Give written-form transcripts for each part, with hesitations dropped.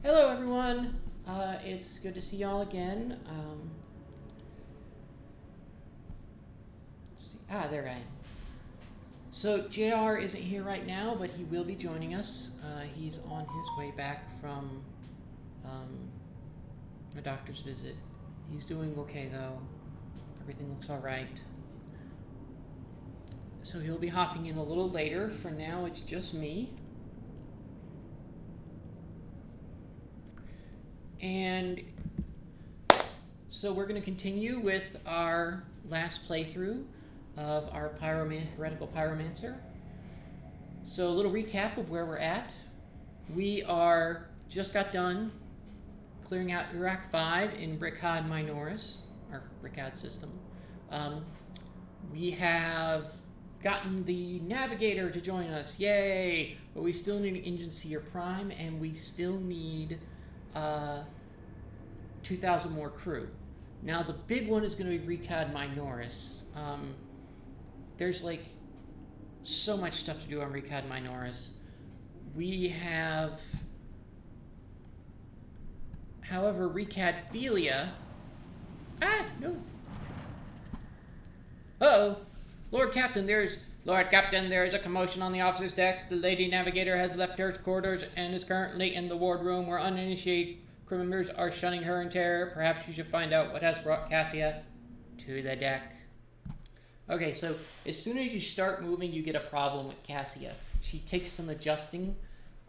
Hello, everyone. It's good to see y'all again. Let's see. There I am. So JR isn't here right now, but he will be joining us. He's on his way back from a doctor's visit. He's doing okay though. Everything looks all right. So he'll be hopping in a little later. For now, it's just me. And so we're going to continue with our last playthrough of our Heretical Pyromancer. So a little recap of where we're at. We just got done clearing out Uruk 5 in Brikad Minoris, our Brikad system. We have gotten the Navigator to join us, yay! But we still need an Engine Seer Prime, and we still need 2,000 more crew. Now the big one is going to be Brikad Minoris. There's like so much stuff to do on Brikad Minoris. We have, however, Brikad Philia. No. Uh-oh. Lord Captain, there is a commotion on the officer's deck. The Lady Navigator has left her quarters and is currently in the wardroom where uninitiated crew members are shunning her in terror. Perhaps you should find out what has brought Cassia to the deck. Okay, so as soon as you start moving, you get a problem with Cassia. She takes some adjusting.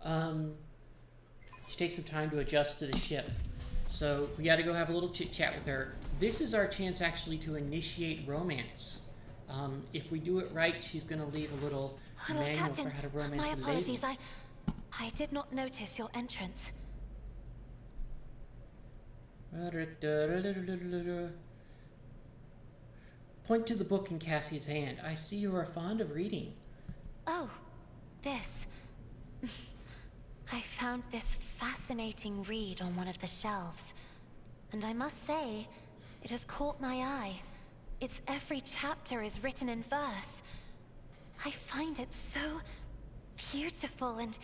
She takes some time to adjust to the ship. So we got to go have a little chit-chat with her. This is our chance actually to initiate romance. If we do it right, she's going to leave a little manual Captain, for how to romance my a lady. apologies. I did not notice your entrance. Point to the book in Cassia's hand. I see you are fond of reading. Oh, this. I found this fascinating read on one of the shelves, and I must say, it has caught my eye. Its every chapter is written in verse. I find it so beautiful and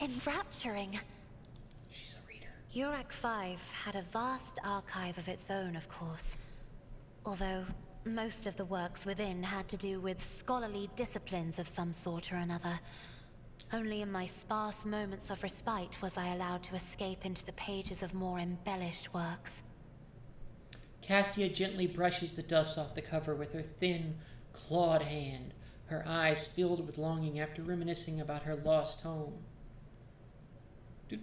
enrapturing. She's a reader. Uruk 5 had a vast archive of its own, of course. Although most of the works within had to do with scholarly disciplines of some sort or another. Only in my sparse moments of respite was I allowed to escape into the pages of more embellished works. Cassia gently brushes the dust off the cover with her thin, clawed hand, her eyes filled with longing after reminiscing about her lost home. The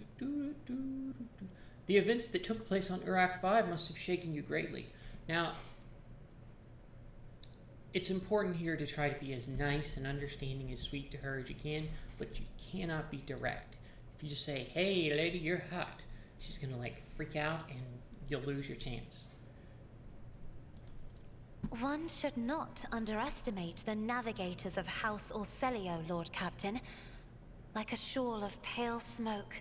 events that took place on Uruk 5 must have shaken you greatly. Now, it's important here to try to be as nice and understanding and sweet to her as you can, but you cannot be direct. If you just say, "Hey, lady, you're hot," she's going to freak out and you'll lose your chance. One should not underestimate the navigators of House Orselio, Lord Captain. Like a shawl of pale smoke,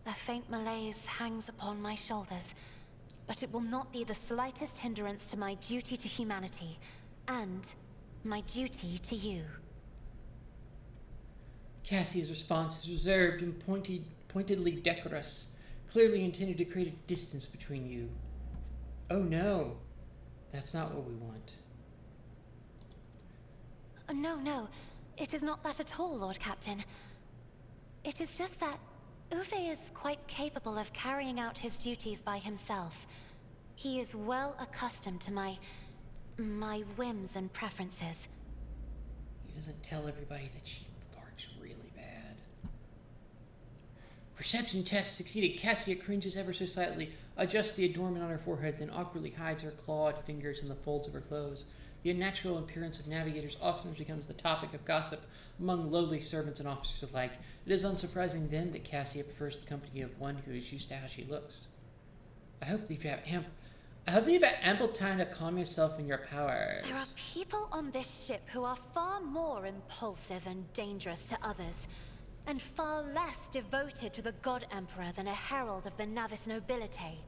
a faint malaise hangs upon my shoulders, but it will not be the slightest hindrance to my duty to humanity, and my duty to you. Cassia's response is reserved and pointedly decorous, clearly intended to create a distance between you. Oh no, that's not what we want. No, it is not that at all, Lord Captain. It is just that Uwe is quite capable of carrying out his duties by himself. He is well accustomed to my whims and preferences. He doesn't tell everybody that she farts really bad. Perception test succeeded. Cassia cringes ever so slightly, adjusts the adornment on her forehead, then awkwardly hides her clawed fingers in the folds of her clothes. The unnatural appearance of navigators often becomes the topic of gossip among lowly servants and officers alike. It is unsurprising then that Cassia prefers the company of one who is used to how she looks. I hope that you have ample time to calm yourself in your powers. There are people on this ship who are far more impulsive and dangerous to others, and far less devoted to the God Emperor than a herald of the Navis nobility.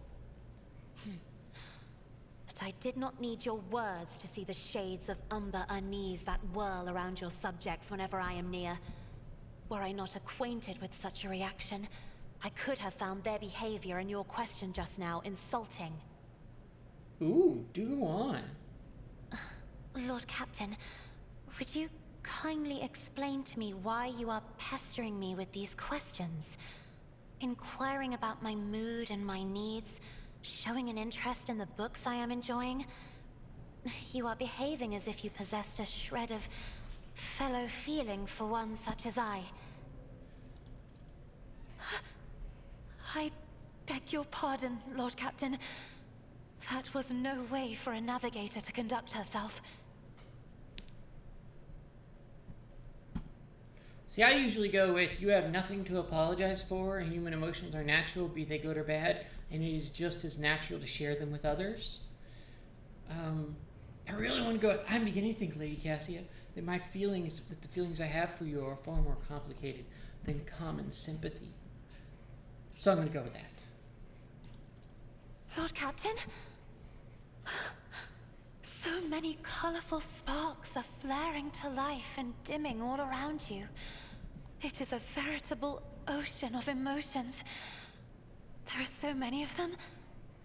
But I did not need your words to see the shades of umber unease that whirl around your subjects whenever I am near. Were I not acquainted with such a reaction, I could have found their behavior and your question just now insulting. Ooh, do go on. Lord Captain, would you kindly explain to me why you are pestering me with these questions? Inquiring about my mood and my needs, showing an interest in the books I am enjoying. You are behaving as if you possessed a shred of fellow feeling for one such as I. I beg your pardon, Lord Captain. That was no way for a navigator to conduct herself. See, I usually go with, you have nothing to apologize for, and human emotions are natural, be they good or bad, and it is just as natural to share them with others. I really want to go, I'm beginning to think, Lady Cassia, that the feelings I have for you are far more complicated than common sympathy. So I'm going to go with that. Lord Captain? So many colorful sparks are flaring to life and dimming all around you. It is a veritable ocean of emotions. There are so many of them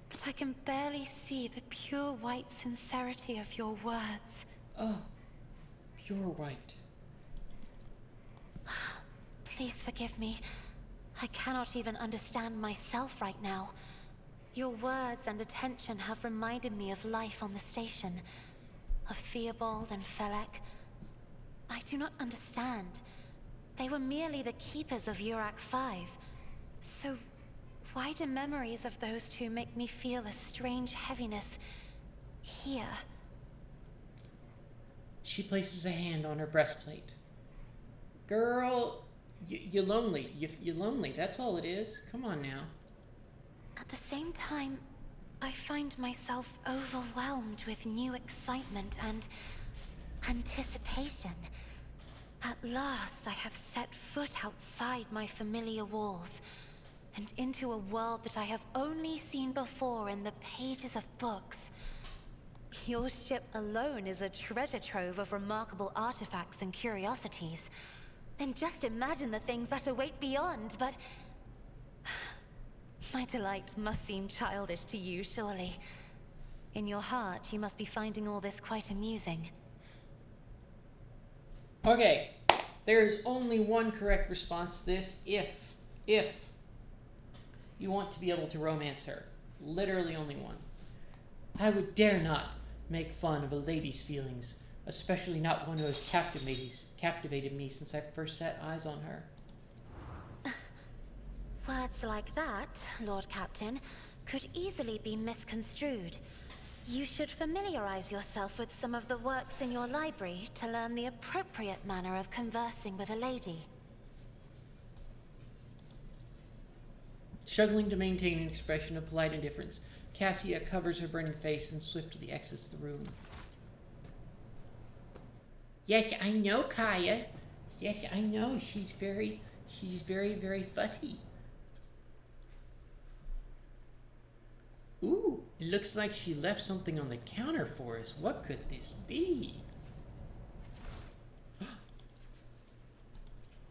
that I can barely see the pure white sincerity of your words. Oh, pure white. Please forgive me. I cannot even understand myself right now. Your words and attention have reminded me of life on the station, of Theobald and Felek. I do not understand. They were merely the keepers of Urak 5. So, why do memories of those two make me feel a strange heaviness here? She places a hand on her breastplate. Girl, you're lonely. You're lonely, that's all it is. Come on now. At the same time, I find myself overwhelmed with new excitement and anticipation. At last, I have set foot outside my familiar walls, and into a world that I have only seen before in the pages of books. Your ship alone is a treasure trove of remarkable artifacts and curiosities. And just imagine the things that await beyond, but... my delight must seem childish to you, surely. In your heart, you must be finding all this quite amusing. Okay, there is only one correct response to this, if you want to be able to romance her. Literally only one. I would dare not make fun of a lady's feelings, especially not one who has captivated me since I first set eyes on her. Words like that, Lord Captain, could easily be misconstrued. You should familiarize yourself with some of the works in your library to learn the appropriate manner of conversing with a lady. Struggling to maintain an expression of polite indifference, Cassia covers her burning face and swiftly exits the room. Yes, I know, Kaya. Yes, I know. She's very, very fussy. Ooh, it looks like she left something on the counter for us. What could this be?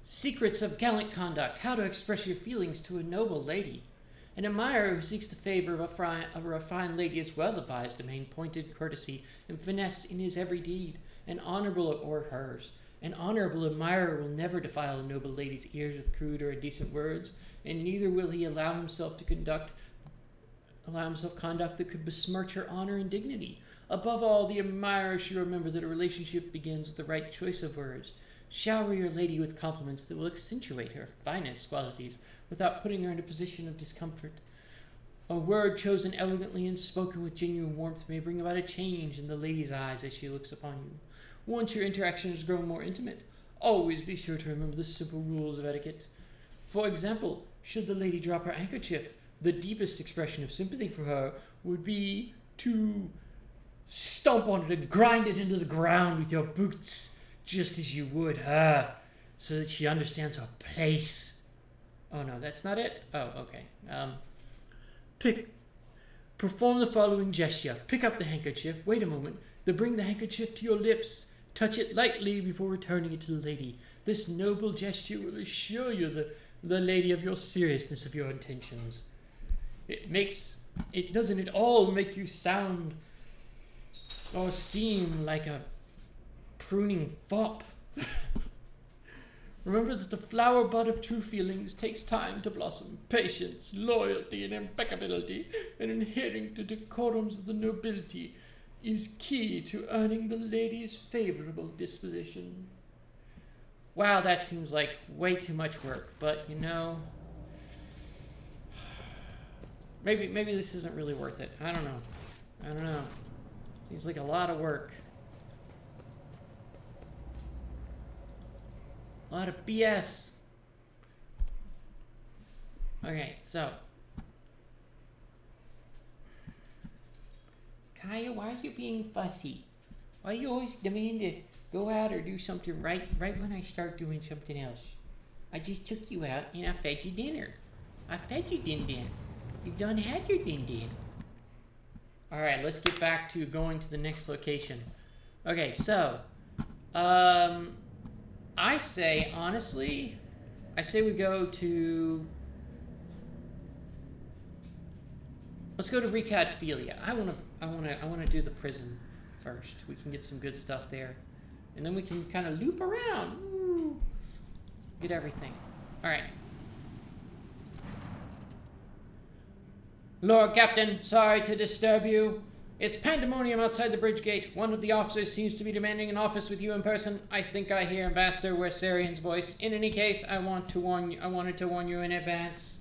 Secrets of gallant conduct. How to express your feelings to a noble lady. An admirer who seeks the favor of a refined lady is well advised to maintain pointed courtesy and finesse in his every deed. An honorable admirer will never defile a noble lady's ears with crude or indecent words, and neither will he allow himself conduct that could besmirch her honor and dignity. Above all, the admirer should remember that a relationship begins with the right choice of words. Shower your lady with compliments that will accentuate her finest qualities without putting her in a position of discomfort. A word chosen elegantly and spoken with genuine warmth may bring about a change in the lady's eyes as she looks upon you. Once your interaction has grown more intimate, always be sure to remember the simple rules of etiquette. For example, should the lady drop her handkerchief, the deepest expression of sympathy for her would be to stomp on it and grind it into the ground with your boots, just as you would her, so that she understands her place. Oh no, that's not it? Oh, okay. Perform the following gesture. Pick up the handkerchief, wait a moment, then bring the handkerchief to your lips. Touch it lightly before returning it to the lady. This noble gesture will assure you the the lady, of your seriousness of your intentions. Doesn't it all make you sound or seem like a pruning fop? Remember that the flower bud of true feelings takes time to blossom. Patience, loyalty, and impeccability, and adhering to decorums of the nobility is key to earning the lady's favorable disposition. Wow, that seems like way too much work, but you know, maybe this isn't really worth it. I don't know. Seems like a lot of work. A lot of BS. Okay, so. Kaya, why are you being fussy? Why do you always demand to go out or do something right when I start doing something else? I just took you out and I fed you dinner. I fed you din-din. You done had your din-din. Alright, let's get back to going to the next location. Okay, so. I say, honestly, we go to... Let's go to Recadphilia. I wanna do the prison first. We can get some good stuff there. And then we can kind of loop around. Woo. Get everything. Alright. Lord Captain, sorry to disturb you. It's pandemonium outside the bridge gate. One of the officers seems to be demanding an office with you in person. I think I hear Ambassador Wersarian's voice. In any case, I wanted to warn you in advance.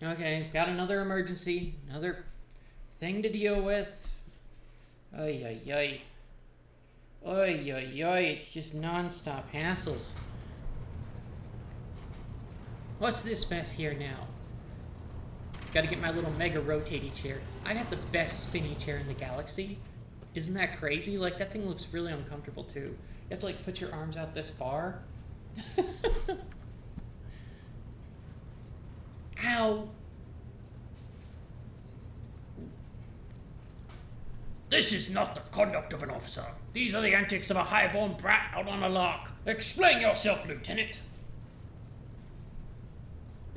Okay, got another emergency. Another thing to deal with. Oy, oy, oy. Oy, oy, oy. It's just non-stop hassles. What's this mess here now? Gotta get my little mega rotating chair. I got the best spinny chair in the galaxy. Isn't that crazy? Like, that thing looks really uncomfortable, too. You have to, like, put your arms out this far. Ow! This is not the conduct of an officer. These are the antics of a highborn brat out on a lark. Explain yourself, Lieutenant.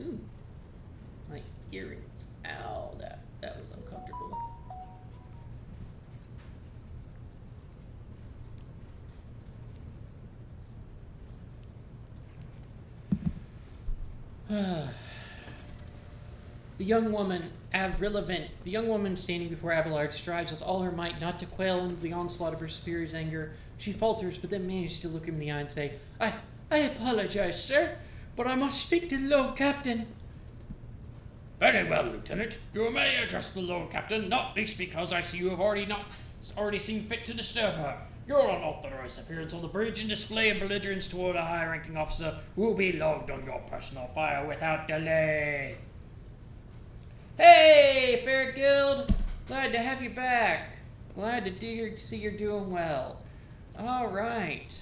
Ooh. My earrings. Ow, that was uncomfortable. The young woman, Avrilevent, the young woman standing before Abelard strives with all her might not to quail under the onslaught of her superior's anger. She falters, but then manages to look him in the eye and say, I apologize, sir, but I must speak to the Lord Captain. Very well, Lieutenant. You may address the Lord Captain, not least because I see you have already seen fit to disturb her. Your unauthorized appearance on the bridge and display of belligerence toward a high-ranking officer will be logged on your personal file without delay. Hey, Fair Guild! Glad to have you back. Glad to see you're doing well. Alright.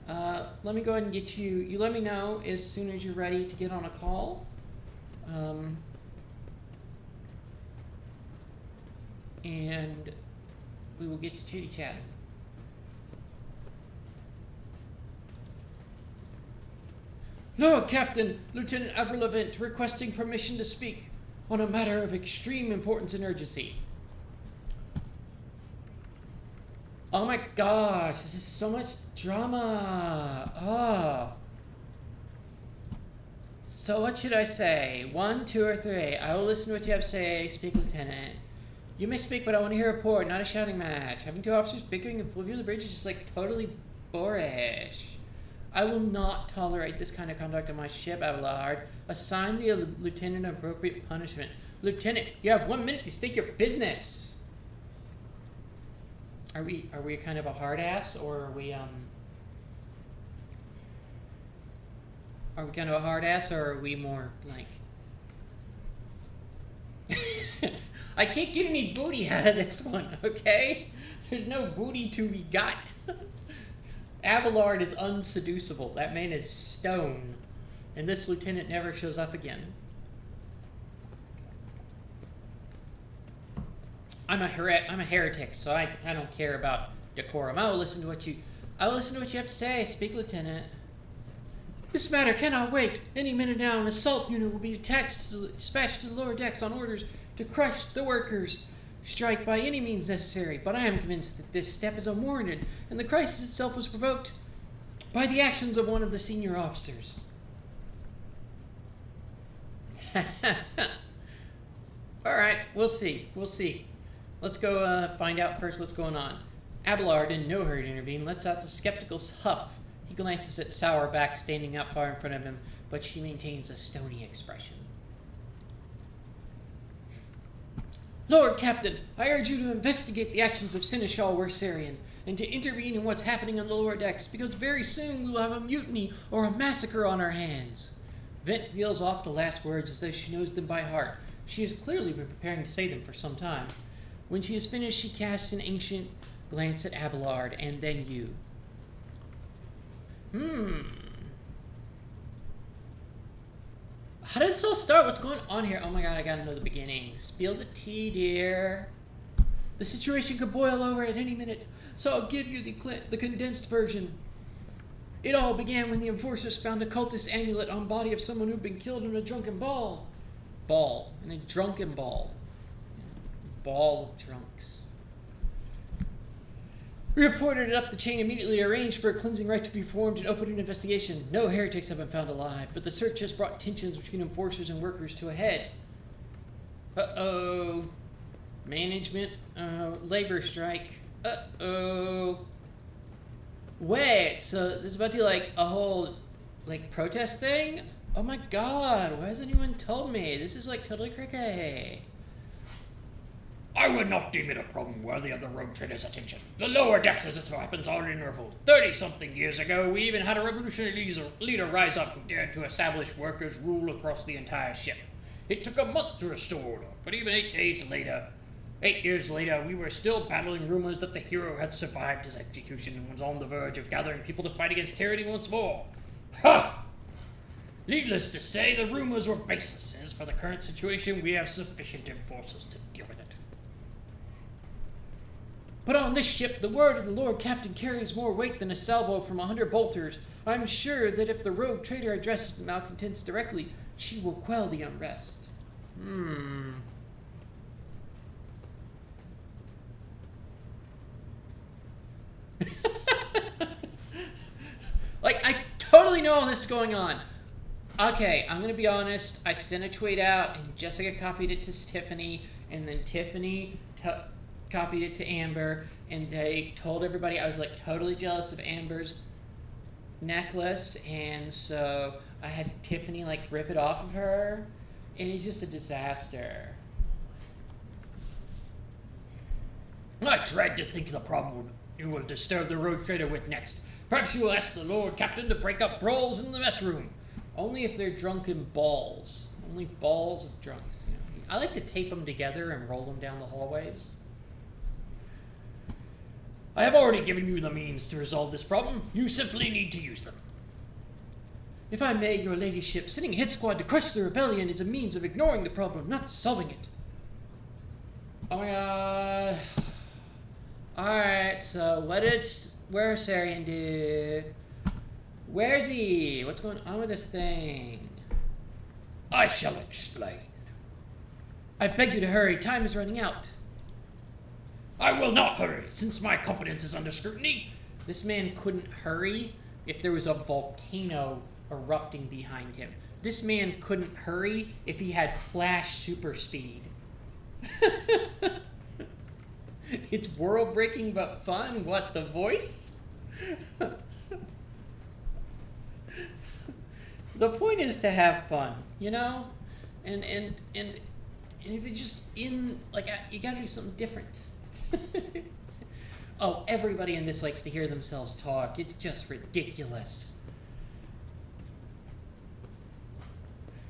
Let me go ahead and get you... You let me know as soon as you're ready to get on a call. And we will get to chitty-chatting. Lord Captain, Lieutenant Avrilevent requesting permission to speak on a matter of extreme importance and urgency. Oh my gosh, this is so much drama. Oh. So what should I say? 1, 2, or 3? I will listen to what you have to say. Speak, Lieutenant. You may speak, but I want to hear a report, not a shouting match. Having two officers bickering in full view of the bridge is just like totally boorish. I will not tolerate this kind of conduct on my ship, Abelard. Assign the lieutenant appropriate punishment. Lieutenant, you have 1 minute to state your business. Are we kind of a hard ass, or are we kind of a hard ass, or are we more like I can't get any booty out of this one, okay? There's no booty to be got. Abelard is unseducible. That man is stone. And this lieutenant never shows up again. I'm a heretic, so I don't care about decorum. I will listen to what you... I'll listen to what you have to say. Speak, Lieutenant. This matter cannot wait. Any minute now, an assault unit will be dispatched to the lower decks on orders to crush the workers. Strike by any means necessary, but I am convinced that this step is unwarranted, and the crisis itself was provoked by the actions of one of the senior officers. Alright, we'll see. Let's go find out first what's going on. Abelard, in no hurry to intervene, lets out a skeptical huff. He glances at Sourback standing not far in front of him, but she maintains a stony expression. Lord Captain, I urge you to investigate the actions of Seneschal Wersarian, and to intervene in what's happening on the lower decks, because very soon we will have a mutiny or a massacre on our hands. Vent reels off the last words as though she knows them by heart. She has clearly been preparing to say them for some time. When she is finished, she casts an ancient glance at Abelard, and then you. How did this all start? What's going on here? Oh my god, I gotta know the beginning. Spill the tea, dear. The situation could boil over at any minute, so I'll give you the condensed version. It all began when the enforcers found a cultist amulet on body of someone who'd been killed in a drunken ball. In a drunken ball. Ball of drunks. We reported it up the chain, immediately arranged for a cleansing rite to be performed and opened an investigation. No heretics have been found alive, but the search has brought tensions between enforcers and workers to a head. Uh-oh. Management, labor strike. Uh-oh. Wait, so there's about to be like a whole, like, protest thing? Oh my god, why hasn't anyone told me? This is like totally crazy. I would not deem it a problem worthy of the rogue trader's attention. The lower decks, as it so happens, are in revolt. 30-something years ago, we even had a revolutionary leader rise up who dared to establish workers' rule across the entire ship. It took a month to restore order, but even 8 years later, we were still battling rumors that the hero had survived his execution and was on the verge of gathering people to fight against tyranny once more. Ha! Needless to say, the rumors were baseless. As for the current situation, we have sufficient enforcers to deal with it. But on this ship, the word of the Lord Captain carries more weight than a salvo from 100 bolters. I'm sure that if the rogue trader addresses the malcontents directly, she will quell the unrest. Like, I totally know all this is going on. Okay, I'm gonna be honest. I sent a tweet out, and Jessica copied it to Tiffany, and then Tiffany copied it to Amber, and they told everybody I was like totally jealous of Amber's necklace, and so I had Tiffany like rip it off of her, and it's just a disaster. I dread to think of the problem you will disturb the rogue trader with next. Perhaps you will ask the Lord Captain to break up brawls in the mess room. Only if they're drunken balls. Only balls of drunks. You know? I like to tape them together and roll them down the hallways. I have already given you the means to resolve this problem. You simply need to use them. If I may, your ladyship, sending a hit squad to crush the rebellion is a means of ignoring the problem, not solving it. Oh my god. Alright, so what did Wersarian do? Where's he? What's going on with this thing? I shall explain. I beg you to hurry. Time is running out. I will not hurry, since my competence is under scrutiny. This man couldn't hurry if there was a volcano erupting behind him. This man couldn't hurry if he had flash super speed. It's world-breaking but fun. What, the voice? The point is to have fun, you know? And if it's just in, like, you gotta do something different. Oh, everybody in this likes to hear themselves talk. It's just ridiculous.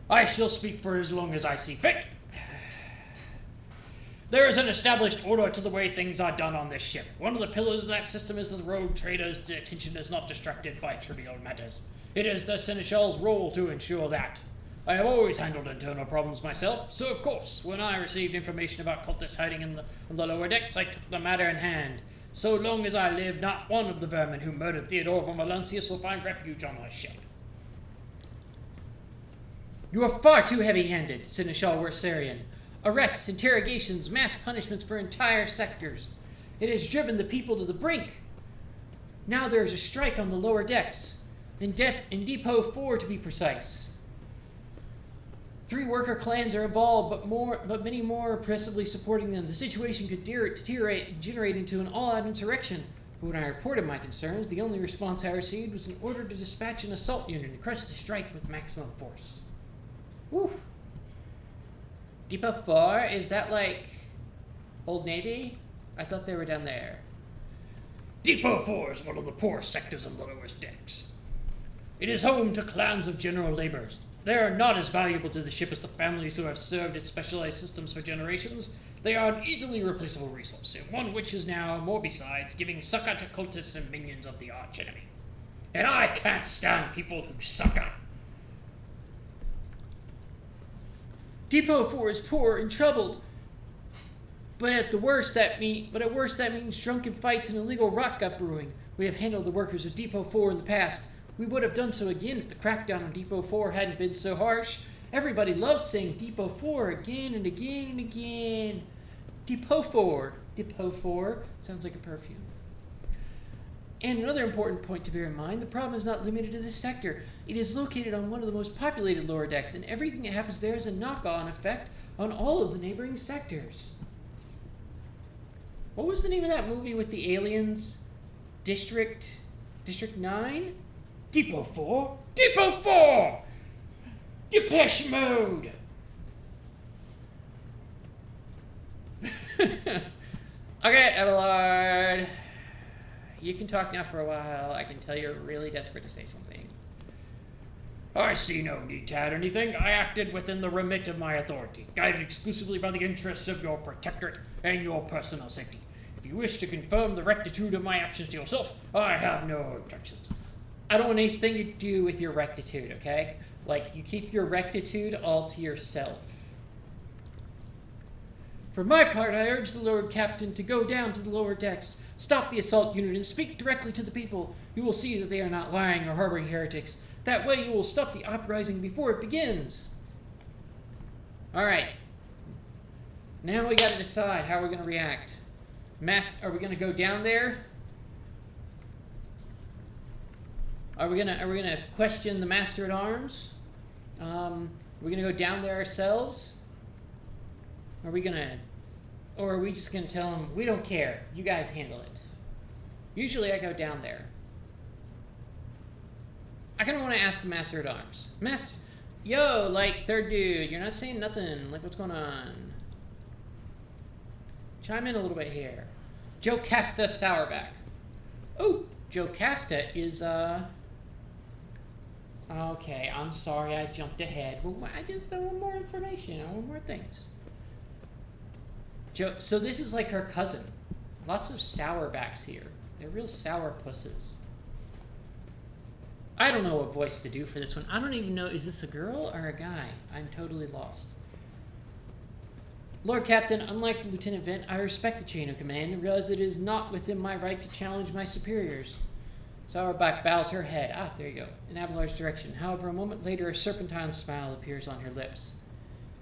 I shall speak for as long as I see fit. There is an established order to the way things are done on this ship. One of the pillars of that system is that the rogue trader's attention is not distracted by trivial matters. It is the Seneschal's role to ensure that. I have always handled internal problems myself, so of course, when I received information about cultists hiding in the lower decks, I took the matter in hand. So long as I live, not one of the vermin who murdered Theodore von Valancius will find refuge on my ship. You are far too heavy-handed, Seneschal Wersarian. Arrests, interrogations, mass punishments for entire sectors. It has driven the people to the brink. Now there is a strike on the lower decks, in Depot 4 to be precise. 3 worker clans are involved, but many more are oppressively supporting them. The situation could deteriorate and generate into an all-out insurrection. But when I reported my concerns, the only response I received was an order to dispatch an assault unit and crush the strike with maximum force. Woof. Depot 4? Is that like Old Navy? I thought they were down there. Depot 4 is one of the poorest sectors on the lowest decks. It is home to clans of general laborers. They are not as valuable to the ship as the families who have served its specialized systems for generations. They are an easily replaceable resource, and one which is now, more besides, giving succor to cultists and minions of the archenemy. And I can't stand people who succor. Depot 4 is poor and troubled. But at worst that means drunken fights and illegal rot gut brewing. We have handled the workers of Depot 4 in the past. We would have done so again if the crackdown on Depot 4 hadn't been so harsh. Everybody loves saying Depot 4 again and again and again. Depot 4. Depot 4 sounds like a perfume. And another important point to bear in mind, the problem is not limited to this sector. It is located on one of the most populated lower decks, and everything that happens there has a knock-on effect on all of the neighboring sectors. What was the name of that movie with the aliens? District 9? Depot 4? Depot 4! Depeche Mode! Okay, Abelard. You can talk now for a while. I can tell you're really desperate to say something. I see no need to add anything. I acted within the remit of my authority, guided exclusively by the interests of your protectorate and your personal safety. If you wish to confirm the rectitude of my actions to yourself, I have no objections. I don't want anything to do with your rectitude, okay? Like, you keep your rectitude all to yourself. For my part, I urge the Lord Captain to go down to the lower decks, stop the assault unit, and speak directly to the people. You will see that they are not lying or harboring heretics. That way you will stop the uprising before it begins. Alright. Now we gotta decide how we're gonna react. Are we gonna go down there? Are we gonna question the Master at Arms? We're gonna go down there ourselves? Or are we just gonna tell them we don't care? You guys handle it. Usually I go down there. I kind of want to ask the Master at Arms. Yo, like, third dude, you're not saying nothing. Like, what's going on? Chime in a little bit here. Jocasta Sourback. Oh, Jocasta is, okay, I'm sorry I jumped ahead. Well, I just want more information. I want more things. So this is like her cousin. Lots of Sourbacks here. They're real sour pusses. I don't know what voice to do for this one. I don't even know, is this a girl or a guy? I'm totally lost. Lord Captain, unlike Lieutenant Vent, I respect the chain of command and realize that it is not within my right to challenge my superiors. Sourback bows her head. Ah, there you go. In Abelard's direction. However, a moment later, a serpentine smile appears on her lips.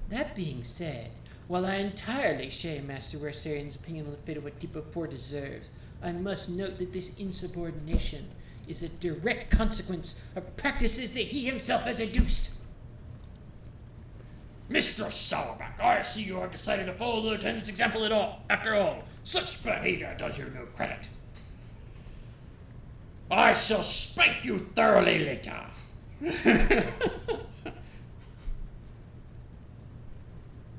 That being said, while I entirely share Master Wersarian's opinion on the fate of what Depot 4 deserves, I must note that this insubordination is a direct consequence of practices that he himself has adduced. Mr. Sourback, I see you have decided to follow the lieutenant's example at all. After all, such behavior does you no credit. I shall spank you thoroughly later.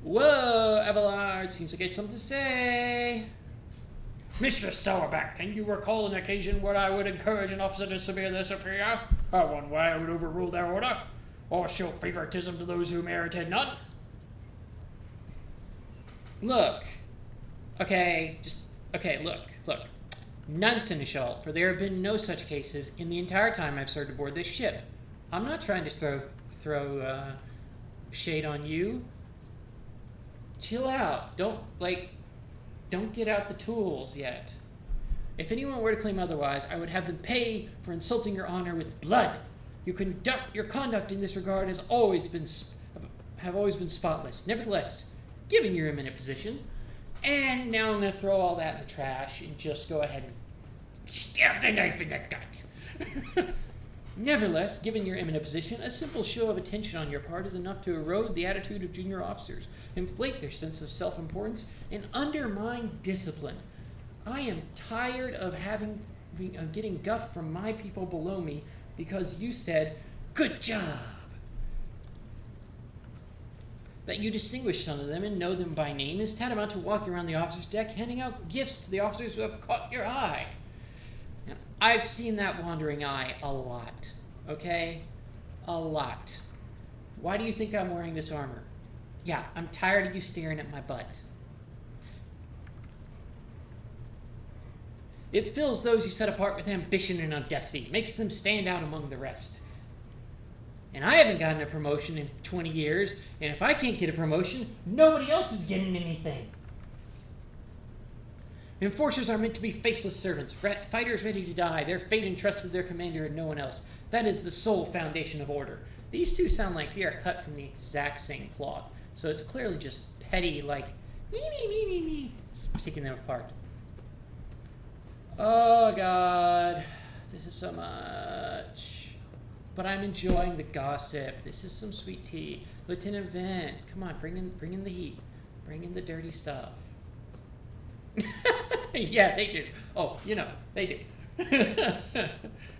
Whoa, Abelard, seems like it's something to say. Mr. Sourback, can you recall an occasion where I would encourage an officer to submit their superior? Or one where I would overrule their order? Or show favoritism to those who merited none? Look. Look. None, Seneschal, for there have been no such cases in the entire time I've served aboard this ship. I'm not trying to throw shade on you. Chill out. Don't get out the tools yet. If anyone were to claim otherwise, I would have them pay for insulting your honor with blood. Your conduct in this regard has always been spotless. Nevertheless, given your eminent position, and now I'm going to throw all that in the trash and just go ahead and stab the knife in that gut. Nevertheless, given your eminent position, a simple show of attention on your part is enough to erode the attitude of junior officers, inflate their sense of self-importance, and undermine discipline. I am tired of getting guff from my people below me because you said, "Good job." That you distinguish some of them and know them by name is tantamount to walking around the officer's deck handing out gifts to the officers who have caught your eye. And I've seen that wandering eye a lot, okay? A lot. Why do you think I'm wearing this armor? Yeah, I'm tired of you staring at my butt. It fills those you set apart with ambition and audacity, makes them stand out among the rest. And I haven't gotten a promotion in 20 years, and if I can't get a promotion, nobody else is getting anything. Enforcers are meant to be faceless servants, fighters ready to die, their fate entrusted to their commander and no one else. That is the sole foundation of order. These two sound like they are cut from the exact same cloth, so it's clearly just petty, like, me, taking them apart. Oh, God. This is so much. But I'm enjoying the gossip. This is some sweet tea. Lieutenant Vent, come on, bring in the heat. Bring in the dirty stuff. Yeah, they do. Oh, they do.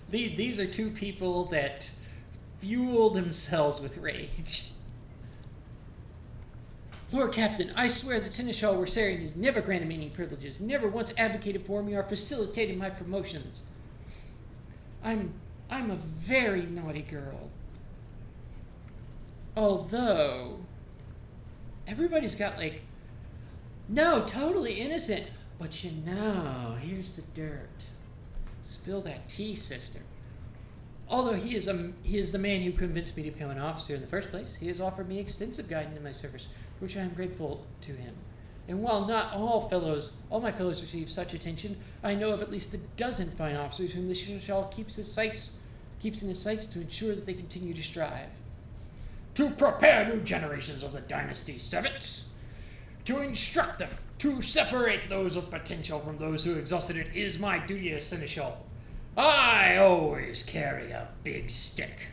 These are two people that fuel themselves with rage. Lord Captain, I swear that Seneschal Wersarian has never granted me any privileges, never once advocated for me or facilitated my promotions. I'm a very naughty girl. Although, everybody's got no, totally innocent. But here's the dirt. Spill that tea, sister. Although he is the man who convinced me to become an officer in the first place, he has offered me extensive guidance in my service, for which I am grateful to him. And while not all my fellows receive such attention, I know of at least a dozen fine officers whom the Seneschal keeps in his sights to ensure that they continue to strive. To prepare new generations of the dynasty's servants, to instruct them, to separate those with potential from those who exhausted it is my duty as Seneschal. I always carry a big stick.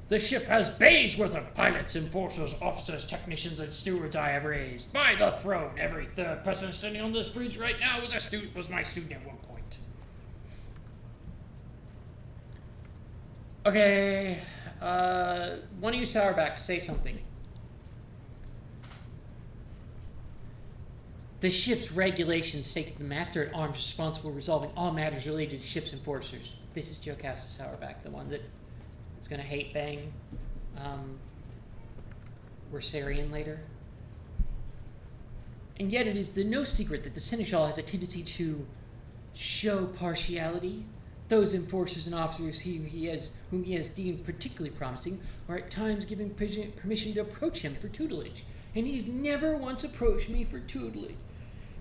The ship has bays worth of pilots, enforcers, officers, technicians, and stewards I have raised. By the throne, every third person standing on this bridge right now was my student at one point. Okay, one of you Sourback, say something. The ship's regulations state the master-at-arms responsible for resolving all matters related to ship's enforcers. This is Jocasta Sourback, the one that is going to hate bang Wersarian later. And yet it is no secret that the Seneschal has a tendency to show partiality. Those enforcers and officers whom he has deemed particularly promising are at times given permission to approach him for tutelage. And he's never once approached me for tutelage.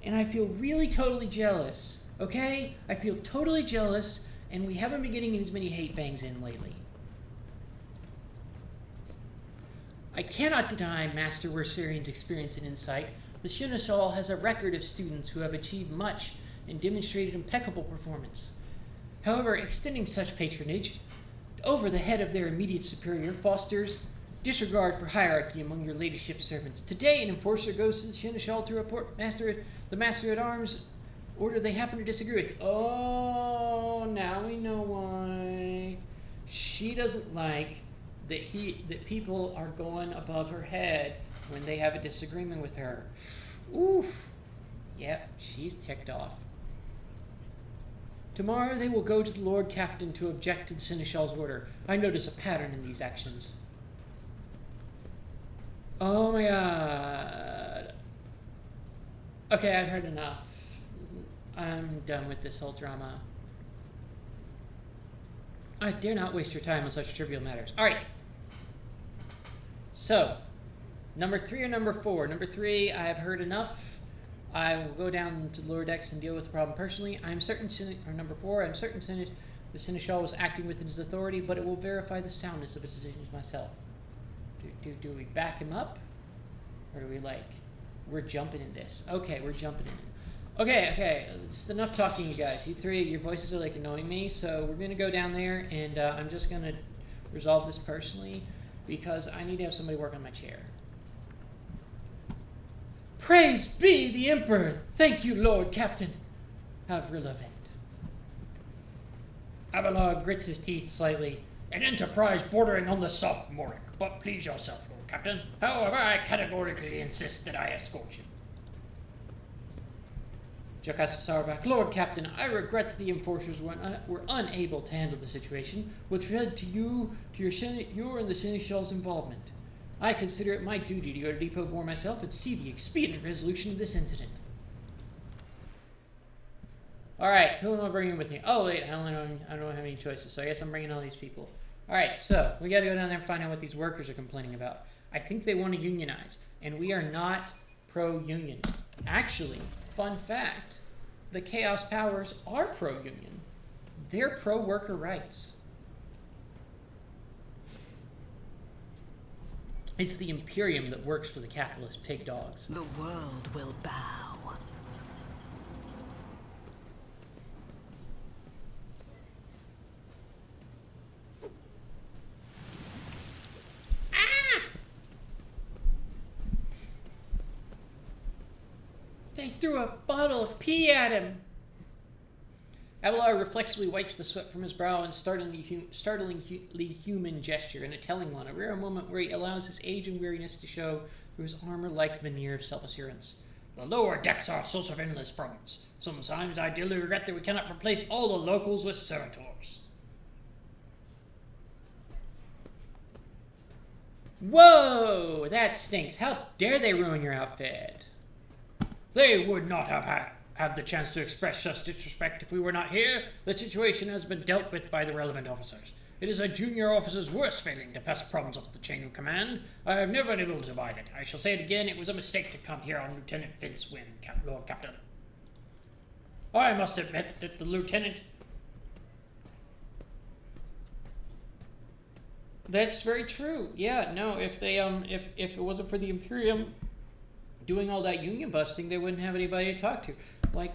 And I feel really totally jealous, okay? I feel totally jealous, and we haven't been getting as many hate bangs in lately. I cannot deny Master Wersarian's experience and insight. The Seneschal has a record of students who have achieved much and demonstrated impeccable performance. However, extending such patronage over the head of their immediate superior fosters disregard for hierarchy among your ladyship servants. Today, an enforcer goes to the Seneschal to report the master-at-arms order they happen to disagree with. Oh, now we know why. She doesn't like that people are going above her head when they have a disagreement with her. Oof. Yep, she's ticked off. Tomorrow they will go to the Lord Captain to object to the Seneschal's order. I notice a pattern in these actions. Oh my god. Okay, I've heard enough. I'm done with this whole drama. I dare not waste your time on such trivial matters. Alright. So, number 3 or number 4? Number 3, I have heard enough. I will go down to the lower decks and deal with the problem personally. I'm certain, or number 4, I'm certain the Seneschal was acting within his authority, but it will verify the soundness of his decisions myself. Do we back him up? Or do we we're jumping in this. Okay, we're jumping in it. Okay, it's enough talking, you guys. You three, your voices are annoying me, so we're gonna go down there and I'm just gonna resolve this personally because I need to have somebody work on my chair. Praise be the Emperor! Thank you, Lord Captain. How relevant. Abelard grits his teeth slightly. An enterprise bordering on the sophomoric, but please yourself, Lord Captain. However, I categorically insist that I escort you. Jocasta Sauerback, Lord Captain, I regret that the enforcers were unable to handle the situation, which led to your and the Seneschal's involvement. I consider it my duty to go to Depot War myself and see the expedient resolution of this incident. Alright, who am I bringing with me? Oh, wait, I don't have any choices, so I guess I'm bringing all these people. Alright, so we gotta go down there and find out what these workers are complaining about. I think they want to unionize, and we are not pro-union. Actually, fun fact, the Chaos Powers are pro-union. They're pro-worker rights. It's the Imperium that works for the capitalist pig dogs. The world will bow. They threw a bottle of pee at him. Abelard reflexively wipes the sweat from his brow in startlingly human gesture, and a telling one, a rare moment where he allows his age and weariness to show through his armor-like veneer of self-assurance. The lower decks are a source of endless problems. Sometimes I dearly regret that we cannot replace all the locals with servitors. Whoa! That stinks. How dare they ruin your outfit? They would not have had the chance to express such disrespect if we were not here. The situation has been dealt with by the relevant officers. It is a junior officer's worst failing to pass problems up the chain of command. I have never been able to divide it. I shall say it again, it was a mistake to come here on Lieutenant Vince Wynn, Lord Captain. I must admit that the lieutenant... That's very true. Yeah, no, if they if it wasn't for the Imperium doing all that union busting, they wouldn't have anybody to talk to.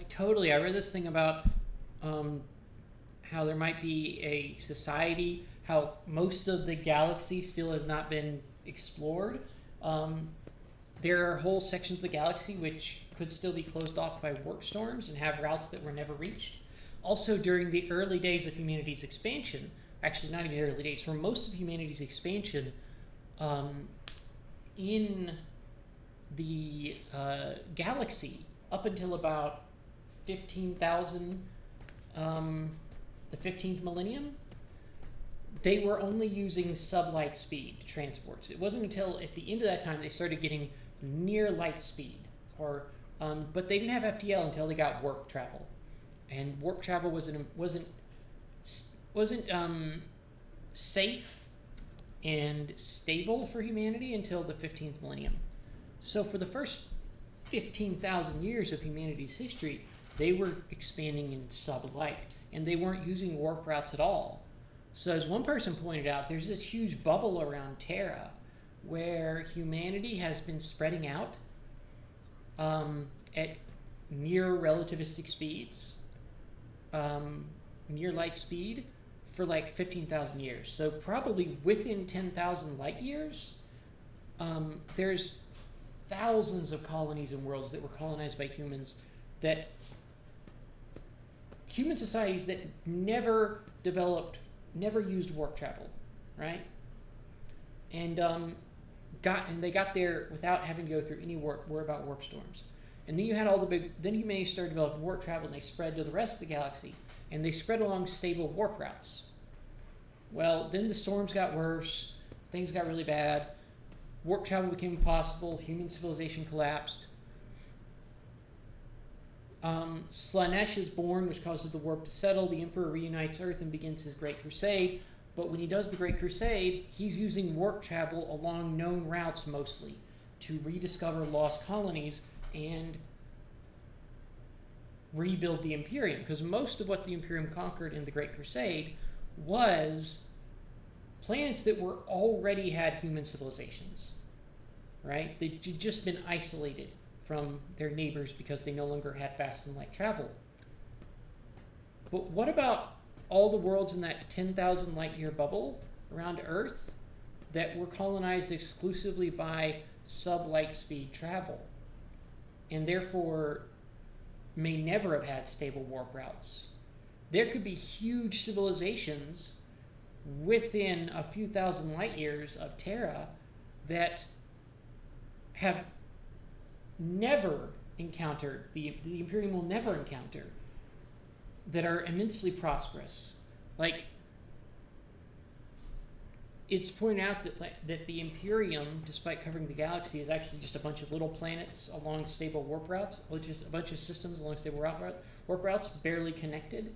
Totally. I read this thing about how there might be a society, how most of the galaxy still has not been explored. There are whole sections of the galaxy which could still be closed off by warp storms and have routes that were never reached. Also, during the early days of humanity's expansion, actually not even the early days, for most of humanity's expansion, in the galaxy, up until about 15,000, the 15th millennium, they were only using sublight speed transports. It wasn't until at the end of that time they started getting near light speed, but they didn't have FTL until they got warp travel, and warp travel wasn't safe and stable for humanity until the 15th millennium. So for the first 15,000 years of humanity's history, they were expanding in sublight, and they weren't using warp routes at all. So as one person pointed out, there's this huge bubble around Terra where humanity has been spreading out at near relativistic speeds, near light speed, for 15,000 years. So probably within 10,000 light years, there's thousands of colonies and worlds that were colonized by humans, that human societies that never used warp travel, right? And they got there without having to go through any worry about warp storms. And then you had then humanity started developing warp travel, and they spread to the rest of the galaxy, and they spread along stable warp routes. Well, then the storms got worse, things got really bad, warp travel became impossible, human civilization collapsed. Slaanesh is born, which causes the warp to settle. The Emperor reunites Earth and begins his Great Crusade. But when he does the Great Crusade, he's using warp travel along known routes mostly to rediscover lost colonies and rebuild the Imperium, because most of what the Imperium conquered in the Great Crusade was planets that were already had human civilizations, right? They'd just been isolated from their neighbors because they no longer had fast and light travel. But what about all the worlds in that 10,000 light year bubble around Earth that were colonized exclusively by sub-light speed travel, and therefore may never have had stable warp routes? There could be huge civilizations within a few thousand light years of Terra that have never encountered, the Imperium will never encounter, that are immensely prosperous. Like, it's pointed out that the Imperium, despite covering the galaxy, is actually just a bunch of little planets along stable warp routes, which is a bunch of systems along stable warp routes, barely connected,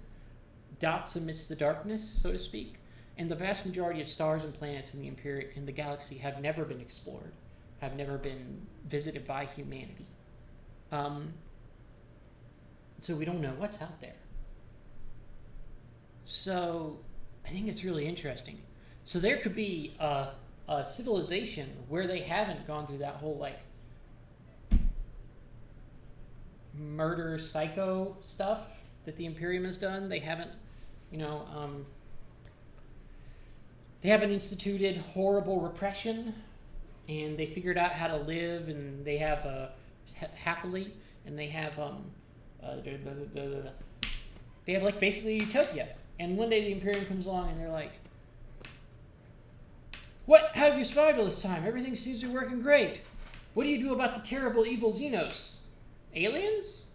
dots amidst the darkness, so to speak. And the vast majority of stars and planets in the galaxy have never been explored, have never been visited by humanity. So we don't know what's out there. So I think it's really interesting. So there could be a civilization where they haven't gone through that whole like murder psycho stuff that the Imperium has done. They haven't, they haven't instituted horrible repression, and they figured out how to live, and they have happily, and they have like basically utopia. And one day the Imperium comes along and they're like, "What? How have you survived all this time? Everything seems to be working great. What do you do about the terrible evil Xenos? Aliens?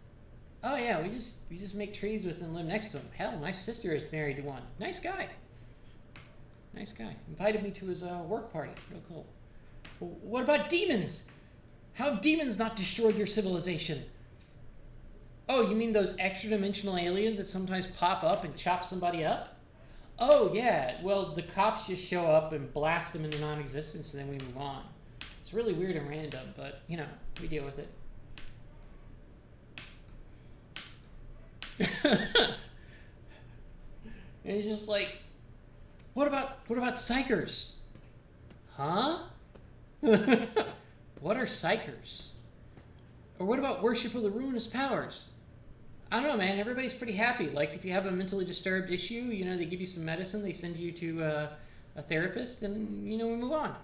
Oh yeah, we just make trees with and live next to them. Hell, my sister is married to one. Nice guy. Nice guy. Invited me to his work party. Real cool. Well, what about demons? How have demons not destroyed your civilization? Oh, you mean those extra-dimensional aliens that sometimes pop up and chop somebody up? Oh, yeah. Well, the cops just show up and blast them into non-existence, and then we move on. It's really weird and random, but, we deal with it. And it's just like, what about psychers? Huh? What are psychers? Or what about worship of the ruinous powers? I don't know, man. Everybody's pretty happy. Like, if you have a mentally disturbed issue, they give you some medicine, they send you to a therapist, and, we move on.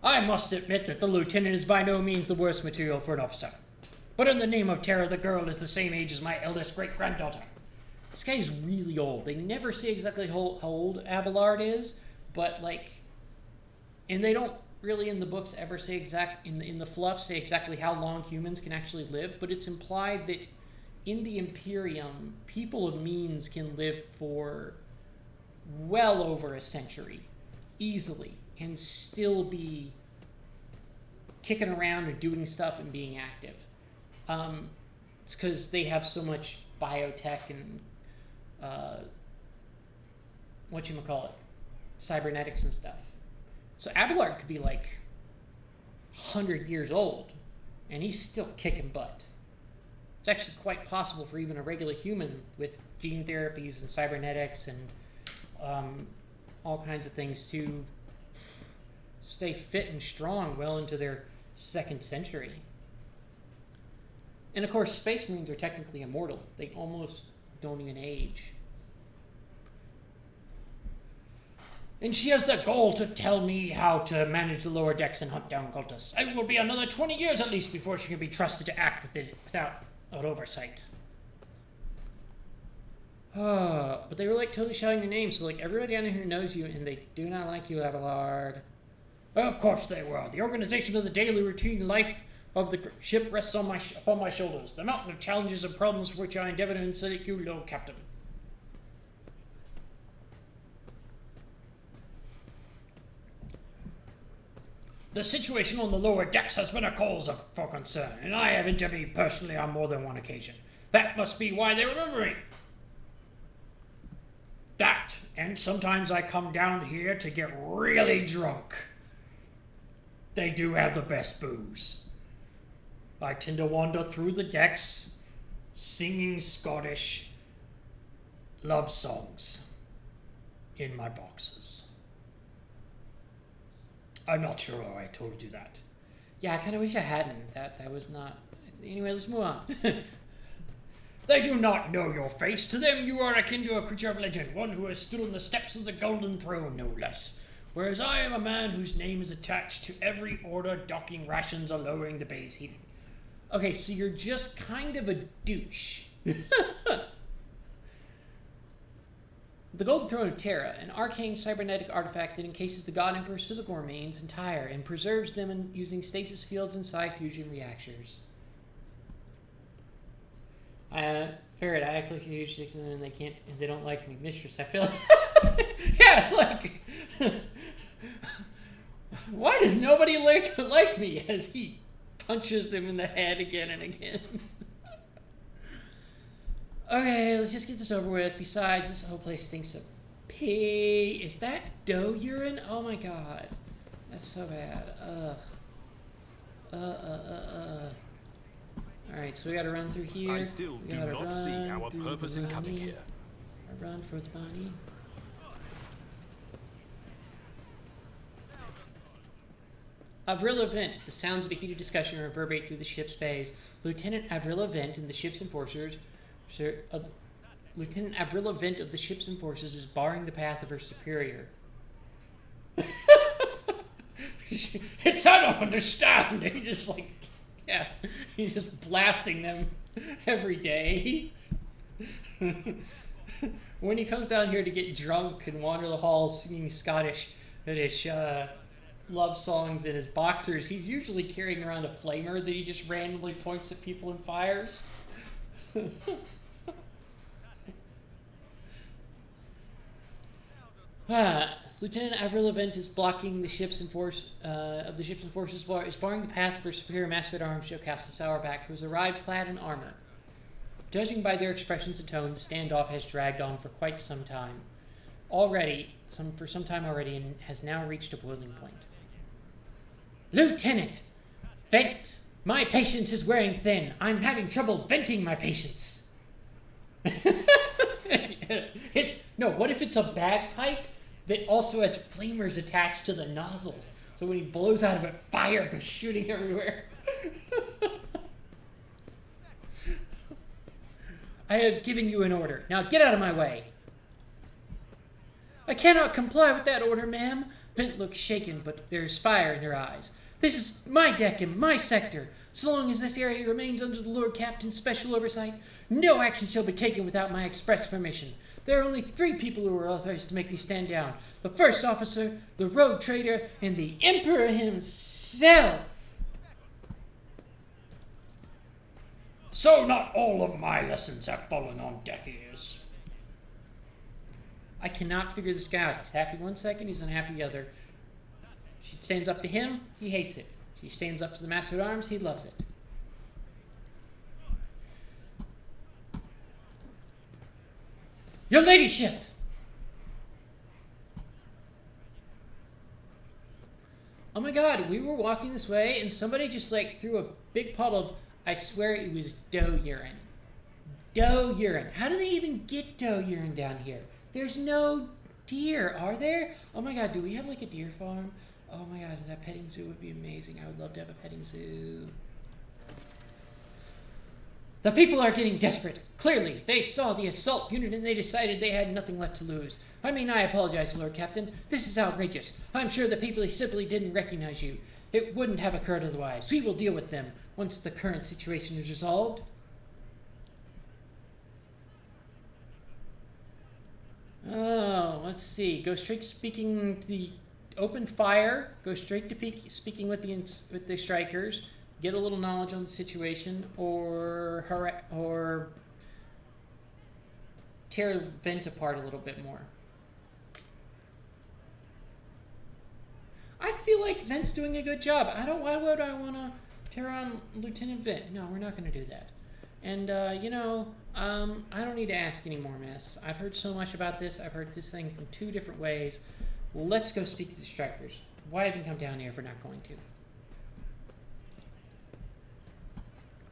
I must admit that the lieutenant is by no means the worst material for an officer. But in the name of terror, the girl is the same age as my eldest great-granddaughter. This guy is really old. They never say exactly how old Abelard is, but, and they don't really in the books ever say in the fluff say exactly how long humans can actually live, but it's implied that in the Imperium, people of means can live for well over a century, easily, and still be kicking around and doing stuff and being active. It's because they have so much biotech and cybernetics and stuff. So Abelard could be 100 years old, and he's still kicking butt. It's actually quite possible for even a regular human with gene therapies and cybernetics and all kinds of things to stay fit and strong well into their second century. And of course, Space Marines are technically immortal. They almost don't even age. And she has the gall to tell me how to manage the lower decks and hunt down cultists. It will be another 20 years at least before she can be trusted to act without oversight. But they were totally shouting your name, so everybody down here knows you, and they do not like you, Abelard. Of course they were. The organization of the daily routine life of the ship rests upon my shoulders. The mountain of challenges and problems for which I endeavor to insulate you, Lord Captain. The situation on the lower decks has been a cause for concern, and I have intervened personally on more than one occasion. That must be why they remember me. That, and sometimes I come down here to get really drunk. they do have the best booze. I tend to wander through the decks, singing Scottish love songs in my boxes. I'm not sure why I told you that. Yeah, I kind of wish I hadn't. That was not... Anyway, let's move on. They do not know your face. To them, you are akin to a creature of legend, one who has stood on the steps of the Golden Throne, no less. Whereas I am a man whose name is attached to every order docking rations or lowering the bay's heating. Okay, so you're just kind of a douche. The Golden Throne of Terra, an arcane cybernetic artifact that encases the God Emperor's physical remains entire and preserves them using stasis fields and psi-fusion reactors. Ferret, I act like a huge dick and they don't like me. Mistress, I feel like... Yeah, it's like... Why does nobody like me? As he punches them in the head again and again. Okay, let's just get this over with. Besides, this whole place stinks of pee. Is that dough urine? Oh my god. That's so bad. Alright, so we gotta run through here. I still do not see our purpose in coming here. Run for the money. Avril Vent. The sounds of a heated discussion reverberate through the ship's bays. Lieutenant Avril Vent and the ship's enforcers... Lieutenant Avril Vent of the ship's enforcers is barring the path of her superior. It's I don't understand. He just like... Yeah, he's just blasting them every day. When he comes down here to get drunk and wander the halls singing Scottish love songs in his boxers, he's usually carrying around a flamer that he just randomly points at people and fires. Lieutenant Avril Vent is blocking the ship's enforcers is barring the path for Superior Master at Arms Jocasta Sourback, who has arrived clad in armor. Judging by their expressions and tone, the standoff has dragged on for quite some time. For some time already, and has now reached a boiling point. Lieutenant! Vent! My patience is wearing thin. I'm having trouble venting my patience. What if it's a bagpipe that also has flamers attached to the nozzles? So when he blows out of it, fire goes shooting everywhere. I have given you an order. Now get out of my way. I cannot comply with that order, ma'am. Vent looks shaken, but there's fire in her eyes. This is my deck and my sector. So long as this area remains under the Lord Captain's special oversight, no action shall be taken without my express permission. There are only 3 people who are authorized to make me stand down. The first officer, the rogue trader, and the Emperor himself. So not all of my lessons have fallen on deaf ears. I cannot figure this guy out. He's happy one second, he's unhappy the other. She stands up to him, he hates it. She stands up to the Master at Arms, he loves it. Your ladyship! Oh my god, we were walking this way and somebody just like threw a big puddle of, I swear it was dough urine. Dough urine. How do they even get dough urine down here? There's no deer, are there? Oh my god, do we have like a deer farm? Oh my god, that petting zoo would be amazing. I would love to have a petting zoo. The people are getting desperate. Clearly, they saw the assault unit and they decided they had nothing left to lose. I apologize, Lord Captain. This is outrageous. I'm sure the people simply didn't recognize you. It wouldn't have occurred otherwise. We will deal with them once the current situation is resolved. Oh, let's see. Go straight to speaking to the open fire. Go straight to speaking with the strikers. Get a little knowledge on the situation, or tear Vent apart a little bit more. I feel like Vent's doing a good job. Why would I want to tear on Lieutenant Vent? No, we're not going to do that. And, I don't need to ask anymore, miss. I've heard so much about this. I've heard this thing from 2 different ways. Let's go speak to the strikers. Why even come down here if we're not going to?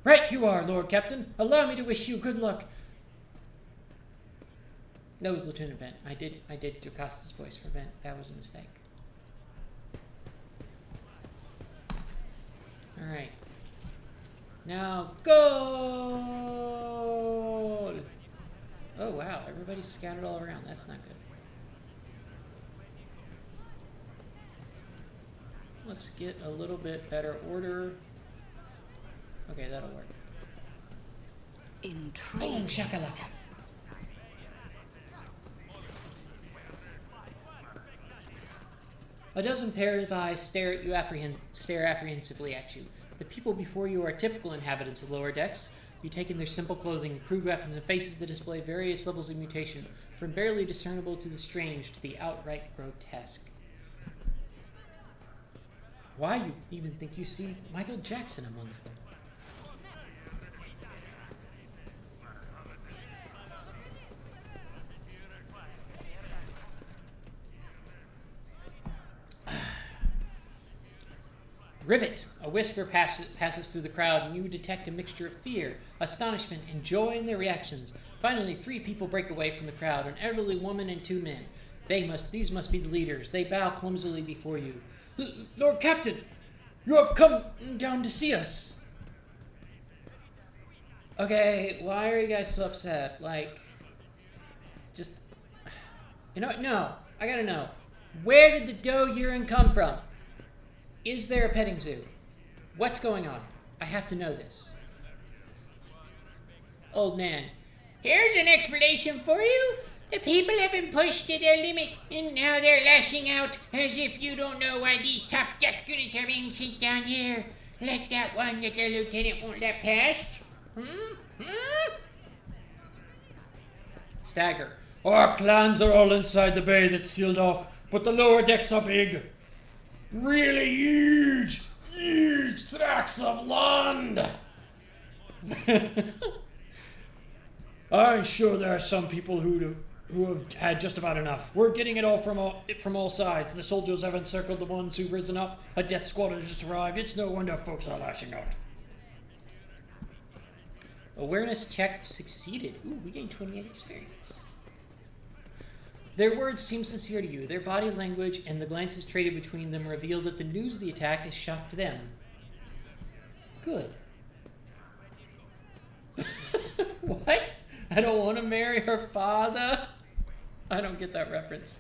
Right you are, Lord Captain. Allow me to wish you good luck. That was Lieutenant Vent. I did Jocasta's voice for Vent. That was a mistake. Alright. Now, goal! Oh, wow. Everybody's scattered all around. That's not good. Let's get a little bit better order. Okay, that'll work. Intrigue. Boom, shakalaka. A dozen pairs of eyes stare at you stare apprehensively at you. The people before you are typical inhabitants of lower decks. You take in their simple clothing, crude weapons, and faces that display various levels of mutation, from barely discernible to the strange to the outright grotesque. Why, you even think you see Michael Jackson amongst them? Rivet! A whisper passes through the crowd, and you detect a mixture of fear, astonishment, and joy in their reactions. Finally, 3 people break away from the crowd, an elderly woman and 2 men. These must be the leaders. They bow clumsily before you. Lord Captain, you have come down to see us. Okay, why are you guys so upset? Like, just... You know what? No, I gotta know. Where did the doe urine come from? Is there a petting zoo? What's going on? I have to know this. Old man. Here's an explanation for you. The people have been pushed to their limit, and now they're lashing out as if you don't know why these top deck units are being sent down here. Like that one that the lieutenant won't let past. Stagger. Our clans are all inside the bay that's sealed off, but the lower decks are big. Really huge tracts of land. I'm sure there are some people who have had just about enough. We're getting it all from all sides. The soldiers have encircled the ones who've risen up. A death squad has just arrived. It's no wonder folks are lashing out. Awareness check succeeded. Ooh, we gained 28 experience. Their words seem sincere to you. Their body language and the glances traded between them reveal that the news of the attack has shocked them. Good. What? I don't want to marry her father? I don't get that reference.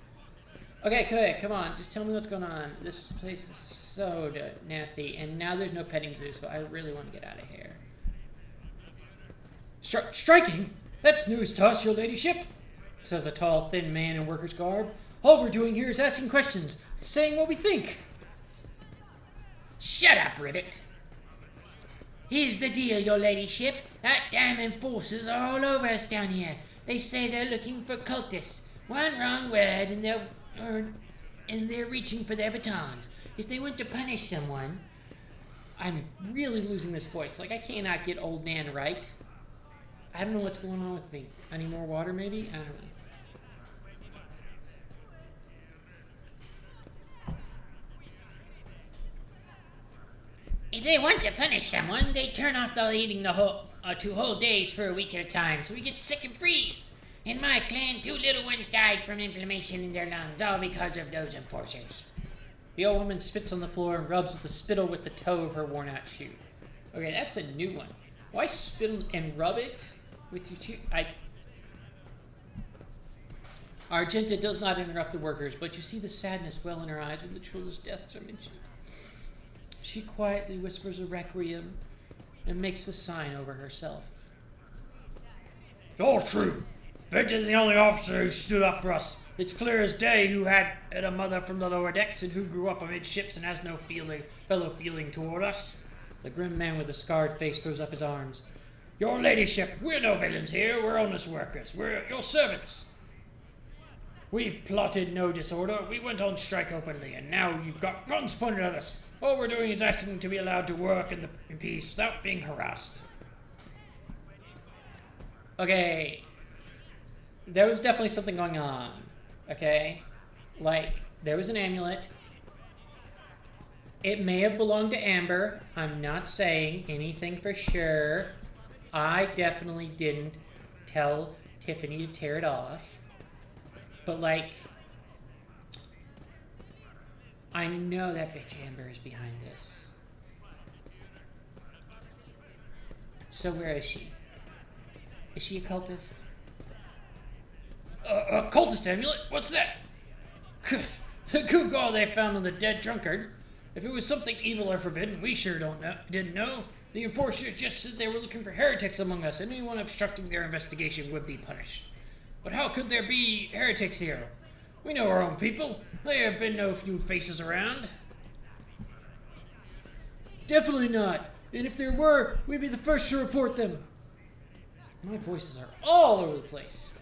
Okay, come on. Just tell me what's going on. This place is so nasty, and now there's no petting zoo, so I really want to get out of here. Striking? That's news to us, your ladyship, says a tall, thin man in worker's garb. All we're doing here is asking questions, saying what we think. Shut up, Rivet. Here's the deal, your ladyship. That damn enforcers are all over us down here. They say they're looking for cultists. One wrong word and they're reaching for their batons. If they want to punish someone... I'm really losing this voice. Like, I cannot get old Nan right. I don't know what's going on with me. I need more water, maybe? I don't know. If they want to punish someone, they turn off the eating the whole 2 whole days for a week at a time, so we get sick and freeze. In my clan, 2 little ones died from inflammation in their lungs, all because of those enforcers. The old woman spits on the floor and rubs the spittle with the toe of her worn-out shoe. Okay, that's a new one. Why spittle and rub it with your shoe? Argenta does not interrupt the workers, but you see the sadness well in her eyes when the children's deaths are mentioned. She quietly whispers a requiem and makes a sign over herself. It's all true. Vent is the only officer who stood up for us. It's clear as day who had a mother from the lower decks and who grew up amidships and has no fellow feeling toward us. The grim man with the scarred face throws up his arms. Your ladyship, we're no villains here. We're honest workers. We're your servants. We've plotted no disorder. We went on strike openly, and now you've got guns pointed at us. All we're doing is asking to be allowed to work in peace without being harassed. Okay, there was definitely something going on, okay? Like, there was an amulet. It may have belonged to Amber. I'm not saying anything for sure. I definitely didn't tell Tiffany to tear it off. But, like, I know that bitch Amber is behind this. So where is she? Is she a cultist? A cultist amulet? What's that? Good God, they found on the dead drunkard. If it was something evil or forbidden, we sure didn't know. The enforcer just said they were looking for heretics among us, and anyone obstructing their investigation would be punished. But how could there be heretics here? We know our own people. There have been no few faces around. Definitely not. And if there were, we'd be the first to report them. My voices are all over the place.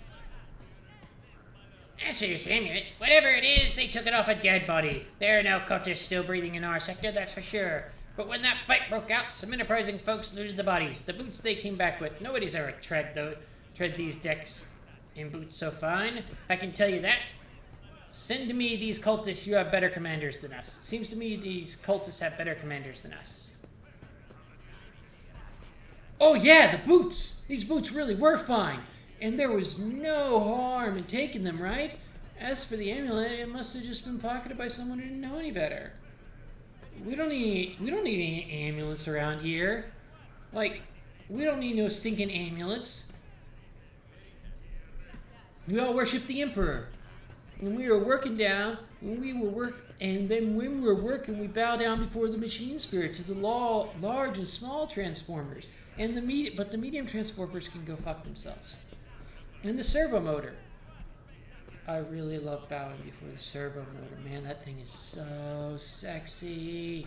As for this amulet, whatever it is, they took it off a dead body. There are no cultists still breathing in our sector, that's for sure. But when that fight broke out, some enterprising folks looted the bodies. The boots they came back with. Nobody's ever tread these decks in boots so fine. I can tell you that. Send to me these cultists. You have better commanders than us. Seems to me these cultists have better commanders than us. Oh yeah, the boots! These boots really were fine. And there was no harm in taking them, right? As for the amulet, it must have just been pocketed by someone who didn't know any better. We don't need any amulets around here. Like, we don't need no stinking amulets. We all worship the Emperor. When we were working down, when we were working, we bow down before the machine spirits of the large and small transformers. And the medium transformers can go fuck themselves. And the servo motor. I really love bowing before the servo motor. Man, that thing is so sexy.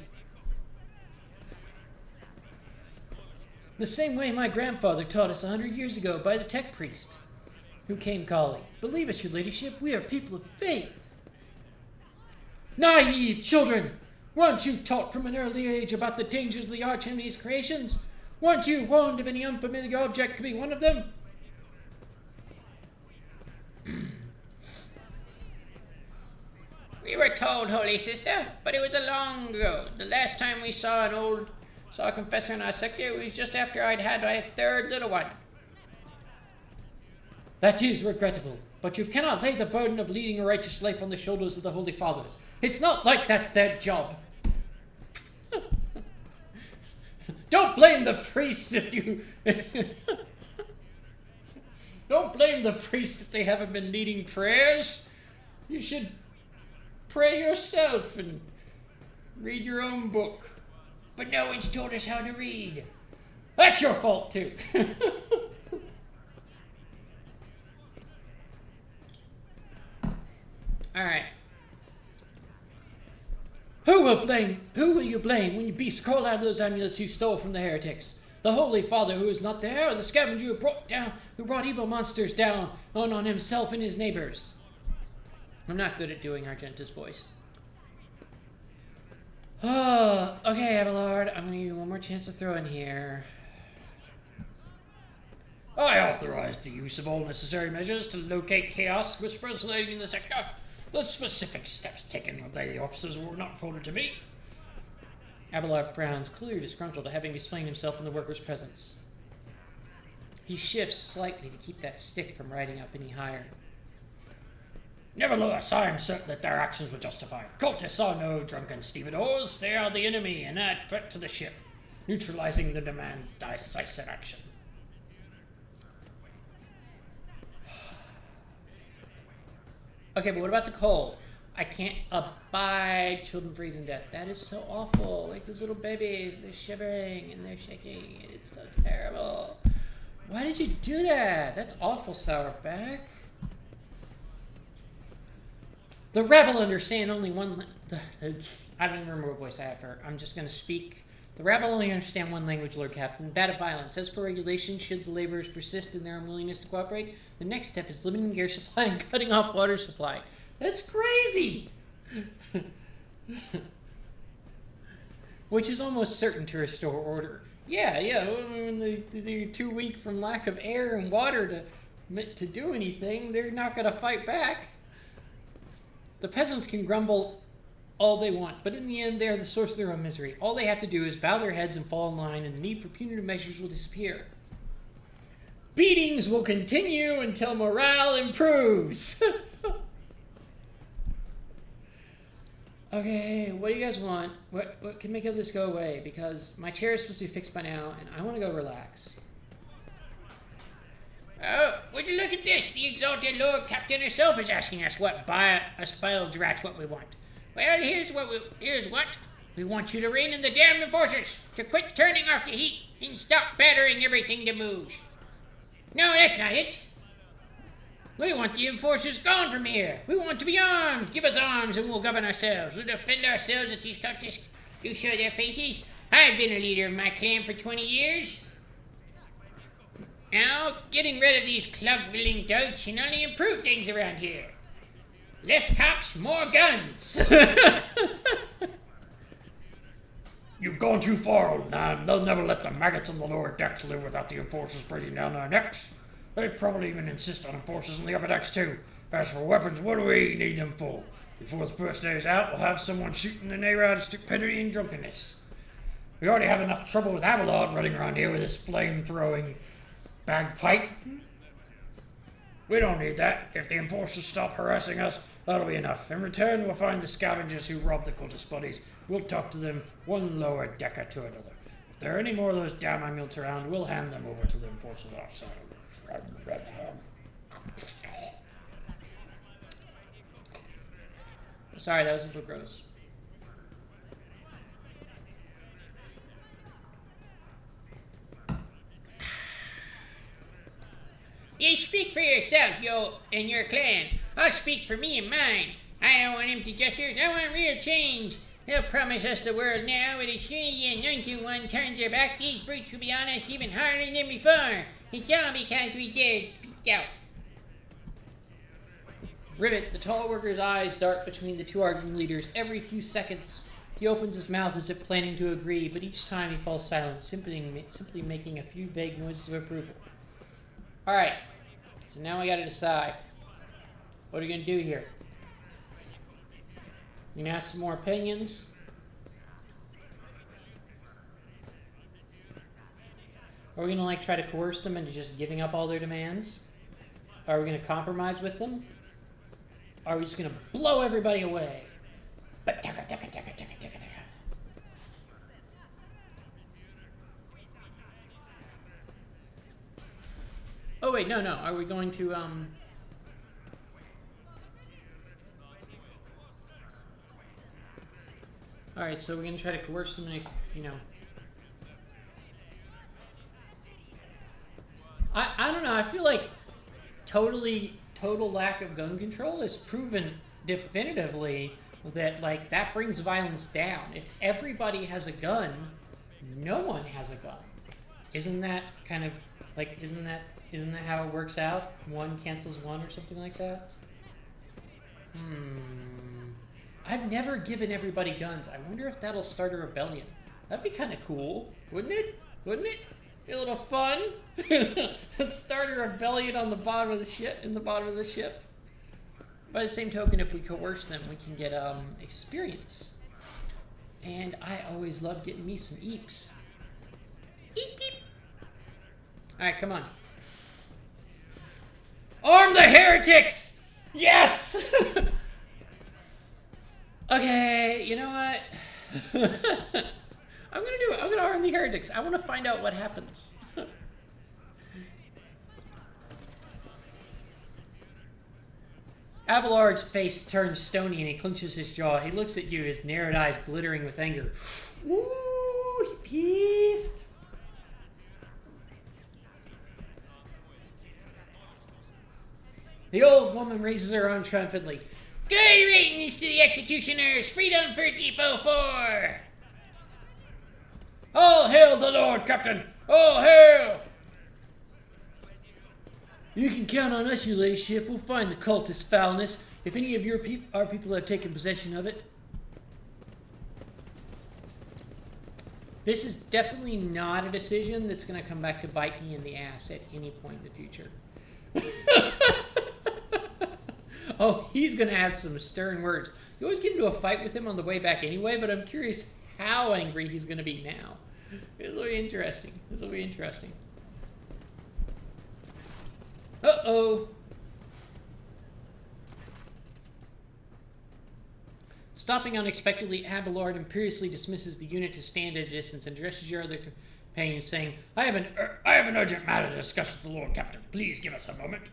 The same way my grandfather taught us 100 years ago by the tech priest who came calling. Believe us, your ladyship, we are people of faith. Naive children! Weren't you taught from an early age about the dangers of the Arch-Enemy's creations? Weren't you warned of any unfamiliar object could be one of them? We were told, Holy Sister, but it was a long ago. The last time we saw a confessor in our sector was just after I'd had my third little one. That is regrettable, but you cannot lay the burden of leading a righteous life on the shoulders of the Holy Fathers. It's not like that's their job. Don't blame the priests if you... Don't blame the priests if they haven't been leading prayers. You should pray yourself and read your own book. But no one's told us how to read. That's your fault, too. Alright. Who will you blame when you beasts crawl out of those amulets you stole from the heretics? The Holy Father who is not there, or the scavenger who brought evil monsters down on himself and his neighbors? I'm not good at doing Argenta's voice. Oh, okay, Abelard, I'm gonna give you one more chance to throw in here. I authorize the use of all necessary measures to locate chaos whispers lurking in the sector. The specific steps taken by the officers were not reported to me. Abelard frowns, clearly disgruntled at having explained himself in the workers' presence. He shifts slightly to keep that stick from riding up any higher. Nevertheless, I am certain that their actions were justified. Cultists are no drunken stevedores. They are the enemy and a threat to the ship. Neutralizing them demands decisive action. Okay, but what about the cold? I can't abide children freezing to death. That is so awful. Like those little babies, they're shivering and they're shaking, and it's so terrible. Why did you do that? That's awful, Sourback. The rebel understand only one... I don't even remember what voice I have for her. I'm just going to speak. The rebel only understand one language, Lord Captain, that of violence. As per regulation, should the laborers persist in their unwillingness to cooperate, the next step is limiting gear supply and cutting off water supply. That's crazy! Which is almost certain to restore order. Yeah, when they're too weak from lack of air and water to do anything, they're not going to fight back. The peasants can grumble all they want, but in the end, they are the source of their own misery. All they have to do is bow their heads and fall in line, and the need for punitive measures will disappear. Beatings will continue until morale improves. Okay, what do you guys want? What can make this go away? Because my chair is supposed to be fixed by now, and I want to go relax. Oh, would you look at this? The exalted Lord Captain herself is asking us what by a spoiled rat what we want. Well, here's what. We want you to rein in the damned enforcers, to quit turning off the heat, and stop battering everything that moves. No, that's not it. We want the enforcers gone from here. We want to be armed. Give us arms and we'll govern ourselves. We'll defend ourselves if these cultists do show their faces. I've been a leader of my clan for 20 years. Now, getting rid of these club-wielding dogs can only improve things around here. Less cops, more guns. You've gone too far, old man. They'll never let the maggots on the lower decks live without the enforcers breathing down their necks. They probably even insist on enforcers in the upper decks too. As for weapons, what do we need them for? Before the first day is out, we'll have someone shooting the neighbor out of stupidity and drunkenness. We already have enough trouble with Abelard running around here with his flame-throwing bagpipe. We don't need that. If the enforcers stop harassing us, that'll be enough. In return, we'll find the scavengers who robbed the cultist buddies. We'll talk to them one lower decker to another. If there are any more of those damn amulets around, we'll hand them over to the enforcers ourselves. Sorry, that was a little gross. You speak for yourself, and your clan. I'll speak for me and mine. I don't want empty gestures. I want real change. They'll promise us the world now, but as soon as the anointed one turns their back, these brutes will be on us even harder than before. It's all because we dared speak out. Rivet, the tall worker's eyes dart between the two arguing leaders. Every few seconds, he opens his mouth as if planning to agree, but each time he falls silent, simply making a few vague noises of approval. Alright, so now we gotta decide. What are we gonna do here? You gonna ask some more opinions? Are we gonna try to coerce them into just giving up all their demands? Are we gonna compromise with them? Are we just gonna blow everybody away? Oh wait, no. Are we going to Alright, so we're gonna try to coerce them into, I don't know, I feel like total lack of gun control is proven definitively that that brings violence down. If everybody has a gun, no one has a gun. Isn't that kind of isn't that how it works out? One cancels one or something like that? I've never given everybody guns. I wonder if that'll start a rebellion. That'd be kind of cool, wouldn't it? Wouldn't it? Be a little fun. Start a rebellion on the bottom of the ship. By the same token, if we coerce them, we can get experience. And I always love getting me some eeps. Eep eep. All right, come on. Arm the heretics! Yes! Okay, you know what? I'm gonna do it. I'm gonna arm the heretics. I want to find out what happens. Abelard's face turns stony and he clenches his jaw. He looks at you, his narrowed eyes glittering with anger. Ooh, he pissed. The old woman raises her arm triumphantly. Good riddance to the executioners! Freedom for Depot 4! All hail the Lord, Captain! All hail! You can count on us, your ladyship. We'll find the cultist foulness if any of our people have taken possession of it. This is definitely not a decision that's going to come back to bite me in the ass at any point in the future. Oh, he's going to have some stern words. You always get into a fight with him on the way back anyway, but I'm curious how angry he's going to be now. This will be interesting. This will be interesting. Uh-oh. Stopping unexpectedly, Abelard imperiously dismisses the unit to stand at a distance and addresses your other companions, saying, I have an urgent matter to discuss with the Lord Captain. Please give us a moment.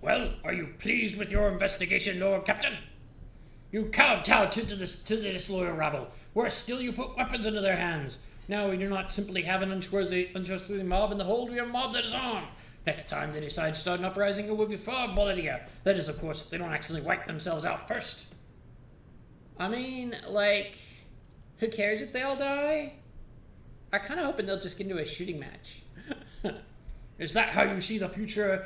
Well, are you pleased with your investigation, Lord Captain? You kowtowed to the disloyal rabble. Worse still, you put weapons into their hands. Now we do not simply have an untrustworthy mob in the hold, we have a mob that is armed. Next time they decide to start an uprising, it will be far bloodier. That is, of course, if they don't accidentally wipe themselves out first. I mean, like, who cares if they all die? I kind of hoping they'll just get into a shooting match. Is that how you see the future?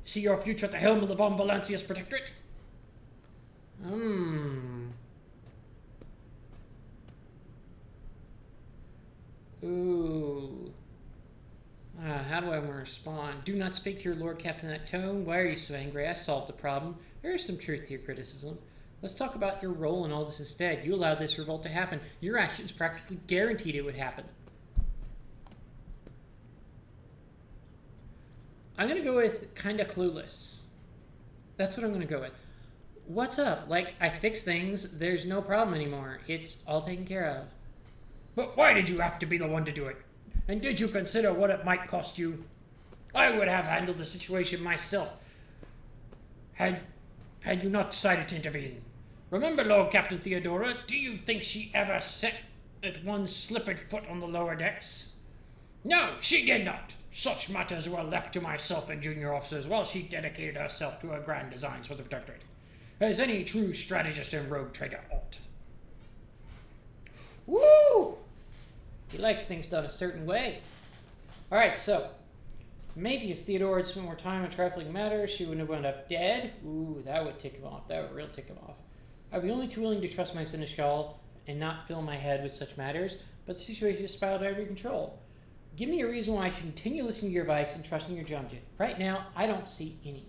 See your future at the helm of the Von Valancius Protectorate? Ooh. How do I want to respond? Do not speak to your Lord Captain in that tone. Why are you so angry? I solved the problem. There is some truth to your criticism. Let's talk about your role in all this instead. You allowed this revolt to happen. Your actions practically guaranteed it would happen. I'm going to go with kinda clueless. That's what I'm going to go with. What's up? Like, I fixed things. There's no problem anymore. It's all taken care of. But why did you have to be the one to do it? And did you consider what it might cost you? I would have handled the situation myself had you not decided to intervene. Remember Lord Captain Theodora? Do you think she ever set at one slippered foot on the lower decks? No, she did not. Such matters were left to myself and junior officers while she dedicated herself to her grand designs for the Protectorate, as any true strategist and rogue trader ought. Woo! He likes things done a certain way. Alright, so maybe if Theodora had spent more time on trifling matters, she wouldn't have wound up dead. Ooh, that would tick him off. That would really tick him off. I'd be only too willing to trust my seneschal and not fill my head with such matters, but the situation is spiraled out of your control. Give me a reason why I should continue listening to your advice and trusting your judgment. Right now, I don't see any.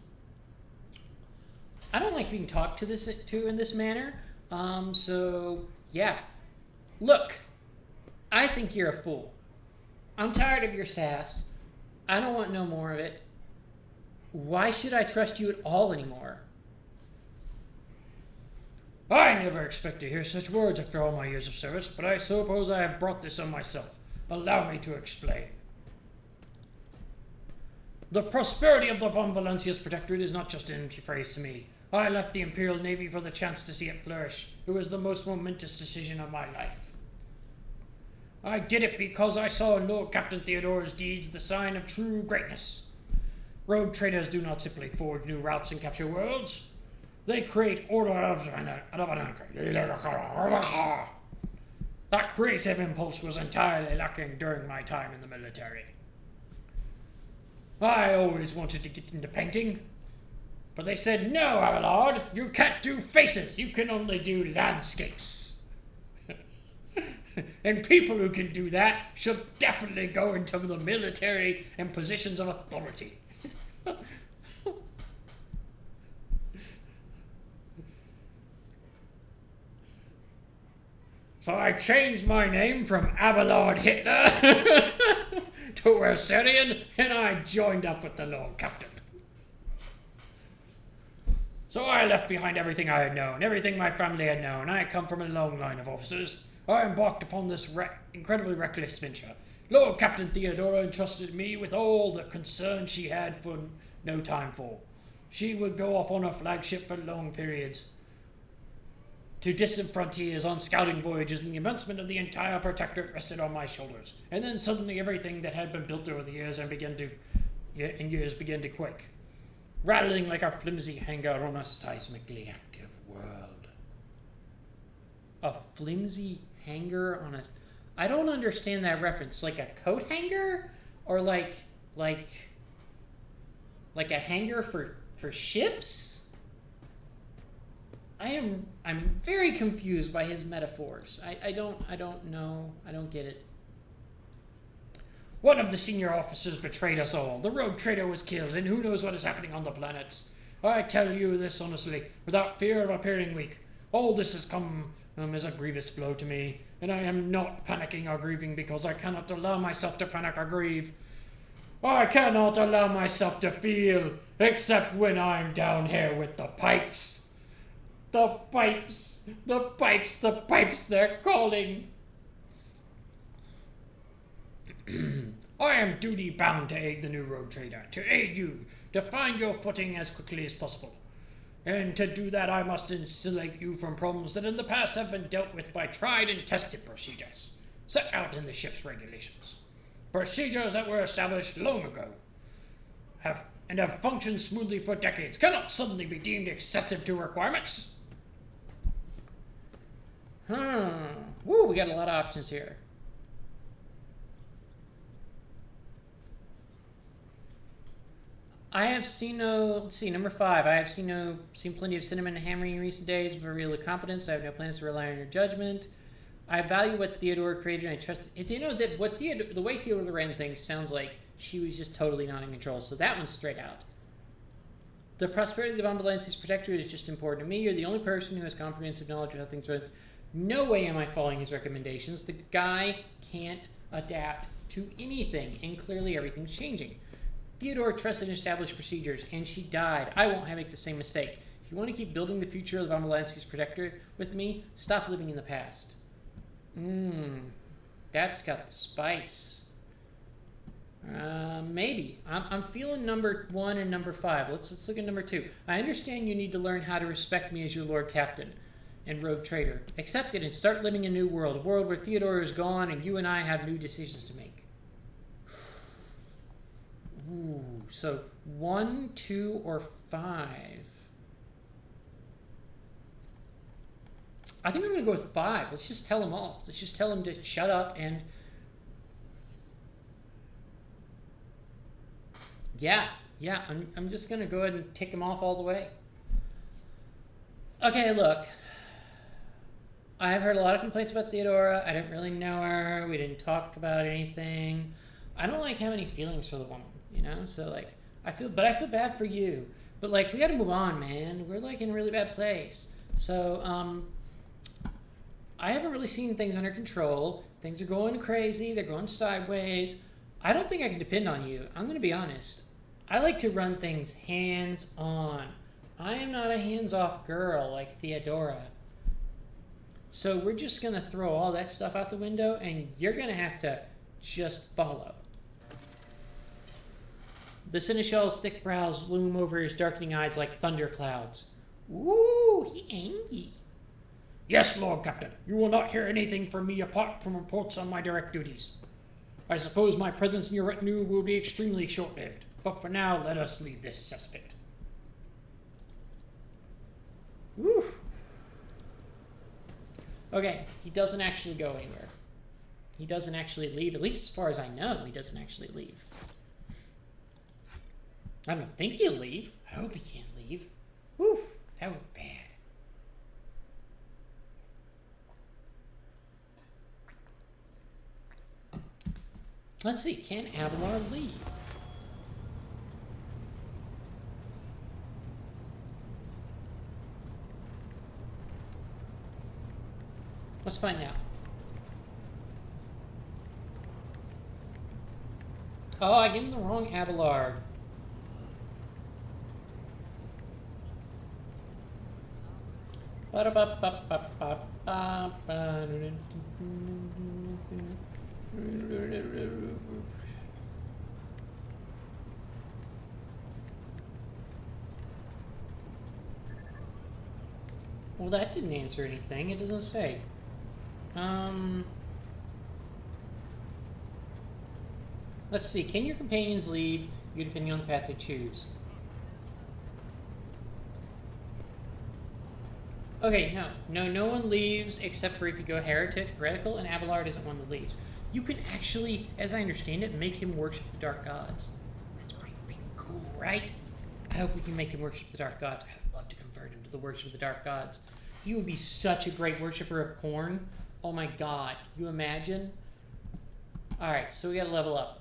I don't like being talked to in this manner. So yeah. Look, I think you're a fool. I'm tired of your sass. I don't want no more of it. Why should I trust you at all anymore? I never expect to hear such words after all my years of service, but I suppose I have brought this on myself. Allow me to explain. The prosperity of the Von Valancius Protectorate is not just an empty phrase to me. I left the Imperial Navy for the chance to see it flourish. It was the most momentous decision of my life. I did it because I saw in Lord Captain Theodora's deeds the sign of true greatness. Rogue traders do not simply forge new routes and capture worlds. They create order out of That creative impulse was entirely lacking during my time in the military. I always wanted to get into painting, but they said, no, Abelard, you can't do faces, you can only do landscapes. And people who can do that should definitely go into the military and positions of authority. So I changed my name from Abelard Hitler to Werserian, and I joined up with the Lord Captain. So I left behind everything I had known, everything my family had known. I come from a long line of officers. I embarked upon this incredibly reckless venture. Lord Captain Theodora entrusted me with all the concern she had for no time for. She would go off on her flagship for long periods, to distant frontiers, on scouting voyages, and the advancement of the entire Protectorate rested on my shoulders. And then suddenly everything that had been built over the years began to quake, rattling like a flimsy hangar on a seismically active world. A flimsy hanger on a... I don't understand that reference. Like a coat hanger? Or like a hanger for ships? I'm very confused by his metaphors. I don't know. I don't get it. One of the senior officers betrayed us all. The rogue trader was killed, and who knows what is happening on the planets. I tell you this honestly, without fear of appearing weak. All this has come as a grievous blow to me, and I am not panicking or grieving because I cannot allow myself to panic or grieve. I cannot allow myself to feel, except when I'm down here with the pipes. The pipes, the pipes, the pipes, they're calling. I am duty bound to aid the new rogue trader, to aid you, to find your footing as quickly as possible. And to do that, I must insulate you from problems that in the past have been dealt with by tried and tested procedures, set out in the ship's regulations. Procedures that were established long ago, have functioned smoothly for decades, cannot suddenly be deemed excessive to requirements. Woo, we got a lot of options here. I have seen let's see, number 5. I have seen plenty of cinnamon and hammering in recent days, but real competence. I have no plans to rely on your judgment. I value what Theodora created, and I trust it. That what the way Theodora ran things sounds like she was just totally not in control. So that one's straight out. The prosperity of Von Valencia's protector is just important to me. You're the only person who has comprehensive knowledge of how things run. No way am I following his recommendations. The guy can't adapt to anything, and clearly everything's changing. Theodora trusted and established procedures, and she died. I won't make the same mistake. If you want to keep building the future of Von Valencia's protector with me, stop living in the past. That's got the spice. Maybe. I'm feeling number 1 and number 5. Let's look at number 2. I understand you need to learn how to respect me as your Lord Captain and Rogue Trader. Accept it and start living in a new world. A world where Theodora is gone and you and I have new decisions to make. Ooh, so 1, 2, or 5. I think I'm going to go with 5. Let's just tell him off. Let's just tell him to shut up and... Yeah, I'm just going to go ahead and tick him off all the way. Okay, look. I have heard a lot of complaints about Theodora. I didn't really know her. We didn't talk about anything. I don't like have any feelings for the woman, you know? So, like, I feel bad for you. But, like, we got to move on, man. We're, like, in a really bad place. So, I haven't really seen things under control. Things are going crazy. They're going sideways. I don't think I can depend on you. I'm going to be honest. I like to run things hands-on. I am not a hands-off girl like Theodora. So we're just going to throw all that stuff out the window, and you're going to have to just follow. The Seneschal's thick brows loom over his darkening eyes like thunderclouds. Ooh, he angry. Yes, Lord Captain. You will not hear anything from me apart from reports on my direct duties. I suppose my presence in your retinue will be extremely short-lived, but for now, let us leave this cesspit. Woo. Okay, he doesn't actually go anywhere. He doesn't actually leave, at least as far as I know, he doesn't actually leave. I don't think he'll leave. I hope he can't leave. Whew, that would be bad. Let's see, can Abelard leave? Let's find out. Oh, I gave him the wrong Abelard. Well, that didn't answer anything. It doesn't say. Let's see. Can your companions leave you depending on the path they choose? Okay, no one leaves except for if you go heretical, and Abelard isn't one that leaves. You can actually, as I understand it, make him worship the dark gods. That's pretty freaking cool, right? I hope we can make him worship the dark gods. I would love to convert him to the worship of the dark gods. He would be such a great worshiper of corn. Oh my god, can you imagine? Alright, so we gotta level up.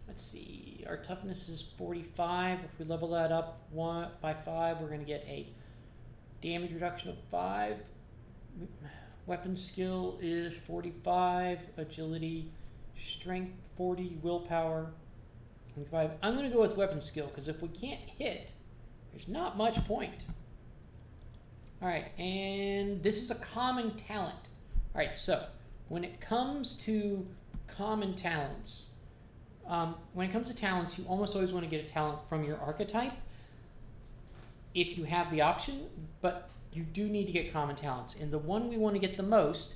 Let's see. Our toughness is 45. If we level that up by 5, we're gonna get a damage reduction of 5. Weapon skill is 45. Agility, strength 40, willpower 25. I'm gonna go with weapon skill because if we can't hit, there's not much point. Alright, and this is a common talent. Alright, so when it comes to common talents, you almost always want to get a talent from your archetype if you have the option, but you do need to get common talents. And the one we want to get the most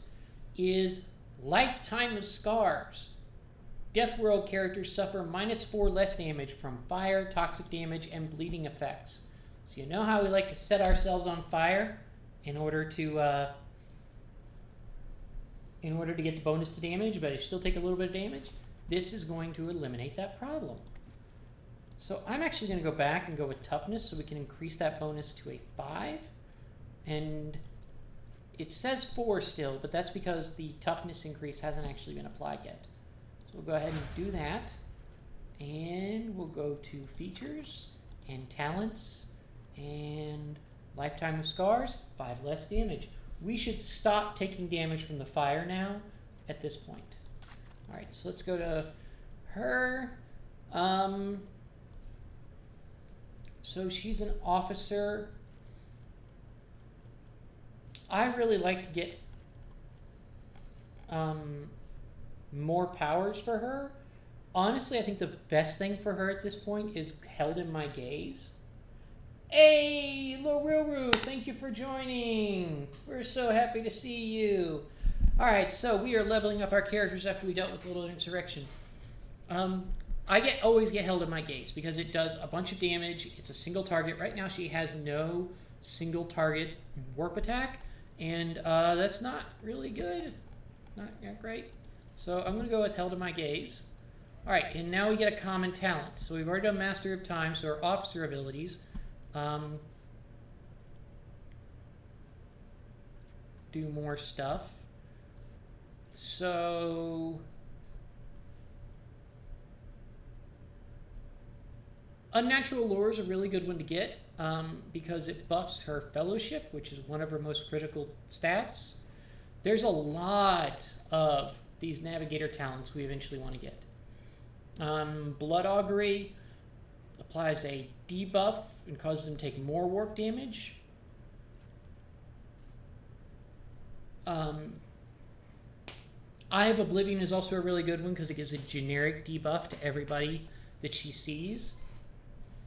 is Lifetime of Scars. Death World characters suffer -4 less damage from fire, toxic damage, and bleeding effects. So you know how we like to set ourselves on fire in order to get the bonus to damage, but you still take a little bit of damage? This is going to eliminate that problem. So I'm actually going to go back and go with toughness so we can increase that bonus to a 5. And it says 4 still, but that's because the toughness increase hasn't actually been applied yet. So we'll go ahead and do that. And we'll go to features and talents and Lifetime of Scars, 5 less damage. We should stop taking damage from the fire now at this point. Alright, so let's go to her. So she's an officer. I really like to get more powers for her. Honestly, I think the best thing for her at this point is Held in My Gaze. Hey, Loruru, thank you for joining. We're so happy to see you. Alright, so we are leveling up our characters after we dealt with Little Insurrection. I always get Held in My Gaze because it does a bunch of damage. It's a single target. Right now she has no single target warp attack, and that's not really good. Not great. So I'm going to go with Held in My Gaze. Alright, and now we get a common talent. So we've already done Master of Time, so our officer abilities. Do more stuff. So Unnatural Lore is a really good one to get because it buffs her fellowship, which is one of her most critical stats. There's a lot of these navigator talents we eventually want to get. Blood Augury applies a debuff and causes them to take more warp damage. Eye of Oblivion is also a really good one because it gives a generic debuff to everybody that she sees.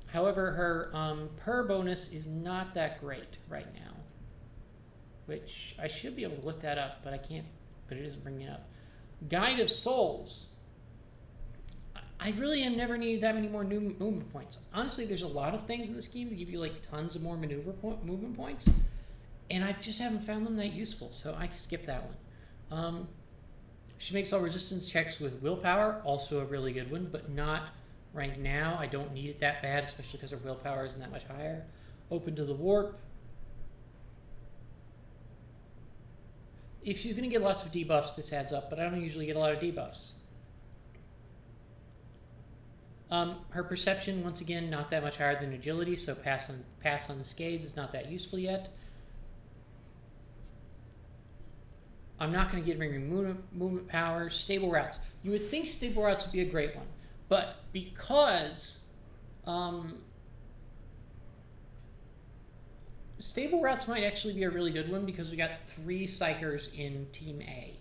However, her per bonus is not that great right now, which I should be able to look that up, but I can't, but it isn't bringing it up. Guide of Souls. I really have never needed that many more new movement points. Honestly, there's a lot of things in this game that give you like tons of more movement points, and I just haven't found them that useful, so I skip that one. She makes all resistance checks with willpower, also a really good one, but not right now. I don't need it that bad, especially because her willpower isn't that much higher. Open to the warp. If she's going to get lots of debuffs, this adds up, but I don't usually get a lot of debuffs. Her perception, once again, not that much higher than agility, so pass unscathed is not that useful yet. I'm not going to give her any movement power. Stable routes. You would think stable routes would be a great one, but because stable routes might actually be a really good one because we got 3 psychers in Team A.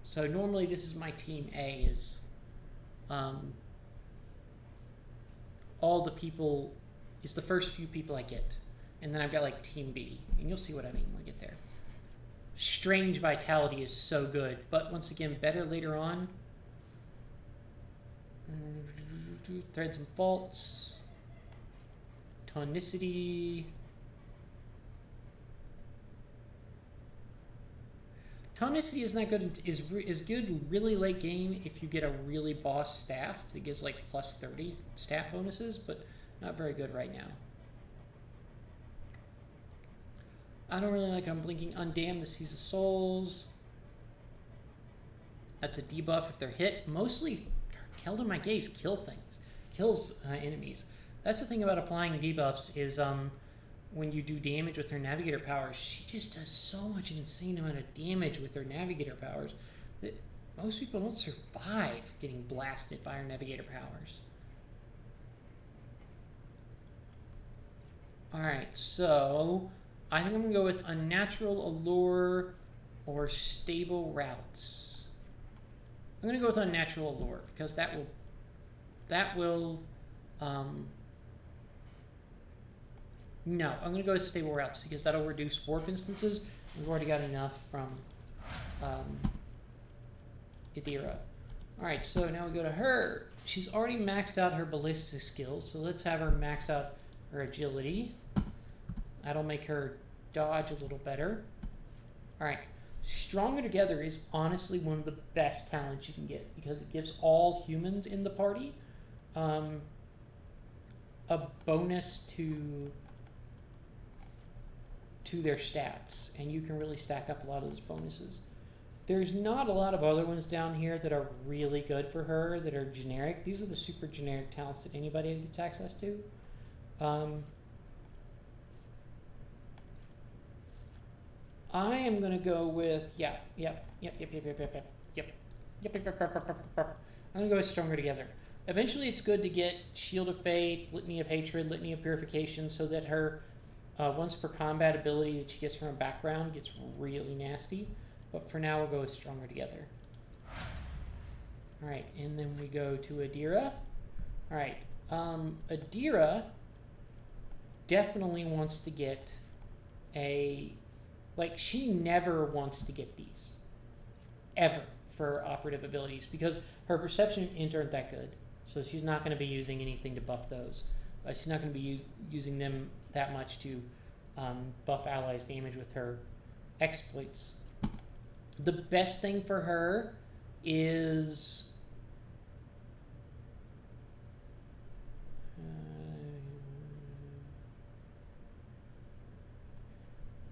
So normally this is my Team A is all the people, is the first few people I get. And then I've got like Team B, and you'll see what I mean when we get there. Strange Vitality is so good, but once again, better later on. Threads and Faults. Tonicity. Tonicity is not good. Is good really late game if you get a really boss staff that gives like plus 30 staff bonuses, but not very good right now. I don't really like Unblinking Undamned the Seas of Souls. That's a debuff if they're hit. Mostly, Keldon My Gaze kills enemies. That's the thing about applying debuffs is when you do damage with her Navigator powers, she just does so much an insane amount of damage with her Navigator powers that most people don't survive getting blasted by her Navigator powers. Alright, so I think I'm going to go with Unnatural Allure or Stable Routes. I'm going to go with Unnatural Allure because that will no, I'm going to go with Stable Routes because that'll reduce warp instances. We've already got enough from Idira. Alright, so now we go to her. She's already maxed out her ballistic skills, so let's have her max out her agility. That'll make her dodge a little better. Alright, Stronger Together is honestly one of the best talents you can get because it gives all humans in the party a bonus to their stats, and you can really stack up a lot of those bonuses. There's not a lot of other ones down here that are really good for her that are generic. These are the super generic talents that anybody gets access to. I am gonna go with yep. I'm gonna go with Stronger Together. Eventually, it's good to get Shield of Fate, Litany of Hatred, Litany of Purification, so that her once per combat ability that she gets from her background gets really nasty. But for now, we'll go with Stronger Together. All right, and then we go to Idira. All right, Idira definitely wants to get she never wants to get these, ever, for operative abilities, because her perception and int aren't that good. So she's not going to be using anything to buff those. She's not going to be using them that much to buff allies' damage with her exploits. The best thing for her is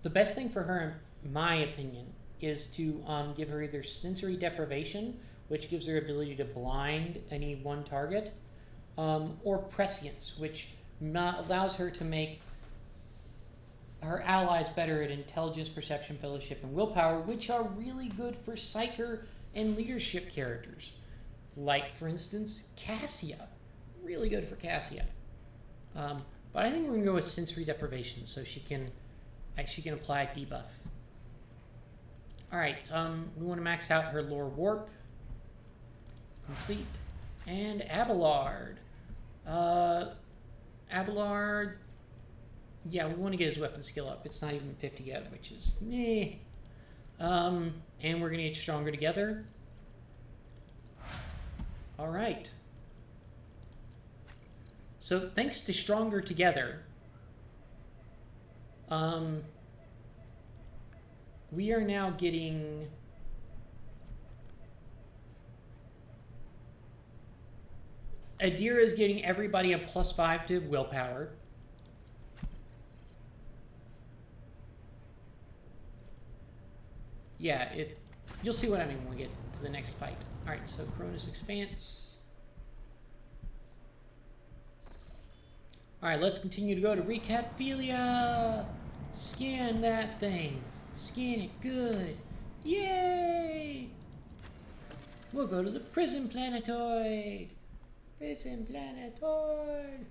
the best thing for her, in my opinion, is to give her either sensory deprivation, which gives her ability to blind any one target, or prescience, which allows her to make her allies better at intelligence, perception, fellowship, and willpower, which are really good for psyker and leadership characters. Like, for instance, Cassia. Really good for Cassia. But I think we're going to go with sensory deprivation so she can apply a debuff. Alright, we want to max out her lore warp. Complete. And Abelard. Abelard, yeah, we want to get his weapon skill up. It's not even 50 yet, which is meh. And we're going to get Stronger Together. Alright. So, thanks to Stronger Together, we are now getting Idira is getting everybody a +5 to willpower. Yeah, you'll see what I mean when we get to the next fight. Alright, so Cronus Expanse. Alright, let's continue to go to Recatphilia. Scan that thing. Scan it good. Yay! We'll go to the Prison Planetoid. Prison Planetoid.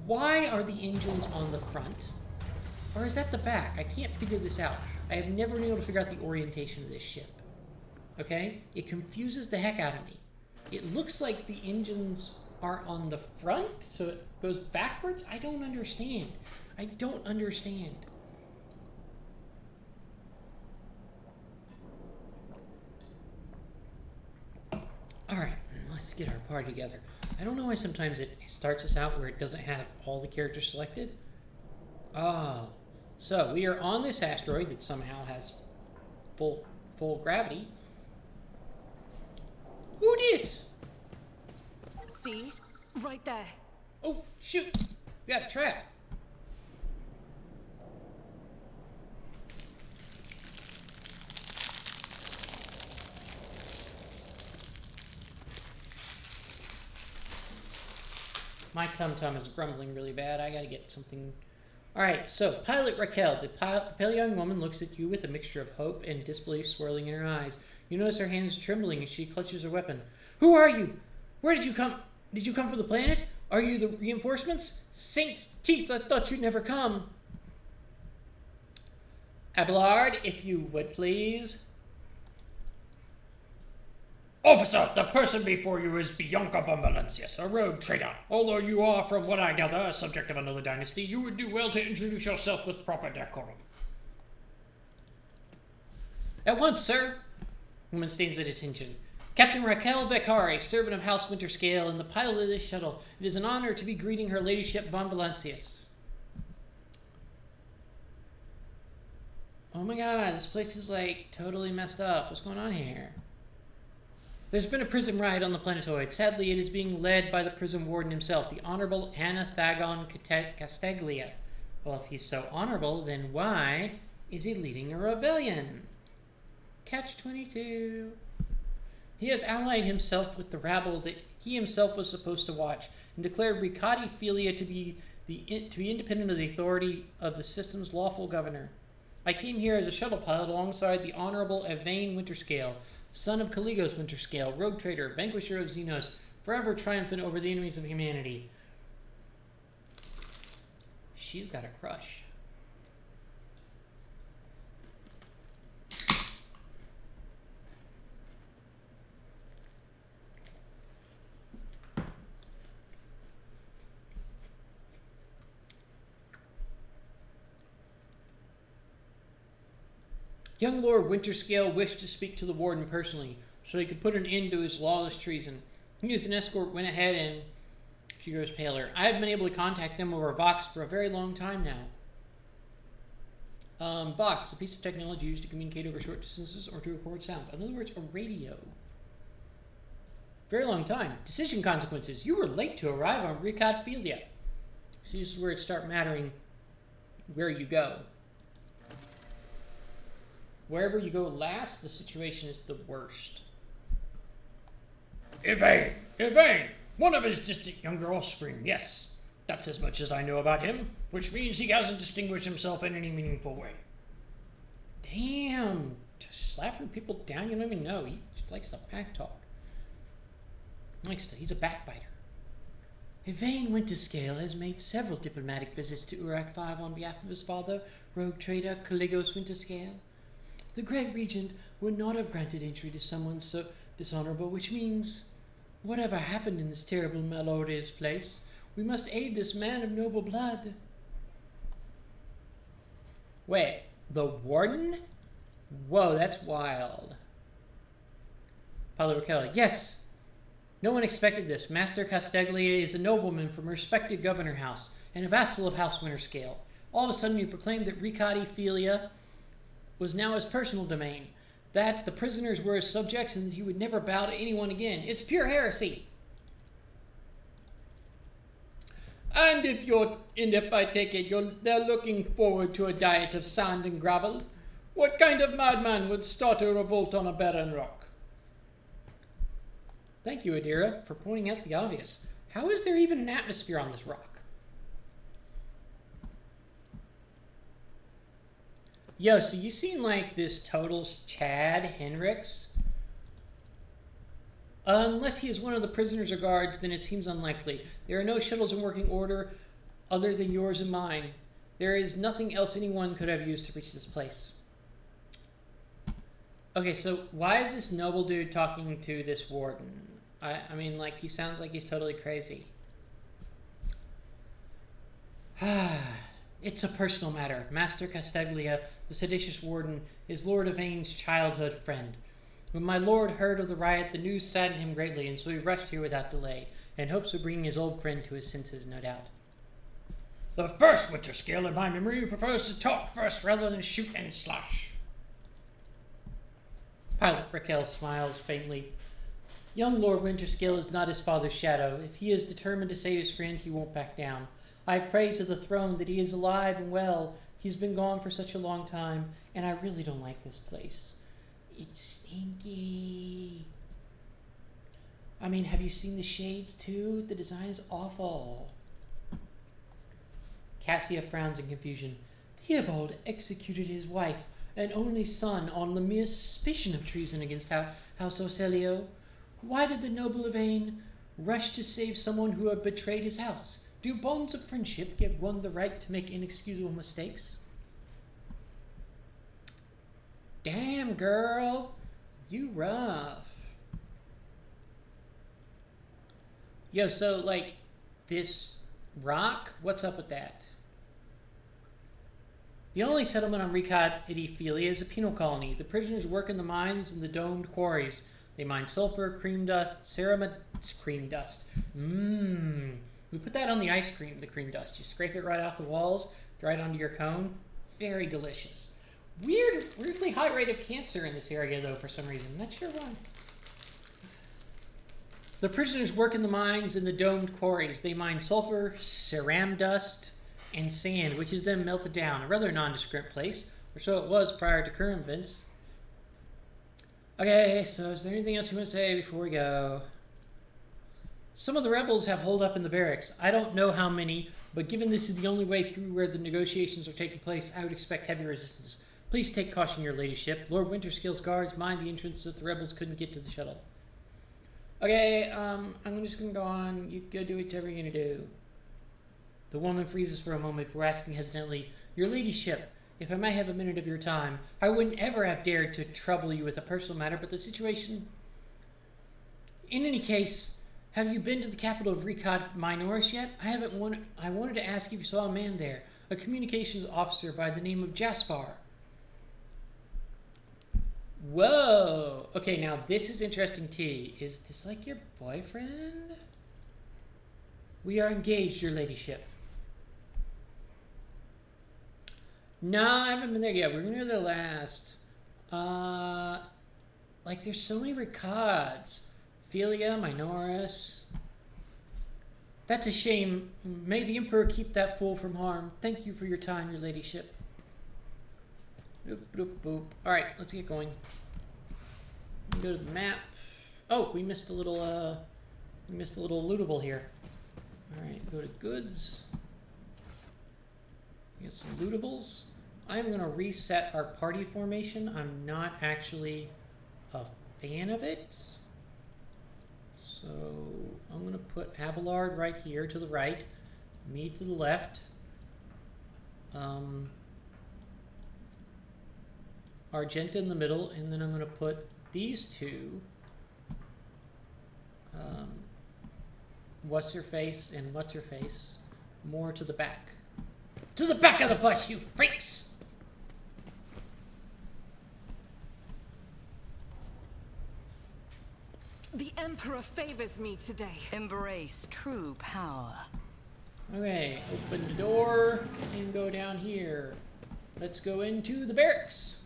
Why are the engines on the front? Or is that the back? I can't figure this out. I have never been able to figure out the orientation of this ship. Okay? It confuses the heck out of me. It looks like the engines are on the front, so it goes backwards? I don't understand. I don't understand. Alright, let's get our party together. I don't know why sometimes it starts us out where it doesn't have all the characters selected. Oh. So, we are on this asteroid that somehow has full gravity. Who dis? See? Right there. Oh, shoot! We got a trap. My tum-tum is grumbling really bad. I gotta get something... Alright, so, Pilot Raquel. The pale young woman looks at you with a mixture of hope and disbelief swirling in her eyes. You notice her hands trembling as she clutches her weapon. Who are you? Where did you come? Did you come from the planet? Are you the reinforcements? Saint's teeth, I thought you'd never come. Abelard, if you would please. Officer, the person before you is Bianca von Valencius, a rogue trader. Although you are, from what I gather, a subject of another dynasty, you would do well to introduce yourself with proper decorum. At once, sir. Woman stands at attention. Captain Raquel Beccari, servant of House Winterscale and the pilot of this shuttle. It is an honor to be greeting her ladyship von Valencius. Oh my god, this place is like totally messed up. What's going on here? There's been a prison riot on the planetoid. Sadly, it is being led by the prison warden himself, the Honorable Anathagon Castaglia. Well, if he's so honorable, then why is he leading a rebellion? Catch-22. He has allied himself with the rabble that he himself was supposed to watch, and declared Ricati Filia to be independent of the authority of the system's lawful governor. I came here as a shuttle pilot alongside the Honorable Evane Winterscale, son of Caligos Winterscale, rogue trader, vanquisher of Xenos, forever triumphant over the enemies of humanity. She's got a crush. Young Lord Winterscale wished to speak to the warden personally, so he could put an end to his lawless treason. He as an escort went ahead and... She grows paler. I have been able to contact them over Vox for a very long time now. Vox, a piece of technology used to communicate over short distances or to record sound. In other words, a radio. Very long time. Decision consequences. You were late to arrive on Ricad Filia. See, this is where it starts mattering where you go. Wherever you go last, the situation is the worst. Evane! One of his distant younger offspring, yes. That's as much as I know about him, which means he hasn't distinguished himself in any meaningful way. Damn! Just slapping people down you don't even know. He just likes to back talk. He's a backbiter. Evane Winterscale has made several diplomatic visits to Urak 5 on behalf of his father, rogue trader Caligos Winterscale. The Great Regent would not have granted entry to someone so dishonorable, which means, whatever happened in this terrible malodorous place, we must aid this man of noble blood. Wait, the warden? Whoa, that's wild. Pilot Raquel, yes. No one expected this. Master Castaglia is a nobleman from a respected governor house and a vassal of House Winterscale. All of a sudden you proclaimed that Ricati Filia was now his personal domain, that the prisoners were his subjects and that he would never bow to anyone again. It's pure heresy. And if I take it, they're looking forward to a diet of sand and gravel, what kind of madman would start a revolt on a barren rock? Thank you, Adira, for pointing out the obvious. How is there even an atmosphere on this rock? Yo, so you seen like this Totals Chad Hendricks? Unless he is one of the prisoners or guards, then it seems unlikely. There are no shuttles in working order other than yours and mine. There is nothing else anyone could have used to reach this place. Okay, so why is this noble dude talking to this warden? I mean, like, he sounds like he's totally crazy. It's a personal matter. Master Castaglia, the seditious warden, is Lord Evane's childhood friend. When my lord heard of the riot, the news saddened him greatly, and so he rushed here without delay, in hopes of bringing his old friend to his senses, no doubt. The first Winterscale in my memory prefers to talk first rather than shoot and slash. Pilot Raquel smiles faintly. Young Lord Winterscale is not his father's shadow. If he is determined to save his friend, he won't back down. I pray to the throne that he is alive and well. He's been gone for such a long time, and I really don't like this place. It's stinky. I mean, have you seen the shades too? The design is awful. Cassia frowns in confusion. Theobald executed his wife and only son on the mere suspicion of treason against House Ocelio. Why did the noble Yvain rush to save someone who had betrayed his house? Do bonds of friendship give one the right to make inexcusable mistakes? Damn, girl. You rough. Yo, so, like, this rock, what's up with that? The only settlement on Recod Idiphilia is a penal colony. The prisoners work in the mines and the domed quarries. They mine sulfur, cream dust, cream dust. We put that on the ice cream, the cream dust. You scrape it right off the walls, dry it onto your cone. Very delicious. Weirdly high rate of cancer in this area, though, for some reason. Not sure why. The prisoners work in the mines and the domed quarries. They mine sulfur, ceram dust, and sand, which is then melted down. A rather nondescript place, or so it was prior to current events. Okay, so is there anything else you want to say before we go? Some of the rebels have holed up in the barracks. I don't know how many, but given this is the only way through where the negotiations are taking place, I would expect heavy resistance. Please take caution, your ladyship. Lord Winterscale's guards mind the entrance so that the rebels couldn't get to the shuttle. Okay, I'm just gonna go on. You go do whatever you're gonna do. The woman freezes for a moment before asking hesitantly, Your ladyship, if I might have a minute of your time, I wouldn't ever have dared to trouble you with a personal matter, but the situation... In any case, have you been to the capital of Recod Minoris yet? I wanted to ask if you saw a man there, a communications officer by the name of Jaspar. Whoa! Okay, now this is interesting, T. Is this like your boyfriend? We are engaged, your ladyship. No, I haven't been there yet. We're near the last. Like, there's so many Ricards. Philia, Minoris. That's a shame. May the Emperor keep that fool from harm. Thank you for your time, your ladyship. Boop, boop, boop. Alright, let's get going. Go to the map. Oh, we missed a little lootable here. Alright, go to goods. Get some lootables. I'm going to reset our party formation. I'm not actually a fan of it. So I'm going to put Abelard right here to the right. Me to the left. Argenta in the middle. And then I'm going to put these two. What's-her-face and what's-her-face more to the back. To the back of the bus, you freaks! The Emperor favors me today. Embrace true power. Okay, open the door and go down here. Let's go into the barracks.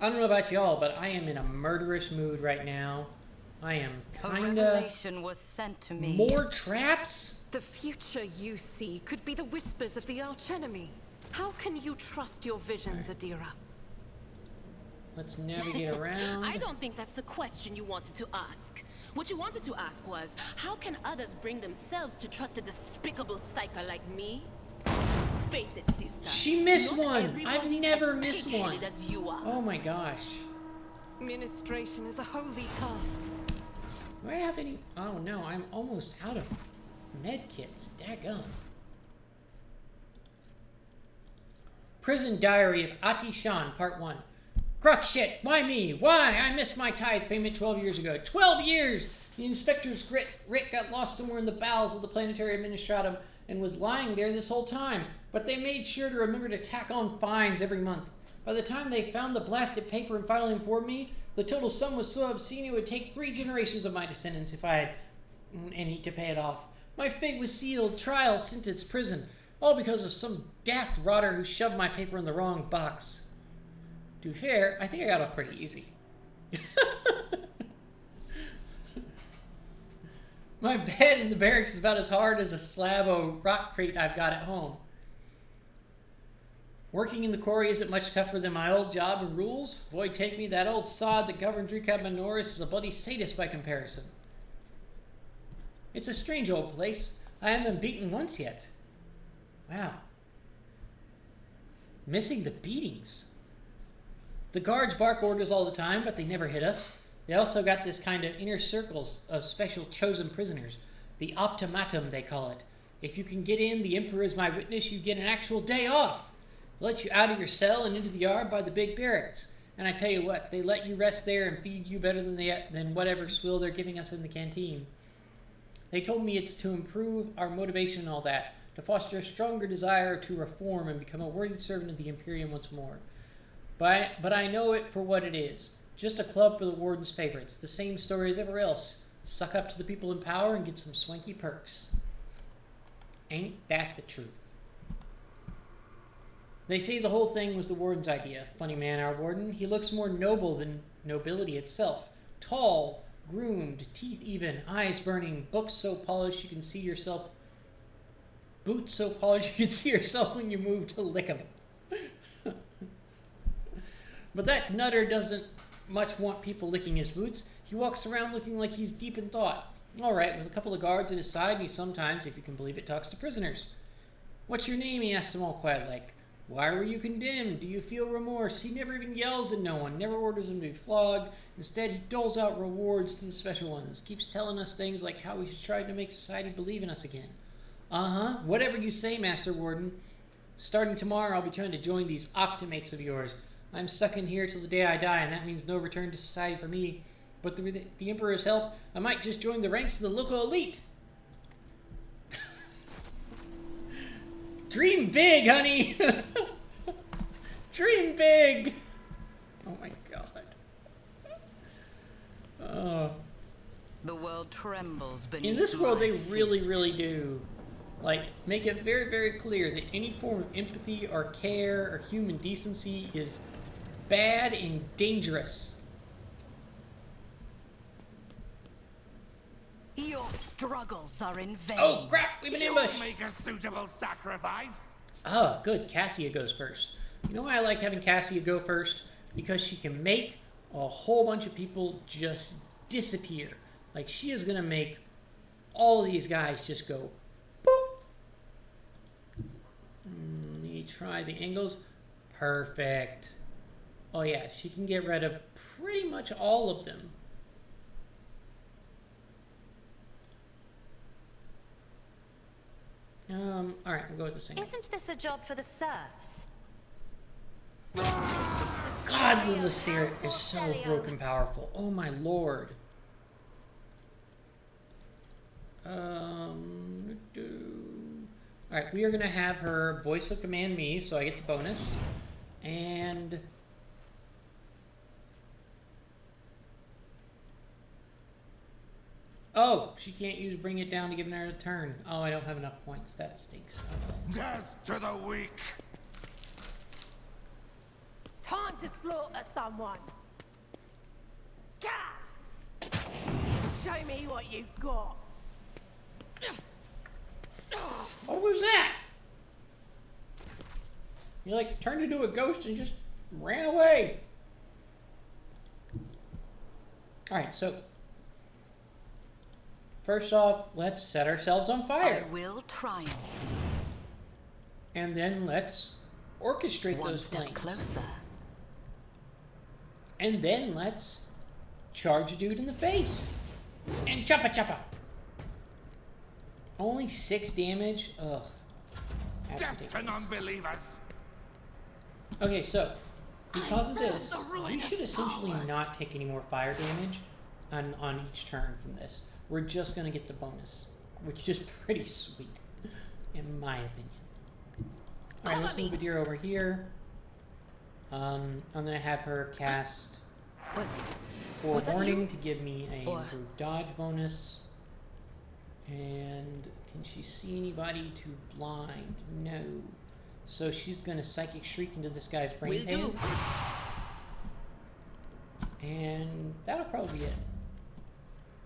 I don't know about y'all, but I am in a murderous mood right now. I am A kinda... revelation was sent to me. More traps? The future you see could be the whispers of the archenemy. How can you trust your visions, Adira? Let's navigate around. I don't think that's the question you wanted to ask. What you wanted to ask was, how can others bring themselves to trust a despicable psycho like me? Face it, sister. She missed Not one! everybody's I've never as missed one! pig-headed as you are. Oh my gosh. Ministration is a holy task. Do I have any... Oh no, I'm almost out of med kits. Daggum. Prison Diary of Ati Shan, Part 1. Crook shit! Why me? Why? I missed my tithe payment 12 years ago. 12 years! The inspector's writ got lost somewhere in the bowels of the Planetary Administratum and was lying there this whole time. But they made sure to remember to tack on fines every month. By the time they found the blasted paper and finally informed me, the total sum was so obscene it would take 3 generations of my descendants if I had any to pay it off. My fate was sealed, trial, sentence, prison. All because of some daft rotter who shoved my paper in the wrong box. To be fair, I think I got off pretty easy. My bed in the barracks is about as hard as a slab of rock crate I've got at home. Working in the quarry isn't much tougher than my old job and rules. Boy, take me, that old sod that governs Recap Manoris is a bloody sadist by comparison. It's a strange old place. I haven't been beaten once yet. Wow. Missing the beatings. The guards bark orders all the time, but they never hit us. They also got this kind of inner circles of special chosen prisoners. The optimatum, they call it. If you can get in, the Emperor is my witness, you get an actual day off. Let you out of your cell and into the yard by the big barracks. And I tell you what, they let you rest there and feed you better than whatever swill they're giving us in the canteen. They told me it's to improve our motivation and all that, to foster a stronger desire to reform and become a worthy servant of the Imperium once more. But I know it for what it is. Just a club for the Warden's favorites. The same story as ever else. Suck up to the people in power and get some swanky perks. Ain't that the truth? They say the whole thing was the Warden's idea. Funny man, our Warden. He looks more noble than nobility itself. Tall, groomed, teeth even, eyes burning, books so polished you can see yourself. Boots so polished you can see yourself when you move to lick them. But that nutter doesn't much want people licking his boots. He walks around looking like he's deep in thought. All right, with a couple of guards at his side, and he sometimes, if you can believe it, talks to prisoners. What's your name? He asks them all quiet like. Why were you condemned? Do you feel remorse? He never even yells at no one, never orders them to be flogged. Instead, he doles out rewards to the special ones. Keeps telling us things like how we should try to make society believe in us again. Uh-huh. Whatever you say, Master Warden. Starting tomorrow, I'll be trying to join these optimates of yours. I'm stuck in here till the day I die, and that means no return to society for me. But with the Emperor's help, I might just join the ranks of the local elite. Dream big, honey! Dream big! Oh my god. Oh. The world trembles beneath In this world, they my feet. really do. Like, make it very clear that any form of empathy or care or human decency is bad and dangerous. Your struggles are in vain. Oh, crap! We've been ambushed! Make a suitable sacrifice. Oh, good. Cassia goes first. You know why I like having Cassia go first? Because she can make a whole bunch of people just disappear. Like, she is going to make all these guys just go poof. Let me try the angles. Perfect. Oh, yeah. She can get rid of pretty much all of them. Alright, we'll go with the single. Isn't this a job for the serfs? God, Lilister is so broken powerful. Oh my lord. Alright, we are going to have her voice of command me, so I get the bonus. And... oh, she can't use Bring It Down to give her a turn. Oh, I don't have enough points. That stinks. Death to the weak. Time to slaughter someone. Gah! Show me what you've got. What was that? You like turned into a ghost and just ran away. Alright, so first off, let's set ourselves on fire. I will triumph. And then let's orchestrate One those step flames. closer. And then let's charge a dude in the face. And choppa choppa. Only 6 damage? Ugh. That's Death to ridiculous. non-believers. Okay, so because of this, we should essentially not take any more fire damage on each turn from this. We're just going to get the bonus, which is pretty sweet, in my opinion. Alright, let's move a deer over here. I'm going to have her cast Forewarning to give me an improved dodge bonus. And can she see anybody to blind? No. So she's going to Psychic Shriek into this guy's brain pan. And that'll probably be it.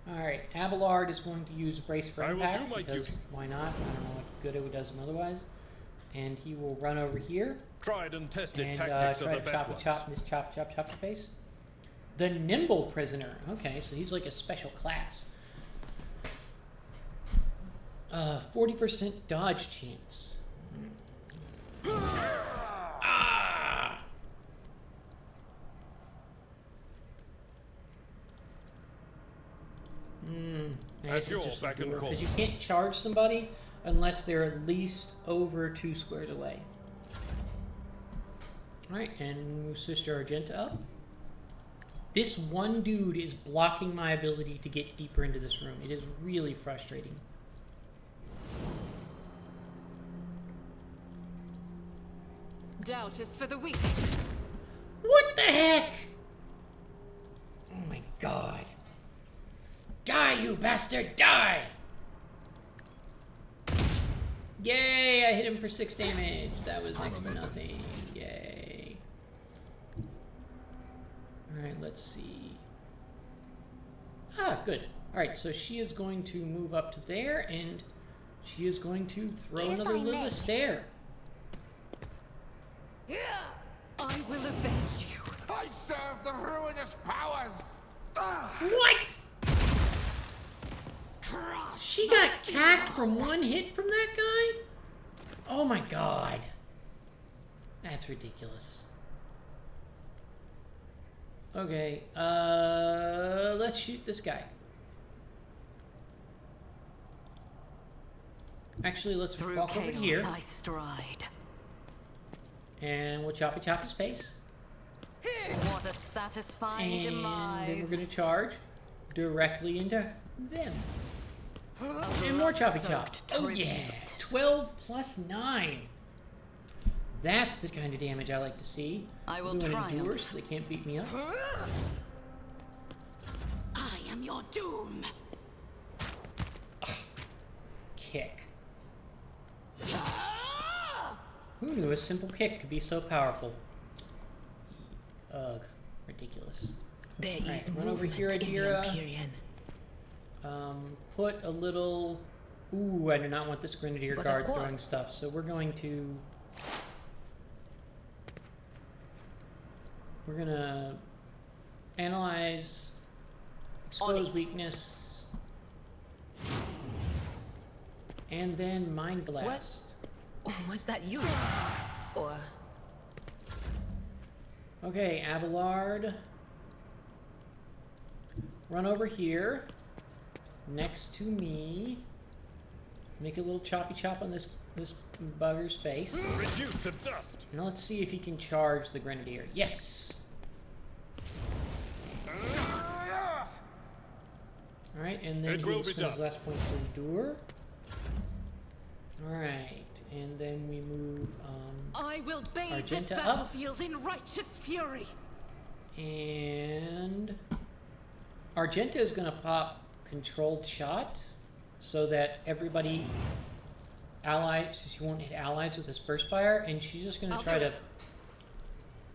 Alright, Abelard is going to use Brace for I will Impact, do my because duty. why not? I don't know what good it does him otherwise. And he will run over here Tried and tested and tactics try are to the best ones. chop this chop your face. The Nimble Prisoner. Okay, so he's like a special class. 40% dodge chance. Ah! As you're back in the Because call. you can't charge somebody unless they're at least over 2 squares away. Alright, and move Sister Argenta up. This one dude is blocking my ability to get deeper into this room. It is really frustrating. Doubt is for the weak. What the heck? Oh my god. Die, you bastard, die! Yay, I hit him for 6 damage. That was next to nothing. Yay. Alright, let's see. Ah, good. Alright, so she is going to move up to there, and she is going to throw If another I little may. stair. I will avenge you. I serve the ruinous powers! Ah! What? She got cacked from one hit from that guy? Oh my god. That's ridiculous. Okay, let's shoot this guy. Actually, let's Through walk over chaos here, I stride. and we'll chop his face. What a satisfying And demise. then we're gonna charge directly into them. And more choppy chop. Soaked Oh yeah, 12 plus 9. That's the kind of damage I like to see. I will Do an triumph. endure so they can't beat me up. I am your doom. Kick. Who knew a simple kick could be so powerful? Ugh, ridiculous. There Right, is run over movement here, in the Adira. Empyrean. Put a little... Ooh, I do not want this Grenadier But of guard course. throwing stuff, so we're going to... We're gonna analyze, expose it. weakness, and then Mind Blast. Was that you? Or Okay, Abelard. Run over here, next to me. Make a little choppy chop on this bugger's face. Reduced to dust. Now let's see if he can charge the Grenadier. Yes! Alright, and then It he will will be spend his done. last point to endure. Alright, and then we move, I will bathe this Argenta up. battlefield in righteous fury. and Argenta is gonna pop Controlled Shot so that everybody allies, so she won't hit allies with this burst fire, and she's just gonna I'll try do to it.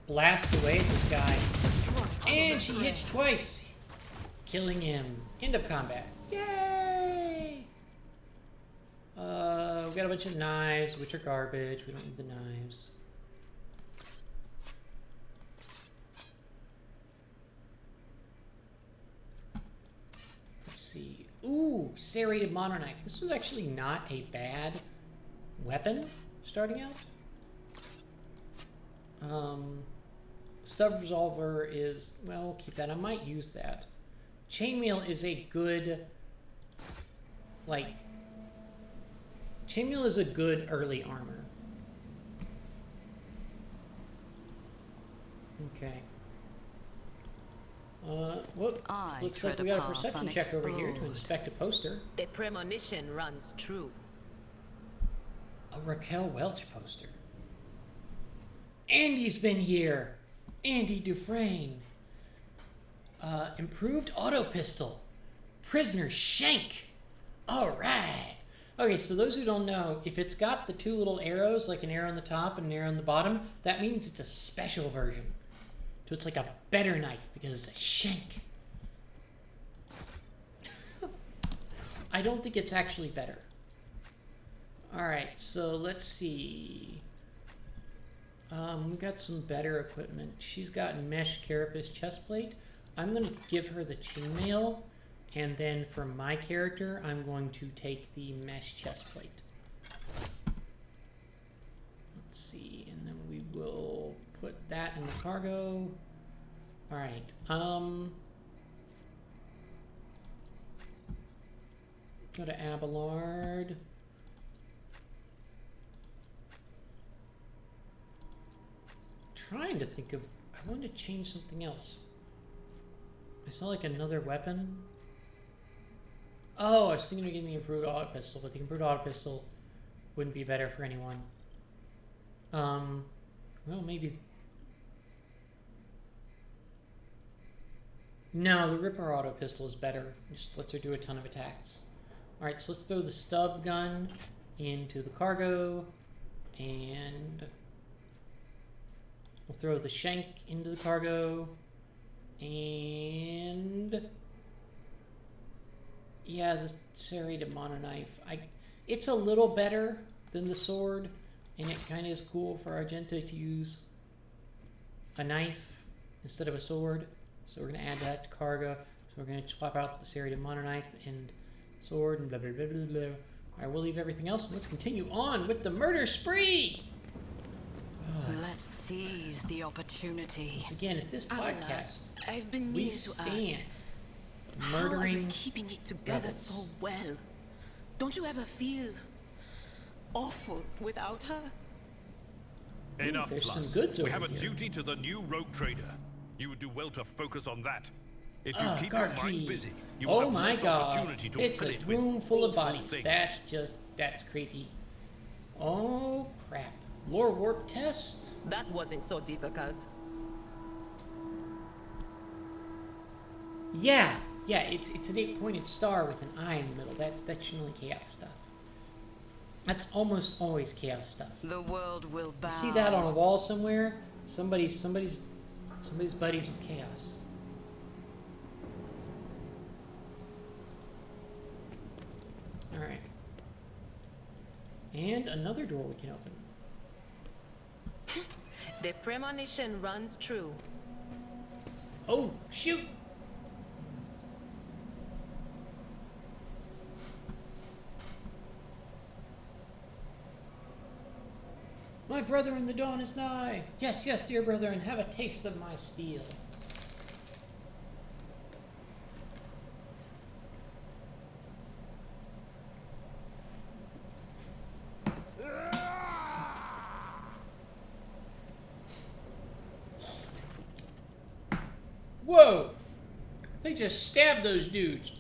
blast away at this guy. And she hits twice, killing him. End of combat. Yay! We got a bunch of knives, which are garbage. We don't need the knives. Let's see. Ooh, serrated monoknife. This was actually not a bad weapon starting out. Stub Resolver is, well, we'll keep that. I might use that. Chainmail is a good, like, chainmail is a good early armor. Okay. Whoop. I Looks like tread we a got a path perception check over here to unexplored. inspect a poster. the premonition runs true. A Raquel Welch poster. Andy's been here. Andy Dufresne. Improved auto pistol. Prisoner Shank. All right. Okay, so those who don't know, if it's got the two little arrows, like an arrow on the top and an arrow on the bottom, that means it's a special version. So it's like a better knife because it's a shank. I don't think it's actually better. Alright, so let's see. We've got some better equipment. She's got mesh carapace chestplate. I'm going to give her the chainmail, and then for my character, I'm going to take the mesh chestplate. Let's see, and then we will put that in the cargo. Alright, go to Abelard. Trying to think of, I wanted to change something else. I saw like another weapon. Oh, I was thinking of getting the improved auto pistol, but the improved auto pistol wouldn't be better for anyone. Well, maybe. No, the Ripper auto pistol is better. Just lets her do a ton of attacks. Alright, so let's throw the stub gun into the cargo, and we'll throw the shank into the cargo, and yeah, the serrated monoknife. It's a little better than the sword, and it kind of is cool for Argenta to use a knife instead of a sword. So we're going to add that to cargo. So we're going to swap out the serrated monoknife and sword and blah blah blah blah blah. Alright, we'll leave everything else and let's continue on with the murder spree! Let's seize the opportunity. Once again, at this podcast, I've been we meaning to stand ask, how are you murdering keeping it together rebels. so well? Don't you ever feel awful without her? Enough, there's some Plus. goods We over have a here. duty to the new rogue trader. You would do well to focus on that. If you keep guard your mind key. busy, you will Oh have my less god, opportunity to it's fill a it with room full of awful bodies. things. That's creepy. Oh crap. Lore warp test? That wasn't so difficult. Yeah, it's an 8-pointed star with an eye in the middle. That's generally chaos stuff. That's almost always chaos stuff. The world will bow. You see that on a wall somewhere? Somebody's buddies with chaos. Alright. And another door we can open. The premonition runs true. Oh, shoot! My brother in the dawn is nigh. Yes, yes, dear brother, and have a taste of my steel. Whoa! They just stabbed those dudes.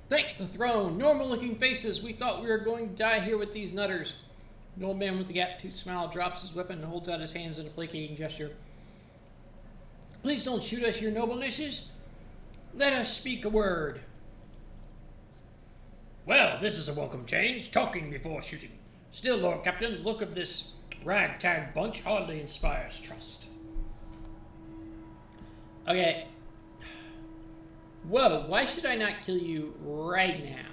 Thank the throne. Normal looking faces. We thought we were going to die here with these nutters. The old man with the gap-toothed smile drops his weapon and holds out his hands in a placating gesture. Please don't shoot us, your noblenesses. Let us speak a word. Well, this is a welcome change. Talking before shooting. Still, Lord Captain, look of this ragtag bunch hardly inspires trust. Okay. Whoa, why should I not kill you right now?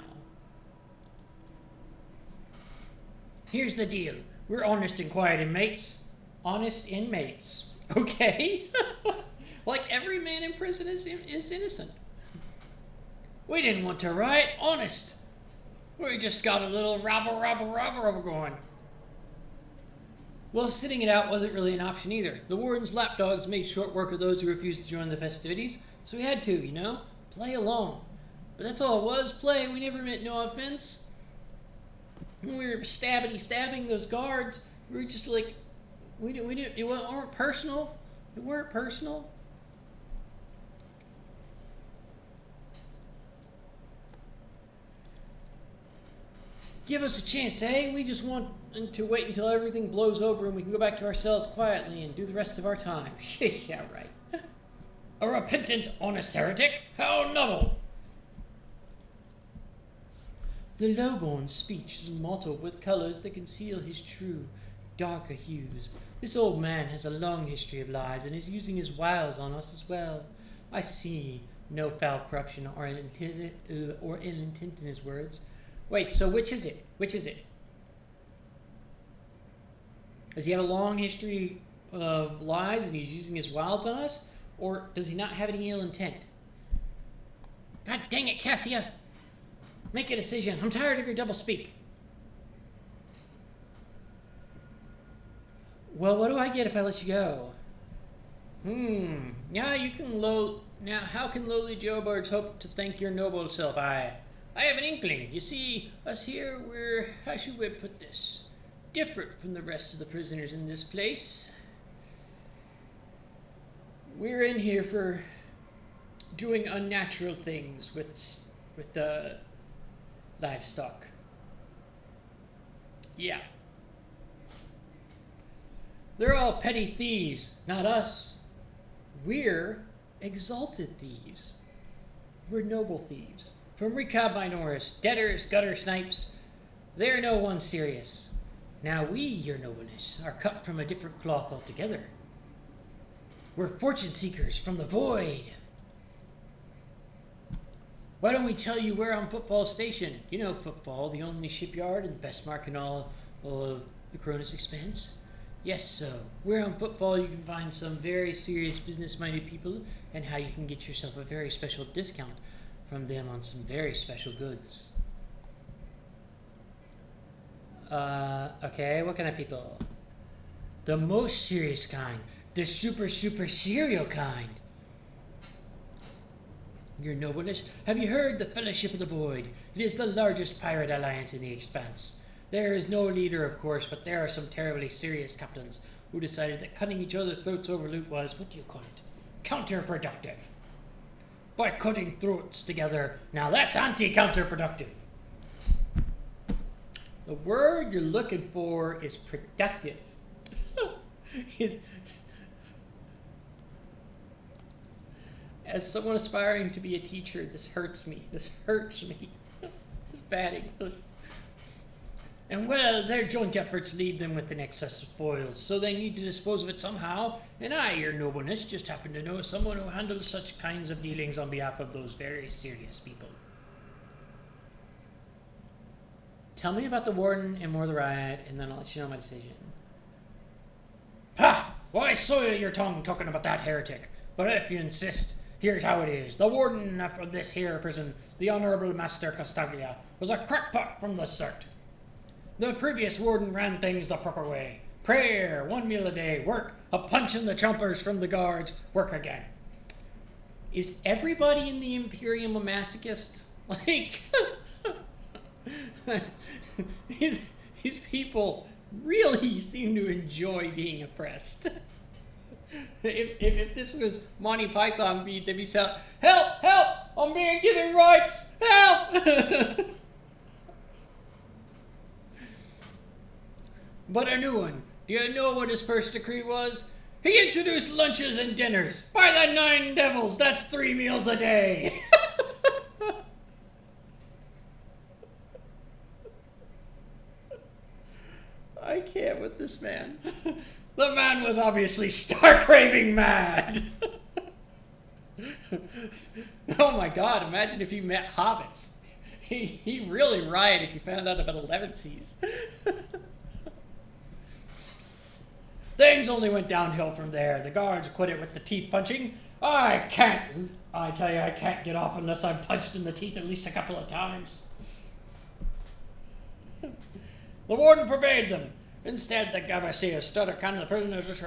Here's the deal. We're honest and quiet inmates. Honest inmates. Okay. Like every man in prison is innocent. We didn't want to riot, honest. We just got a little robber going. Well, sitting it out wasn't really an option either. The warden's lapdogs made short work of those who refused to join the festivities, so we had to, you know, play along. But that's all it was, play. We never meant no offense. When we were stabbing those guards, we were just like, we didn't, it weren't personal. It weren't personal. Give us a chance, eh? We just want to wait until everything blows over and we can go back to our cells quietly and do the rest of our time. Yeah, right. A repentant, honest heretic? How novel! The lowborn's speech is mottled with colors that conceal his true, darker hues. This old man has a long history of lies and is using his wiles on us as well. I see. no foul corruption or ill intent in his words. Wait, so which is it? Which is it? Does he have a long history of lies and he's using his wiles on us? Or does he not have any ill intent? God dang it, Cassia! Make a decision. I'm tired of your doublespeak. Well, what do I get if I let you go? Now you can Now, how can lowly jailbirds hope to thank your noble self? I have an inkling. You see, us here, we're, how should we put this? Different from the rest of the prisoners in this place. We're in here for doing unnatural things with the livestock. Yeah. They're all petty thieves, not us. We're exalted thieves. We're noble thieves. From Recab Minoris, debtors, gutter snipes, they're no one serious. Now we, your nobleness, are cut from a different cloth altogether. We're fortune seekers from the void. Why don't we tell you we're on Footfall Station? You know Footfall, the only shipyard and the best mark in all of the Cronus Expanse. Yes, so we're on Footfall. You can find some very serious business-minded people and how you can get yourself a very special discount from them on some very special goods. Okay, what kind of people? The most serious kind. The super serial kind. Your nobleness, have you heard the Fellowship of the Void? It is the largest pirate alliance in the Expanse. There is no leader, of course, but there are some terribly serious captains who decided that cutting each other's throats over loot was, what do you call it? Counterproductive. By cutting throats together, now that's anti-counterproductive. The word you're looking for is productive. As someone aspiring to be a teacher, this hurts me. This hurts me. It's bad English. And well, their joint efforts leave them with an excess of spoils, so they need to dispose of it somehow, and I, your nobleness, just happen to know someone who handles such kinds of dealings on behalf of those very serious people. Tell me about the Warden and more of the riot, and then I'll let you know my decision. Ha! Why soil your tongue talking about that heretic? But if you insist, here's how it is. The Warden of this here prison, the Honorable Master Castaglia, was a crackpot from the start. The previous warden ran things the proper way. Prayer, 1 meal a day, work, a punch in the chompers from the guards, work again. Is everybody in the Imperium a masochist? Like, these people really seem to enjoy being oppressed. If this was Monty Python beat, they'd be saying, help, help, I'm being given rights, help! But a new one. Do you know what his first decree was? He introduced lunches and dinners. By the 9 devils, that's 3 meals a day. I can't with this man. The man was obviously stark raving mad. Oh my god, imagine if you met hobbits. He really riot if you found out about 11cs. Things only went downhill from there. The guards quit it with the teeth punching. I tell you, I can't get off unless I'm punched in the teeth at least a couple of times. The warden forbade them. Instead, the Gavasia started counting the prisoners,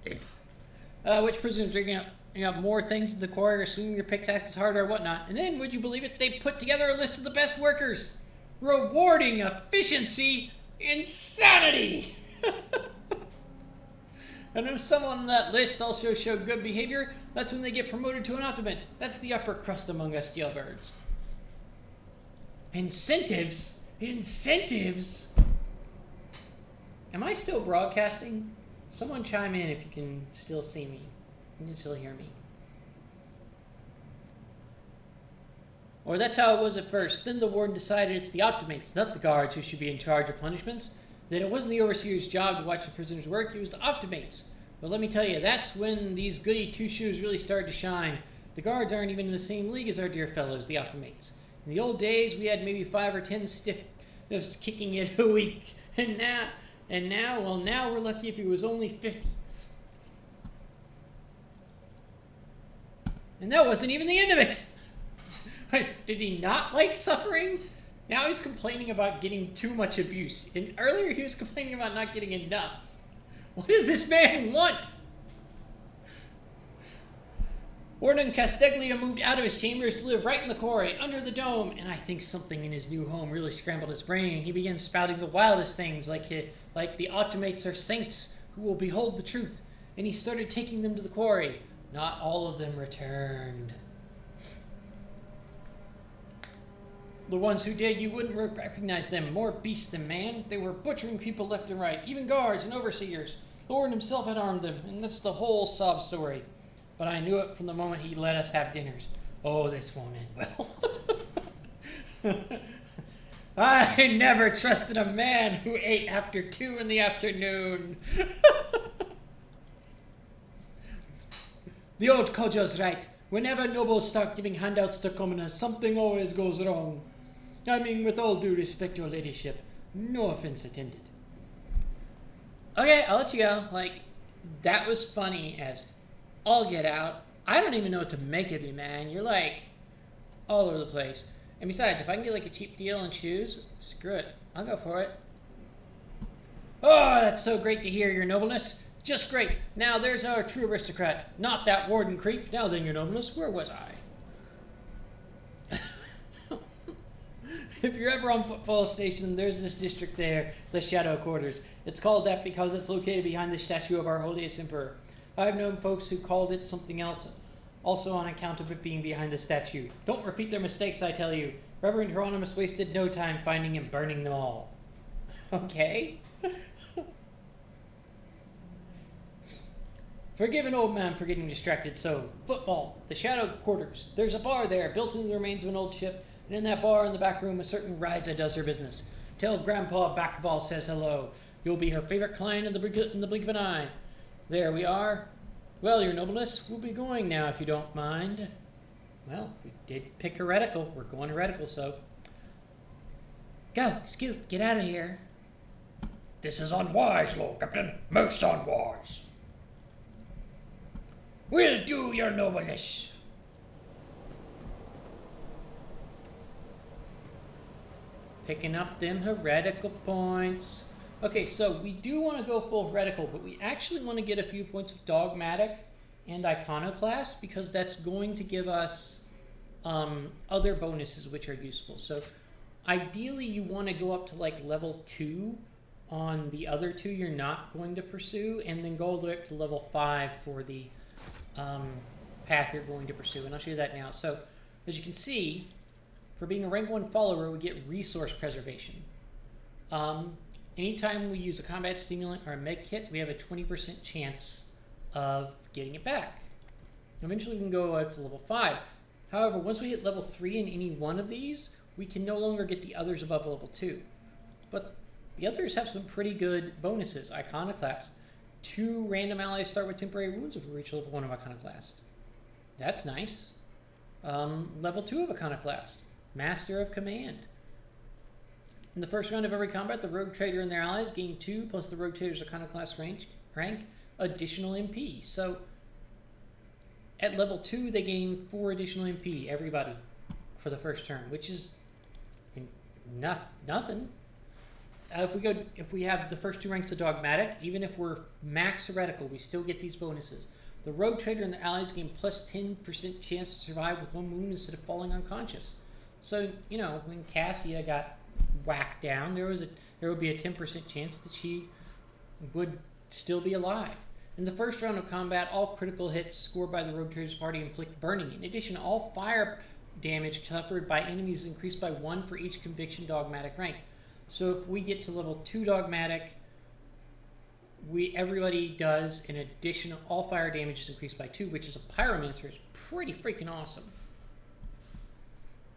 which prisoners drinking up more things in the quarry or swinging their pickaxes harder or whatnot. And then, would you believe it, they put together a list of the best workers. Rewarding efficiency, insanity! And if someone on that list also showed good behavior, that's when they get promoted to an optimate. That's the upper crust among us jailbirds. Incentives? Incentives? Am I still broadcasting? Someone chime in if you can still see me. You can still hear me. Or that's how it was at first. Then the warden decided it's the optimates, not the guards, who should be in charge of punishments. That it wasn't the overseer's job to watch the prisoners work, it was the optimates. But let me tell you, that's when these goody two-shoes really started to shine. The guards aren't even in the same league as our dear fellows, the Optimates. In the old days, we had maybe 5 or 10 stiffs kicking it a week. And now we're lucky if it was only 50. And that wasn't even the end of it. Did he not like suffering? Now he's complaining about getting too much abuse. And earlier he was complaining about not getting enough. What does this man want? Warden Casteglia moved out of his chambers to live right in the quarry, under the dome, and I think something in his new home really scrambled his brain. He began spouting the wildest things, like the Optimates are saints who will behold the truth, and he started taking them to the quarry. Not all of them returned. The ones who did, you wouldn't recognize them. More beasts than man. They were butchering people left and right, even guards and overseers. The Warden himself had armed them, and that's the whole sob story. But I knew it from the moment he let us have dinners. Oh, this won't end well. I never trusted a man who ate after 2 in the afternoon. The old Kojo's right. Whenever nobles start giving handouts to commoners, something always goes wrong. I mean, with all due respect, your ladyship, no offense intended. Okay, I'll let you go. Like, that was funny as all get out. I don't even know what to make of you, man. You're like all over the place. And besides, if I can get like a cheap deal on shoes, screw it. I'll go for it. Oh, that's so great to hear, your nobleness. Just great. Now there's our true aristocrat. Not that warden creep. Now then, your nobleness, where was I? If you're ever on Footfall Station, there's this district there, the Shadow Quarters. It's called that because it's located behind the statue of our holiest emperor. I've known folks who called it something else, also on account of it being behind the statue. Don't repeat their mistakes, I tell you. Reverend Hieronymus wasted no time finding and burning them all. Okay? Forgive an old man for getting distracted, so Footfall, the Shadow Quarters. There's a bar there, built into the remains of an old ship, and in that bar in the back room, a certain Ryza does her business. Tell Grandpa Backval says hello. You'll be her favorite client in the blink of an eye. There we are. Well, your nobleness, we'll be going now if you don't mind. Well, we did pick heretical. We're going heretical, so. Go, Scoot, get out of here. This is unwise, Lord Captain. Most unwise. Will do, your nobleness. Picking up them heretical points. Okay, so we do want to go full heretical, but we actually want to get a few points of dogmatic and iconoclast because that's going to give us other bonuses which are useful. So ideally you want to go up to like level 2 on the other 2 you're not going to pursue, and then go all the way up to level 5 for the path you're going to pursue. And I'll show you that now. So as you can see, for being a rank 1 follower, we get resource preservation. Anytime we use a combat stimulant or a med kit, we have a 20% chance of getting it back. Eventually we can go up to level 5. However, once we hit level 3 in any one of these, we can no longer get the others above level 2. But the others have some pretty good bonuses. Iconoclast. 2 random allies start with temporary wounds if we reach level 1 of Iconoclast. That's nice. Level 2 of Iconoclast. Master of Command. In the first round of every combat, the Rogue Trader and their allies gain 2 plus the Rogue Trader's Iconoclast rank additional MP. So at level 2, they gain 4 additional MP, everybody, for the first turn, which is nothing. If we have the first 2 ranks of dogmatic, even if we're max heretical, we still get these bonuses. The Rogue Trader and their allies gain plus 10% chance to survive with 1 wound instead of falling unconscious. So, you know, when Cassia got whacked down, there would be a 10% chance that she would still be alive. In the first round of combat, all critical hits scored by the Rogue Trader's party inflict burning. In addition, all fire damage suffered by enemies is increased by 1 for each conviction dogmatic rank. So if we get to level 2 dogmatic, everybody does an additional, all fire damage is increased by 2, which is a pyromancer is pretty freaking awesome.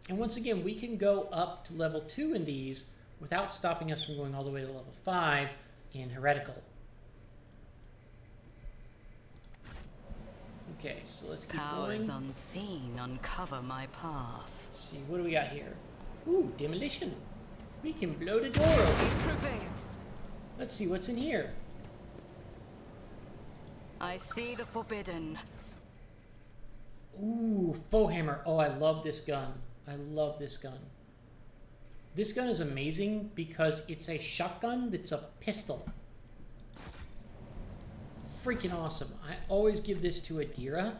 And once again, we can go up to level 2 in these without stopping us from going all the way to level 5 in heretical. Okay, so let's keep Powers going. unseen uncover my path. Let's see, what do we got here? Ooh, demolition. We can blow the door open. Prevails. Let's see what's in here. I see the forbidden. Ooh, Foehammer. Oh, I love this gun. I love this gun. This gun is amazing because it's a shotgun that's a pistol. Freaking awesome. I always give this to Adira.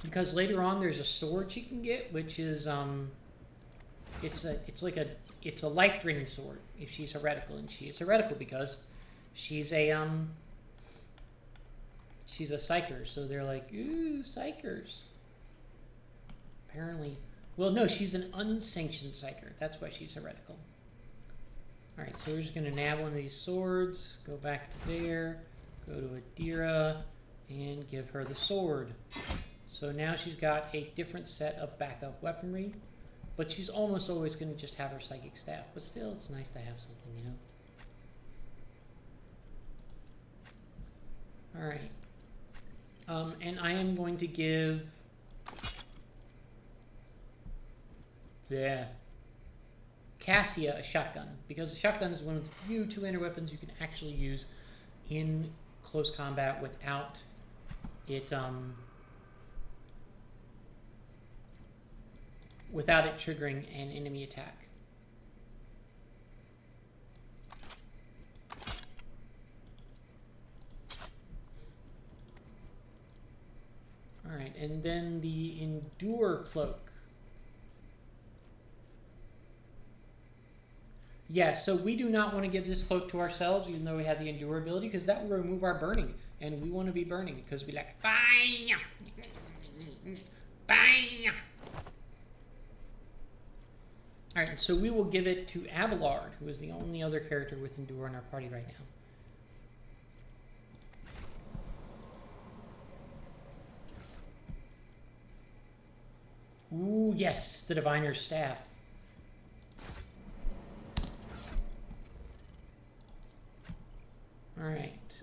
Because later on there's a sword she can get, which is it's a life draining sword if she's heretical, and she is heretical because she's a psyker, so they're like, ooh, psychers. Apparently. Well, no, she's an unsanctioned psyker. That's why she's heretical. Alright, so we're just going to nab one of these swords, go back to there, go to Adira, and give her the sword. So now she's got a different set of backup weaponry, but she's almost always going to just have her psychic staff. But still, it's nice to have something, you know? Alright. And I am going to give... Cassia a shotgun, because a shotgun is one of the few two-handed weapons you can actually use in close combat without it triggering an enemy attack. All right, and then the Endure Cloak. Yeah, so we do not want to give this cloak to ourselves, even though we have the Endure ability, because that will remove our burning. And we want to be burning, because we like, fire! Fire! Alright, so we will give it to Abelard, who is the only other character with Endure in our party right now. Ooh, yes, the Diviner's Staff. Alright,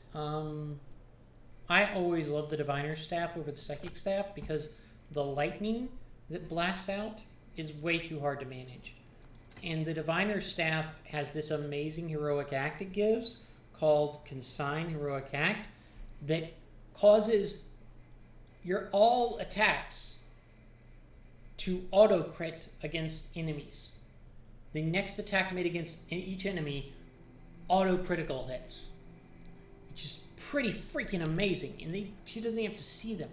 I always love the Diviner's Staff over the Psychic Staff because the lightning that blasts out is way too hard to manage. And the Diviner's Staff has this amazing heroic act it gives called Consign Heroic Act that causes your all attacks to auto-crit against enemies. The next attack made against each enemy auto-critical hits. Which is pretty freaking amazing. And she doesn't even have to see them.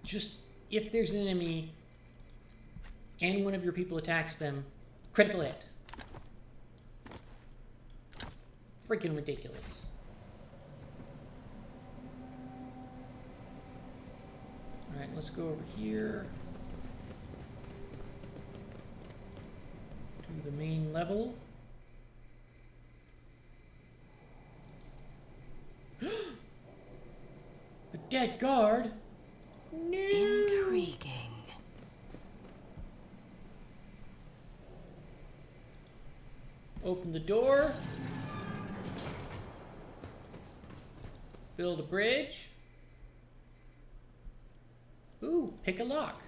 Just if there's an enemy and one of your people attacks them, critical hit. Freaking ridiculous. Alright, let's go over here to the main level. A dead guard? No. Intriguing. Open the door. Build a bridge. Ooh, pick a lock.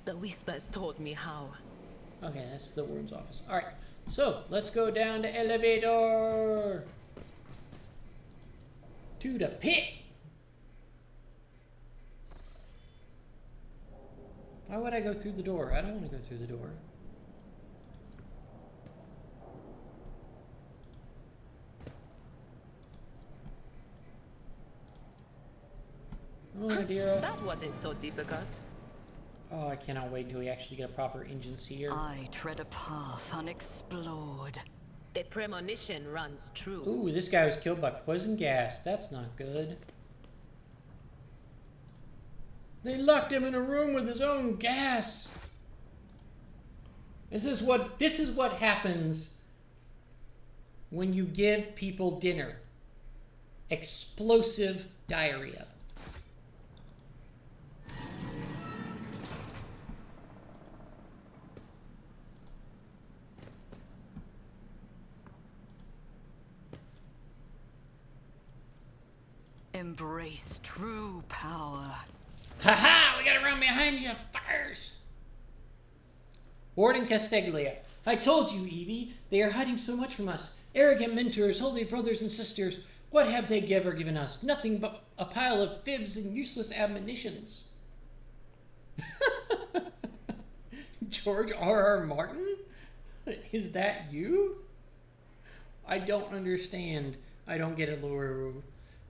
The Whispers taught me how. Okay, that's the warden's office. Alright, so let's go down to elevator. To the pit. Why would I go through the door? I don't want to go through the door. Oh, Adira. That wasn't so difficult. Oh, I cannot wait until we actually get a proper engine seer. I tread a path unexplored. The premonition runs true. Ooh, this guy was killed by poison gas. That's not good. They locked him in a room with his own gas. This is what happens when you give people dinner. Explosive diarrhea. Embrace true power. Ha! We gotta run behind you, fuckers! Warden Casteglia. I told you, Evie, they are hiding so much from us. Arrogant mentors, holy brothers and sisters. What have they ever given us? Nothing but a pile of fibs and useless admonitions. George R.R. Martin? Is that you? I don't understand. I don't get it, Laura.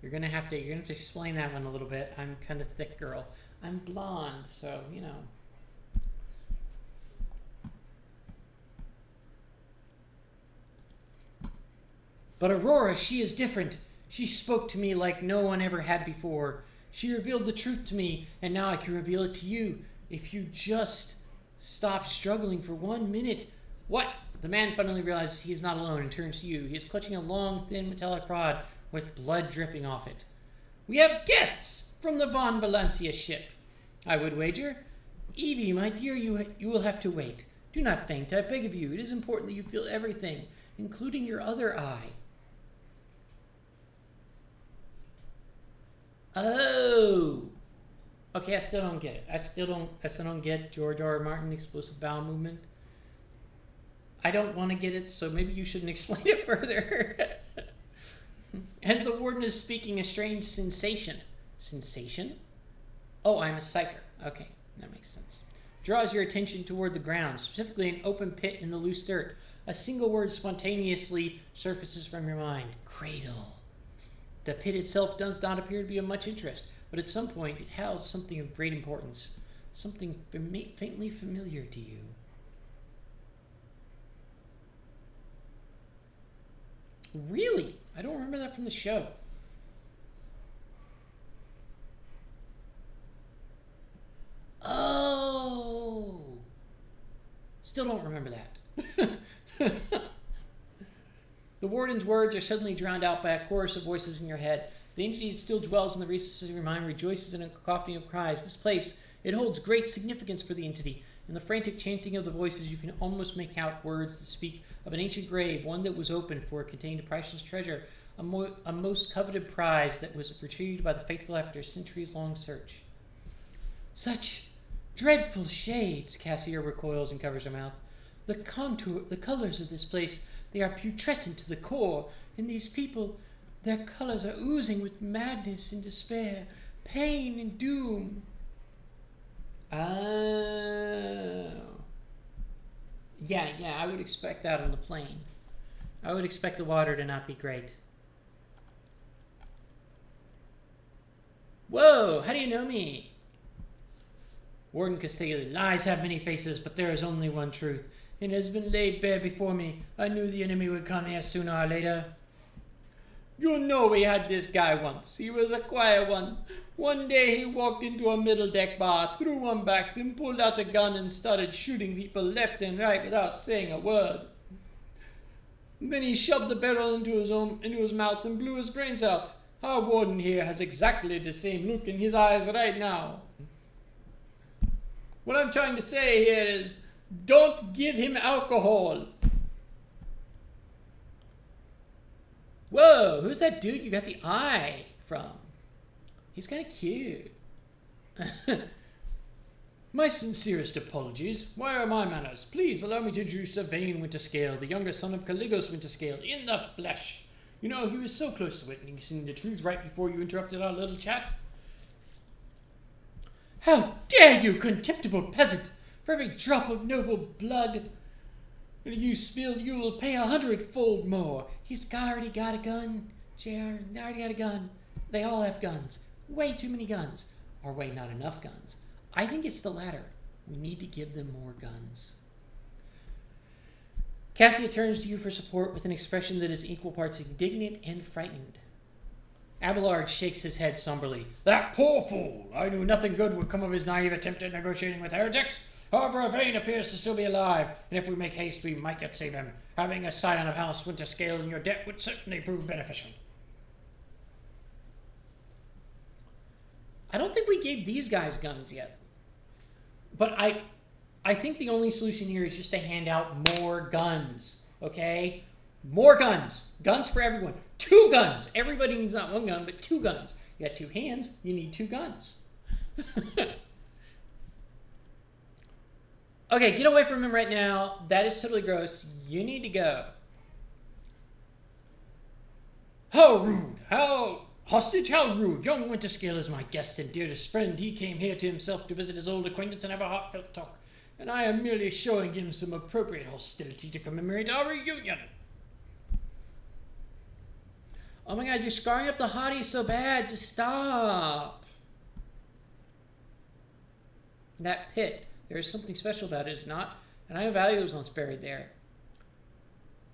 You're gonna have to explain that one a little bit. I'm kind of thick girl. I'm blonde, so you know. But Aurora, she is different. She spoke to me like no one ever had before. She revealed the truth to me, and now I can reveal it to you. If you just stop struggling for 1 minute. What? The man finally realizes he is not alone and turns to you. He is clutching a long, thin metallic rod with blood dripping off it. We have guests from the Von Valencia ship, I would wager. Evie, my dear, you will have to wait. Do not faint, I beg of you. It is important that you feel everything, including your other eye. Oh. Okay, I still don't get it. I still don't get George R. R. Martin explosive bowel movement. I don't want to get it, so maybe you shouldn't explain it further. As the warden is speaking, a strange sensation. Sensation? Oh, I'm a psyker. Okay, that makes sense. Draws your attention toward the ground, specifically an open pit in the loose dirt. A single word spontaneously surfaces from your mind. Cradle. The pit itself does not appear to be of much interest, but at some point it held something of great importance. Something faintly familiar to you. Really? I don't remember that from the show. Oh! Still don't remember that. The warden's words are suddenly drowned out by a chorus of voices in your head. The entity that still dwells in the recesses of your mind rejoices in a cacophony of cries. This place, it holds great significance for the entity. In the frantic chanting of the voices, you can almost make out words that speak of an ancient grave, one that was open for it contained a priceless treasure, a most coveted prize that was retrieved by the faithful after a centuries-long search. Such dreadful shades, Cassia recoils and covers her mouth. The colors of this place, they are putrescent to the core, and these people, their colors are oozing with madness and despair, pain and doom. Oh. Yeah, I would expect that on the plane. I would expect the water to not be great. Whoa, how do you know me? Warden Castiglione, lies have many faces, but there is only one truth. It has been laid bare before me. I knew the enemy would come here sooner or later. You know we had this guy once. He was a quiet one. One day he walked into a middle deck bar, threw one back, then pulled out a gun and started shooting people left and right without saying a word. Then he shoved the barrel into his mouth and blew his brains out. Our warden here has exactly the same look in his eyes right now. What I'm trying to say here is, don't give him alcohol. Whoa, who's that dude you got the eye from? He's kind of cute. My sincerest apologies. Where are my manners? Please allow me to introduce Vayne Winterscale, the younger son of Caligos Winterscale, in the flesh. You know, he was so close to witnessing the truth right before you interrupted our little chat. How dare you, contemptible peasant! For every drop of noble blood you spill, you will pay 100-fold more. He's already got a gun, JR. They already got a gun. They all have guns. Way too many guns. Or wait, not enough guns. I think it's the latter. We need to give them more guns. Cassia turns to you for support with an expression that is equal parts indignant and frightened. Abelard shakes his head somberly. That poor fool! I knew nothing good would come of his naive attempt at negotiating with heretics. However, Vayne appears to still be alive, and if we make haste, we might yet save him. Having a scion of House Winterscale in your debt would certainly prove beneficial. I don't think we gave these guys guns yet. But I think the only solution here is just to hand out more guns, okay? More guns. Guns for everyone. 2 guns. Everybody needs not 1 gun, but 2 guns. You got 2 hands, you need 2 guns. Okay, get away from him right now. That is totally gross. You need to go. How rude! How hostage! How rude! Young Winterscale is my guest and dearest friend. He came here to himself to visit his old acquaintance and have a heartfelt talk. And I am merely showing him some appropriate hostility to commemorate our reunion. Oh my god, you're scarring up the hottie so bad. Just stop. That pit. There's something special about it, is it not? And I have valuables once buried there.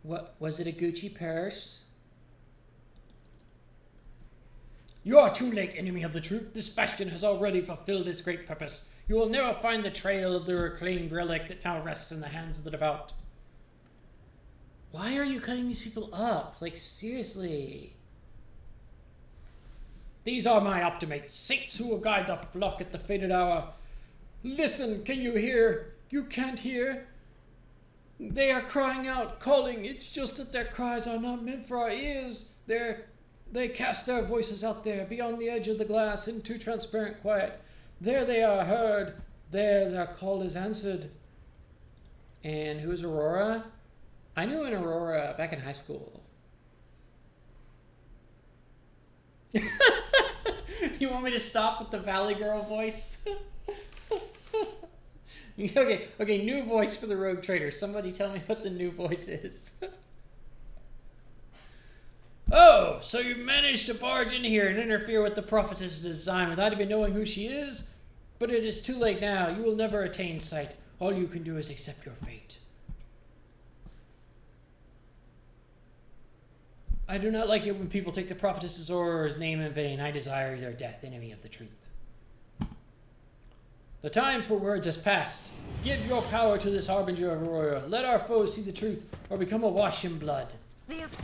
What was it, a Gucci purse? You are too late, enemy of the truth. This bastion has already fulfilled its great purpose. You will never find the trail of the reclaimed relic that now rests in the hands of the devout. Why are you cutting these people up? Like, seriously. These are my optimates, saints who will guide the flock at the fated hour. Listen, can you hear? You can't hear? They are crying out, calling. It's just that their cries are not meant for our ears. They cast their voices out there, beyond the edge of the glass, into transparent quiet. There they are heard. There their call is answered. And who's Aurora? I knew an Aurora back in high school. You want me to stop with the Valley Girl voice? Okay, new voice for the Rogue Trader. Somebody tell me what the new voice is. Oh, so you managed to barge in here and interfere with the prophetess' design without even knowing who she is? But it is too late now. You will never attain sight. All you can do is accept your fate. I do not like it when people take the prophetess' Aurora's name in vain. I desire their death, enemy of the truth. The time for words has passed. Give your power to this harbinger of Aurora. Let our foes see the truth or become awash in blood.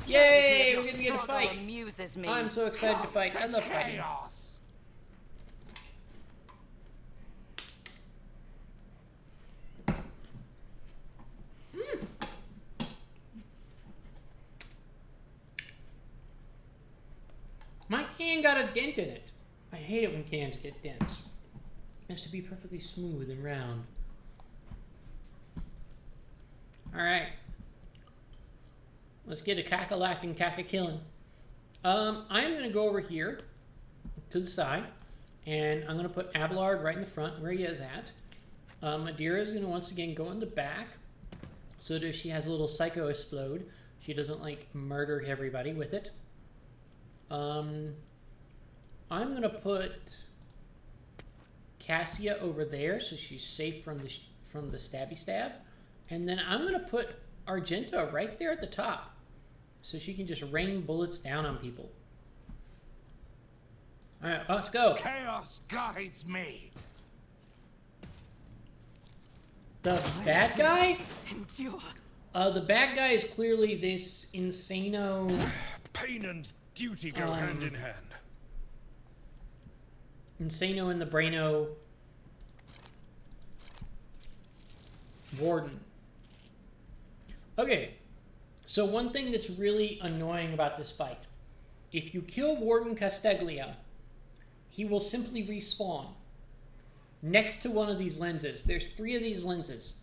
Yay! We're gonna get a fight. Amuses me. I'm so excited to fight. I love fighting. Chaos. My can got a dent in it. I hate it when cans get dents. It has to be perfectly smooth and round. Alright. Let's get a cackalack and cackakillin'. I'm going to go over here to the side, and I'm going to put Abelard right in the front where he is at. Adira is going to once again go in the back so that if she has a little psycho explode, she doesn't like murder everybody with it. I'm going to put Cassia over there so she's safe from the stabby stab. And then I'm going to put Argenta right there at the top so she can just rain bullets down on people. All right, let's go. Chaos guides me. The bad guy? Endure. The bad guy is clearly this Insano. Pain and duty go hand in hand. Insano and the Braino Warden. Okay, so one thing that's really annoying about this fight, if you kill Warden Casteglia, he will simply respawn next to one of these lenses. There's 3 of these lenses.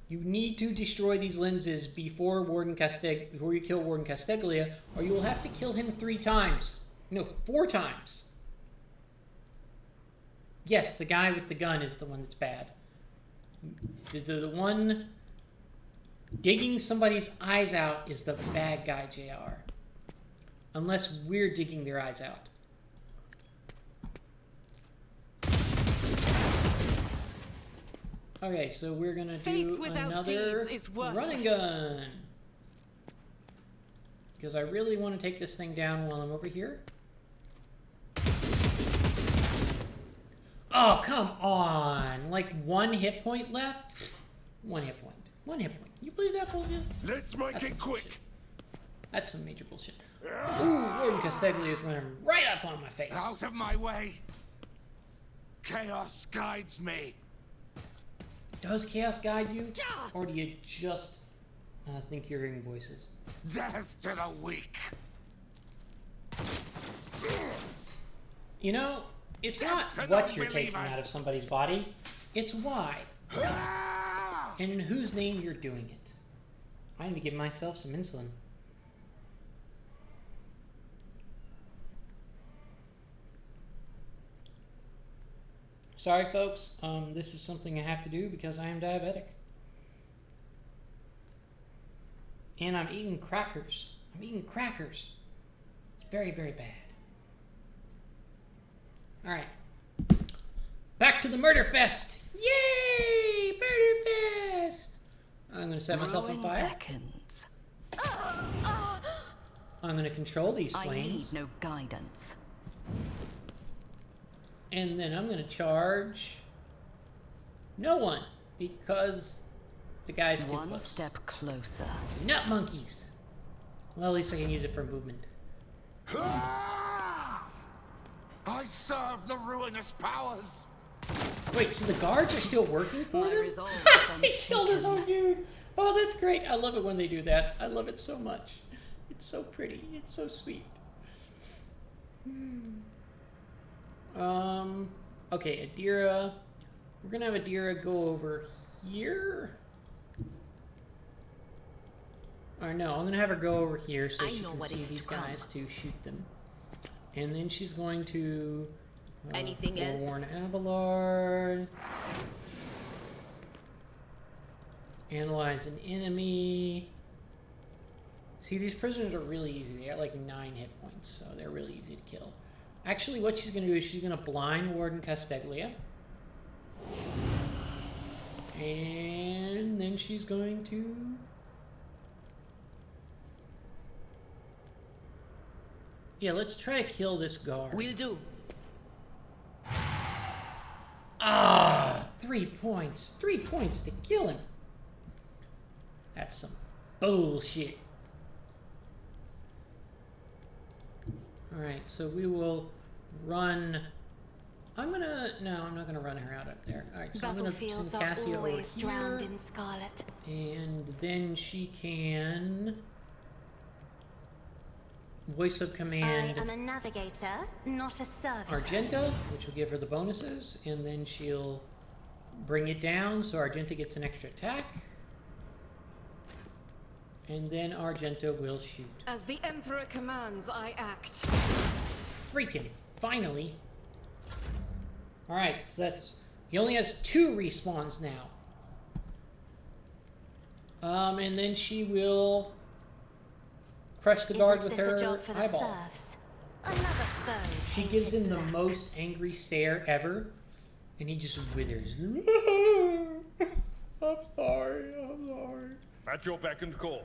You need to destroy these lenses before you kill Warden Casteglia, or you will have to kill him 3 times. No, 4 times. Yes, the guy with the gun is the one that's bad. The one digging somebody's eyes out is the bad guy, JR. Unless we're digging their eyes out. Okay, so we're gonna do another running gun. Because I really want to take this thing down while I'm over here. Oh, come on. Like 1 hit point left? 1 hit point. 1 hit point. Can you believe that bullshit? Let's make it quick. Bullshit. That's some major bullshit. Ooh, Warden Casteglia is running right up on my face. Out of my way. Chaos guides me. Does Chaos guide you? Or do you just think you're hearing voices? Death to the weak. You know, it's not to what you're non-believers. taking out of somebody's body, it's why. And in whose name you're doing it. I need to give myself some insulin. Sorry, folks. This is something I have to do because I am diabetic. And I'm eating crackers. I'm eating crackers. It's very, very bad. Alright. Back to the murder fest! Yay! Murder fest! I'm gonna set myself on Ruin fire. beckons. I'm gonna control these I flames. need no guidance. And then I'm gonna charge no one because the guy's too One close. step closer. Nut monkeys. Well, at least I can use it for movement. I serve the ruinous powers. Wait, so the guards are still working for My them? resolve is He killed his own unshaken. dude. Oh, that's great. I love it when they do that. I love it so much. It's so pretty. It's so sweet. Okay, Adira. We're gonna have Adira go over here. Or no, I'm gonna have her go over here so I she know can what see is to these come. guys to shoot them. And then she's going to Anything else? warn Abelard. Analyze an enemy. See, these prisoners are really easy. They got like 9 hit points, so they're really easy to kill. Actually, what she's going to do is she's going to blind Warden Casteglia. And then she's going to... Yeah, let's try to kill this guard. Will do. Ah, 3 points. 3 points to kill him. That's some bullshit. Alright, so we will run... No, I'm not gonna run her out up there. Alright, so I'm gonna send Battlefields are Cassia over always drowned here. in scarlet. And then she can... Voice of command I am a navigator, not a servitor. Argenta, which will give her the bonuses, and then she'll bring it down so Argenta gets an extra attack. And then Argenta will shoot. As the Emperor commands, I act. Freaking finally. Alright, so that's... He only has 2 respawns now. And then she will crush the guard Isn't with this a her job for the eyeball. serfs? Another foe She gives painted him the black. most angry stare ever, and he just withers. I'm sorry, I'm sorry. At your beck and call.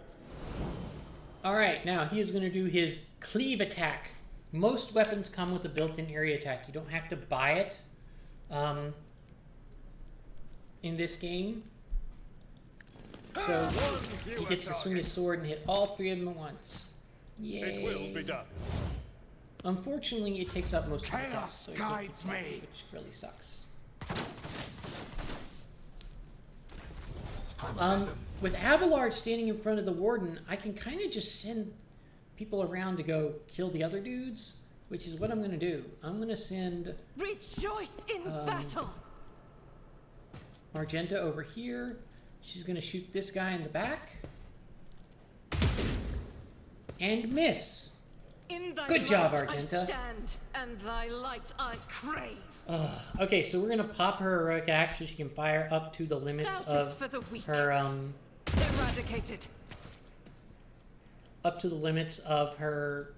Alright, now he is going to do his cleave attack. Most weapons come with a built-in area attack. You don't have to buy it in this game. So he gets to swing his sword and hit all 3 of them at once. Yay. It will be done. Unfortunately, it takes up most of the attack, Chaos so he gets guides attacked, me. which really sucks. With Abelard standing in front of the warden, I can kind of just send people around to go kill the other dudes, which is what I'm going to do. I'm going to send Rejoice in battle! Argenta over here. She's going to shoot this guy in the back. And miss. In thy Good job, light Argenta. I stand, and thy light I crave. Okay, so we're going to pop her heroic axe so she can fire up to the limits That is of for the weak. her Eradicated. up to the limits of her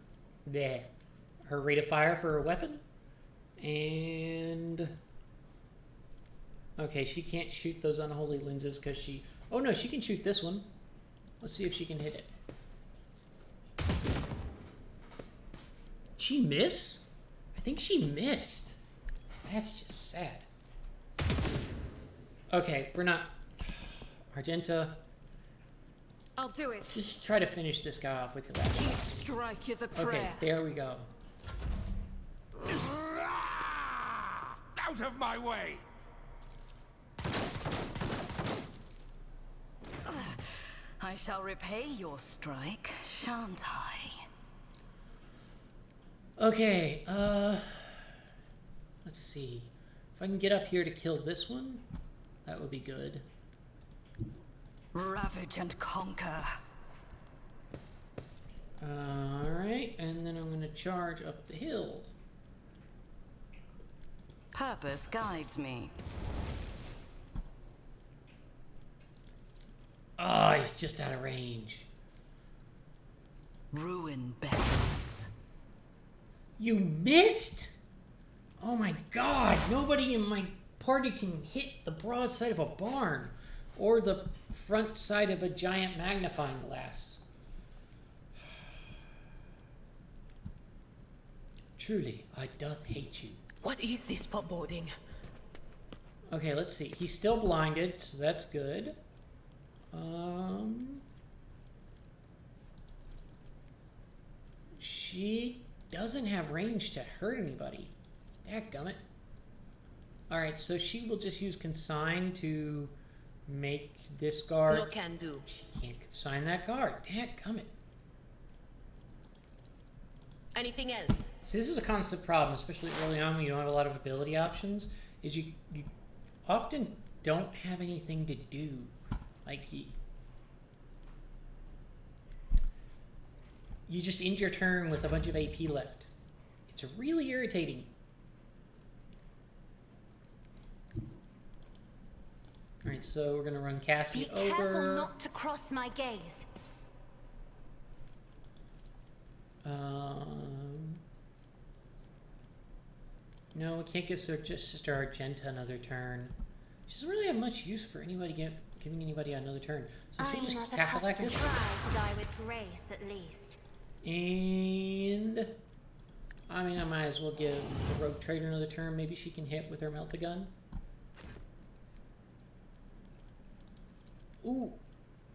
her rate of fire for her weapon. And okay, she can't shoot those unholy lenses because she... Oh no, she can shoot this one. Let's see if she can hit it. Did she miss? I think she missed. That's just sad. Okay, we're not... Argenta, I'll do it. just try to finish this guy off with your last Each shot. strike is a prayer. Okay, there we go. Out of my way! I shall repay your strike, shan't I? Okay, Let's see. If I can get up here to kill this one, that would be good. Ravage and conquer. Alright, and then I'm going to charge up the hill. Purpose guides me. Oh, he's just out of range. Ruin beckons. You missed? Oh my god, nobody in my party can hit the broadside of a barn or the front side of a giant magnifying glass. Truly, I doth hate you. What is this foreboding? Okay, let's see. He's still blinded, so that's good. She doesn't have range to hurt anybody. Dadgummit. Alright, so she will just use Consign to make this guard. No can do. She can't consign that guard. Dadgummit. Anything else? So this is a constant problem, especially early on when you don't have a lot of ability options, is you often don't have anything to do. Like, you just end your turn with a bunch of AP left. It's really irritating. Alright, so we're gonna run Cassie Be over. careful not to cross my gaze. No, we can't give Sister Argenta another turn. She doesn't really have much use for anybody giving anybody another turn. So she'll I'm just not tackle like accustomed. this. Try to die with grace, at least. And I mean, I might as well give the Rogue Trader another turn. Maybe she can hit with her Melt-A-Gun. Ooh,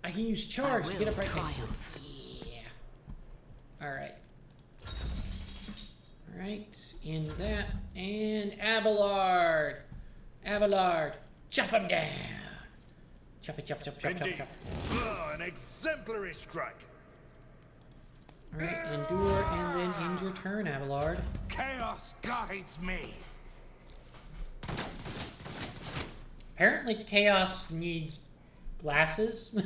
I can use Charge to get up right next to him. Yeah. Alright. Alright, in that. And Abelard. Abelard. Chop him down. Chop it, chop, chop, chop, chop, Indeed. chop. An exemplary strike. Alright, endure and then end your turn, Abelard. Chaos guides me. Apparently Chaos needs glasses.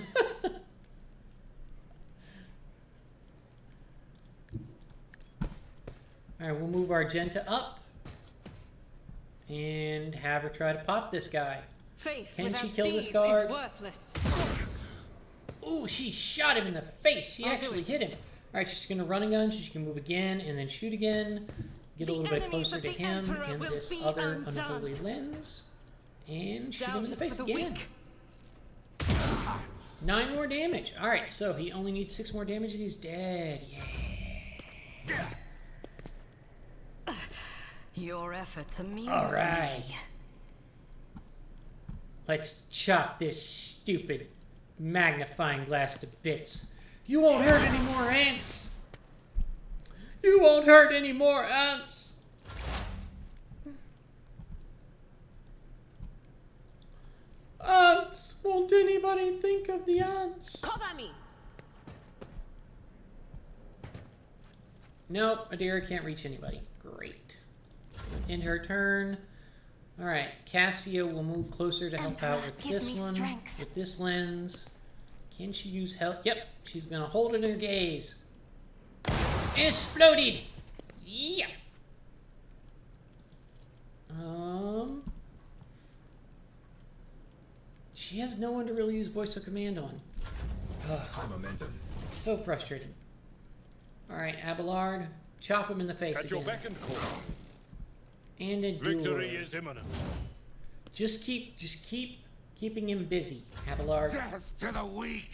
Alright, we'll move Argenta up and have her try to pop this guy. Faith Can without she kill this deeds guard? is worthless. Ooh, she shot him in the face. She I'll do actually it. hit him. Alright, she's gonna run a gun so she can move again and then shoot again. Get a The little bit enemies closer of to the him Emperor and will this be other undone. unholy lens. And shoot him Doubt in the is face for the again. weak. 9 more damage. Alright, so he only needs 6 more damage and he's dead. Yeah. Your efforts amuse Alright. me. Let's chop this stupid magnifying glass to bits. You won't hurt any more ants. You won't hurt any more ants. Ants. Won't anybody think of the ants? Cover me! Nope, Adira can't reach anybody. Great. End her turn. Alright, Cassia will move closer to help out with give this me one. strength. With this lens. Can she use help? Yep, she's gonna hold it in her gaze. Exploded! Yeah! She has no one to really use voice of command on. Ugh. So frustrating. Alright, Abelard, chop him in the face At your again. beck and call. And endure. Victory is imminent. Just keep keeping him busy, Abelard. Death to the weak.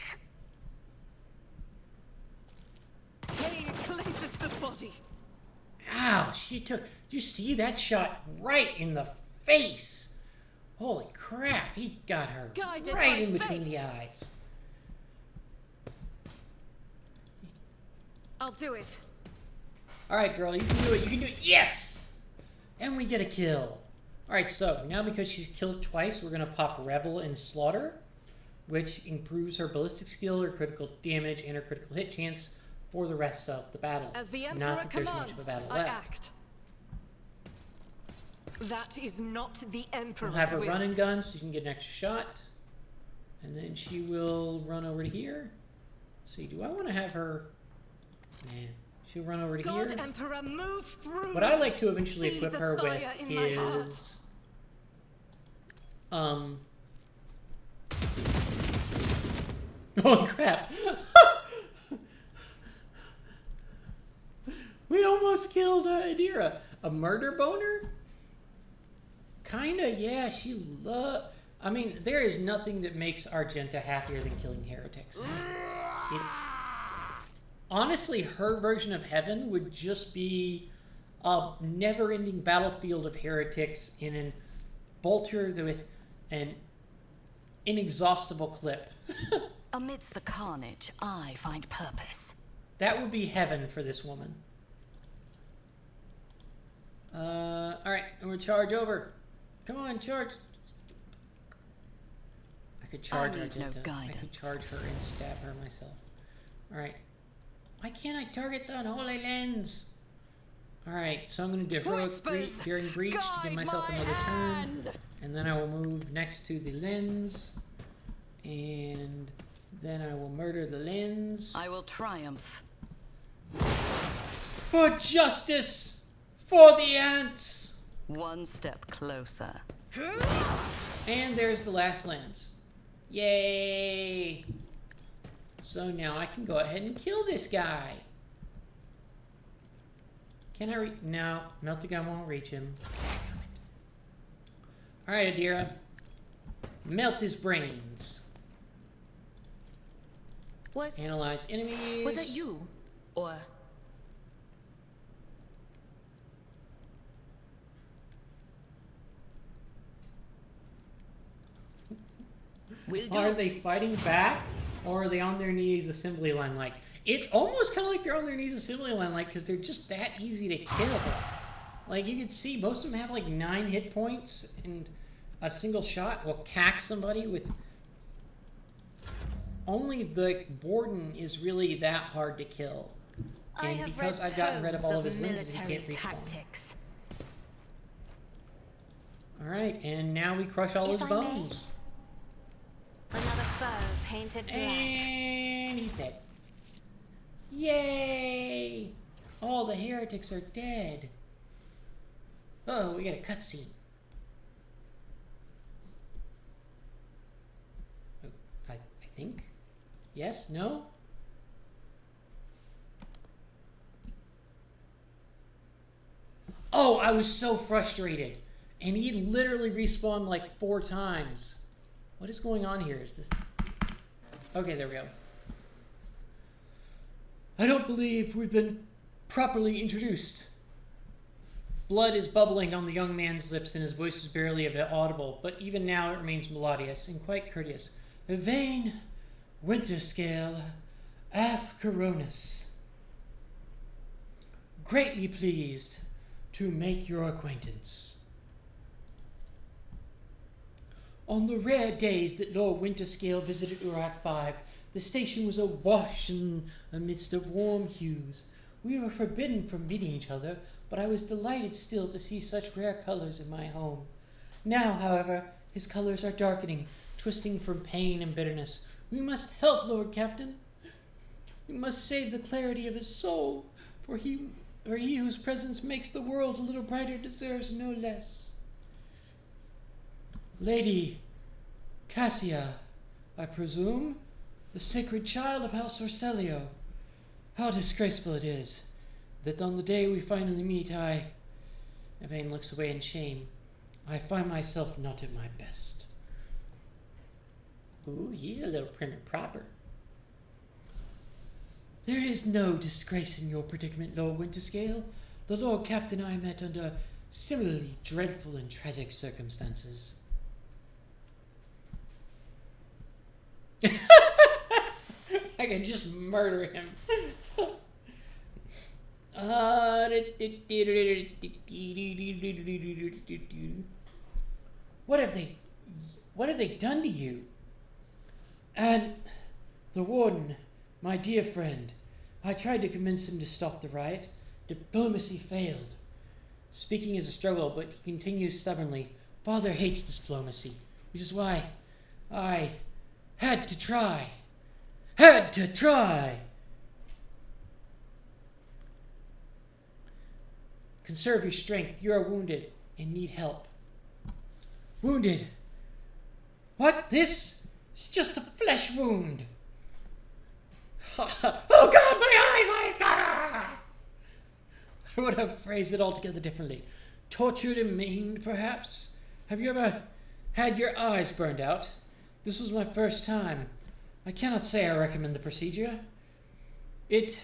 Pain cleanses the body. Ow, she took, you see that shot right in the face. Holy crap, he got her Guided right by in between faith. the eyes. I'll do it. Alright, girl, you can do it, you can do it. Yes! And we get a kill. Alright, so now because she's killed twice, we're gonna pop Revel and Slaughter, which improves her ballistic skill, her critical damage, and her critical hit chance for the rest of the battle. As the Not Emperor that there's much of a commands, battle I left. act. That is not the We'll Emperor's have her will. run and gun so you can get an extra shot. And then she will run over to here. Let's see, do I want to have her... Nah. She'll run over to God, here. Emperor, move through. What I like to eventually Be equip the her with fire in my heart. is... Oh, crap. We almost killed Adira. A murder boner? Kinda, yeah. She I mean, there is nothing that makes Argenta happier than killing heretics. It's... Honestly, her version of heaven would just be a never-ending battlefield of heretics in an bolter with an inexhaustible clip. Amidst the carnage, I find purpose. That would be heaven for this woman. Alright, I'm gonna charge over. Come on, charge. I could charge I need no Argenta. I could guidance. charge her and stab her myself. Alright. Why can't I target the unholy lens? Alright, so I'm gonna do heroic Whispers, during breach to give guide myself my another hand. turn. And then I will move next to the lens. And then I will murder the lens. I will triumph. For justice! For the ants! One step closer. And there's the last lens. Yay! So now I can go ahead and kill this guy. Can I reach? No, melted gun won't reach him. Alright, Adira. Melt his brains. Analyze enemies. Was it you? Or... Will do. Are they fighting back? Or are they on their knees assembly line like? It's almost kind of like they're on their knees assembly line like because they're just that easy to kill. Like you can see most of them have like 9 hit points and a single shot will cack somebody with... Only the Borden is really that hard to kill. I And have because read I've gotten rid of all of tomes his lenses, he military can't respawn. tactics. Alright, and now we crush all If his I may. bones. Another foe painted black. And he's dead. Yay! All the heretics are dead. Oh, we got a cutscene. Oh, I think? Yes? No? Oh, I was so frustrated. And he literally respawned like 4 times. What is going on here? Is this... Okay, there we go. I don't believe we've been properly introduced. Blood is bubbling on the young man's lips and his voice is barely audible, but even now it remains melodious and quite courteous. Yvain Winterscale af Coronis. Greatly pleased to make your acquaintance. On the rare days that Lord Winterscale visited Urak 5, the station was awash amidst of warm hues. We were forbidden from meeting each other, but I was delighted still to see such rare colors in my home. Now, however, his colors are darkening, twisting from pain and bitterness. We must help, Lord Captain. We must save the clarity of his soul, for he whose presence makes the world a little brighter deserves no less. Lady Cassia, I presume, the sacred child of House Orselio. How disgraceful it is that on the day we finally meet, Yvain looks away in shame. I find myself not at my best. Ooh, he's a little prim and proper. There is no disgrace in your predicament, Lord Winterscale. The Lord Captain and I met under similarly dreadful and tragic circumstances. I can just murder him. What have they done to you? And the warden, my dear friend, I tried to convince him to stop the riot. Diplomacy failed. Speaking is a struggle, but he continues stubbornly. Father hates diplomacy, which is why I had to try. Had to try! Conserve your strength. You are wounded and need help. Wounded? What? This is just a flesh wound. Oh God, my eyes, God! I would have phrased it altogether differently. Tortured and maimed, perhaps? Have you ever had your eyes burned out? This was my first time. I cannot say I recommend the procedure. He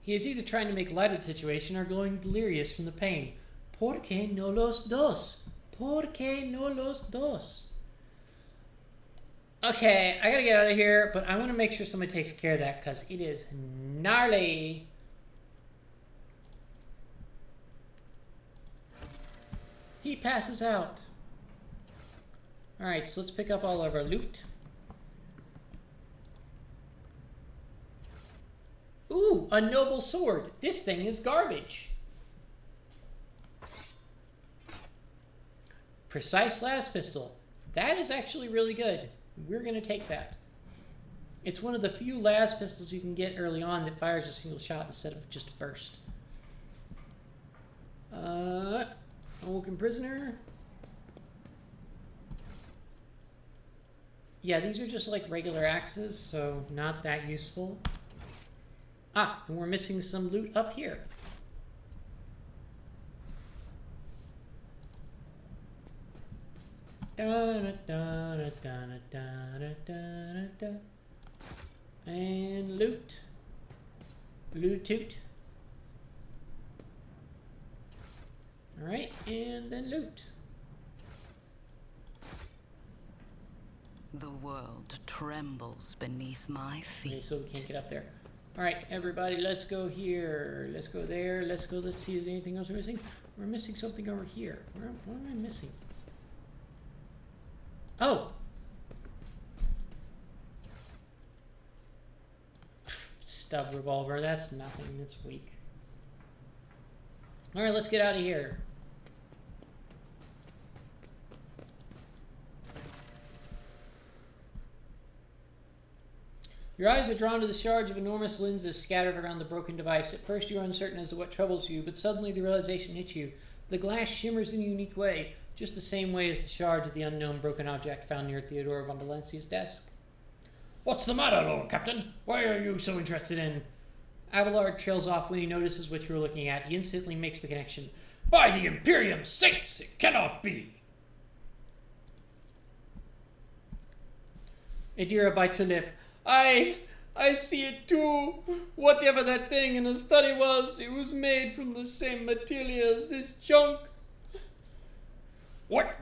is either trying to make light of the situation or glowing delirious from the pain. ¿Por qué no los dos? ¿Por qué no los dos? Okay, I gotta get out of here, but I want to make sure somebody takes care of that because it is gnarly. He passes out. Alright, so let's pick up all of our loot. Ooh, a noble sword. This thing is garbage. Precise las pistol. That is actually really good. We're going to take that. It's one of the few las pistols you can get early on that fires a single shot instead of just a burst. Awoken prisoner. Yeah, these are just like regular axes, so not that useful. Ah, and we're missing some loot up here. And loot. Loot toot. Alright, and then loot. The world trembles beneath my feet. Okay, so we can't get up there. Alright, everybody, let's go here. Let's go there. Let's go. Let's see. Is there anything else we're missing? We're missing something over here. What am I missing? Oh! Stub revolver. That's nothing. That's weak. Alright, let's get out of here. Your eyes are drawn to the shards of enormous lenses scattered around the broken device. At first you are uncertain as to what troubles you, but suddenly the realization hits you. The glass shimmers in a unique way, just the same way as the shards of the unknown broken object found near Theodora von Valencia's desk. What's the matter, Lord Captain? Why are you so interested in... Abelard trails off when he notices what you are looking at. He instantly makes the connection. By the Imperium Saints, it cannot be! Adira bites her lip. I see it too. Whatever that thing in the study was, it was made from the same material as this junk. What?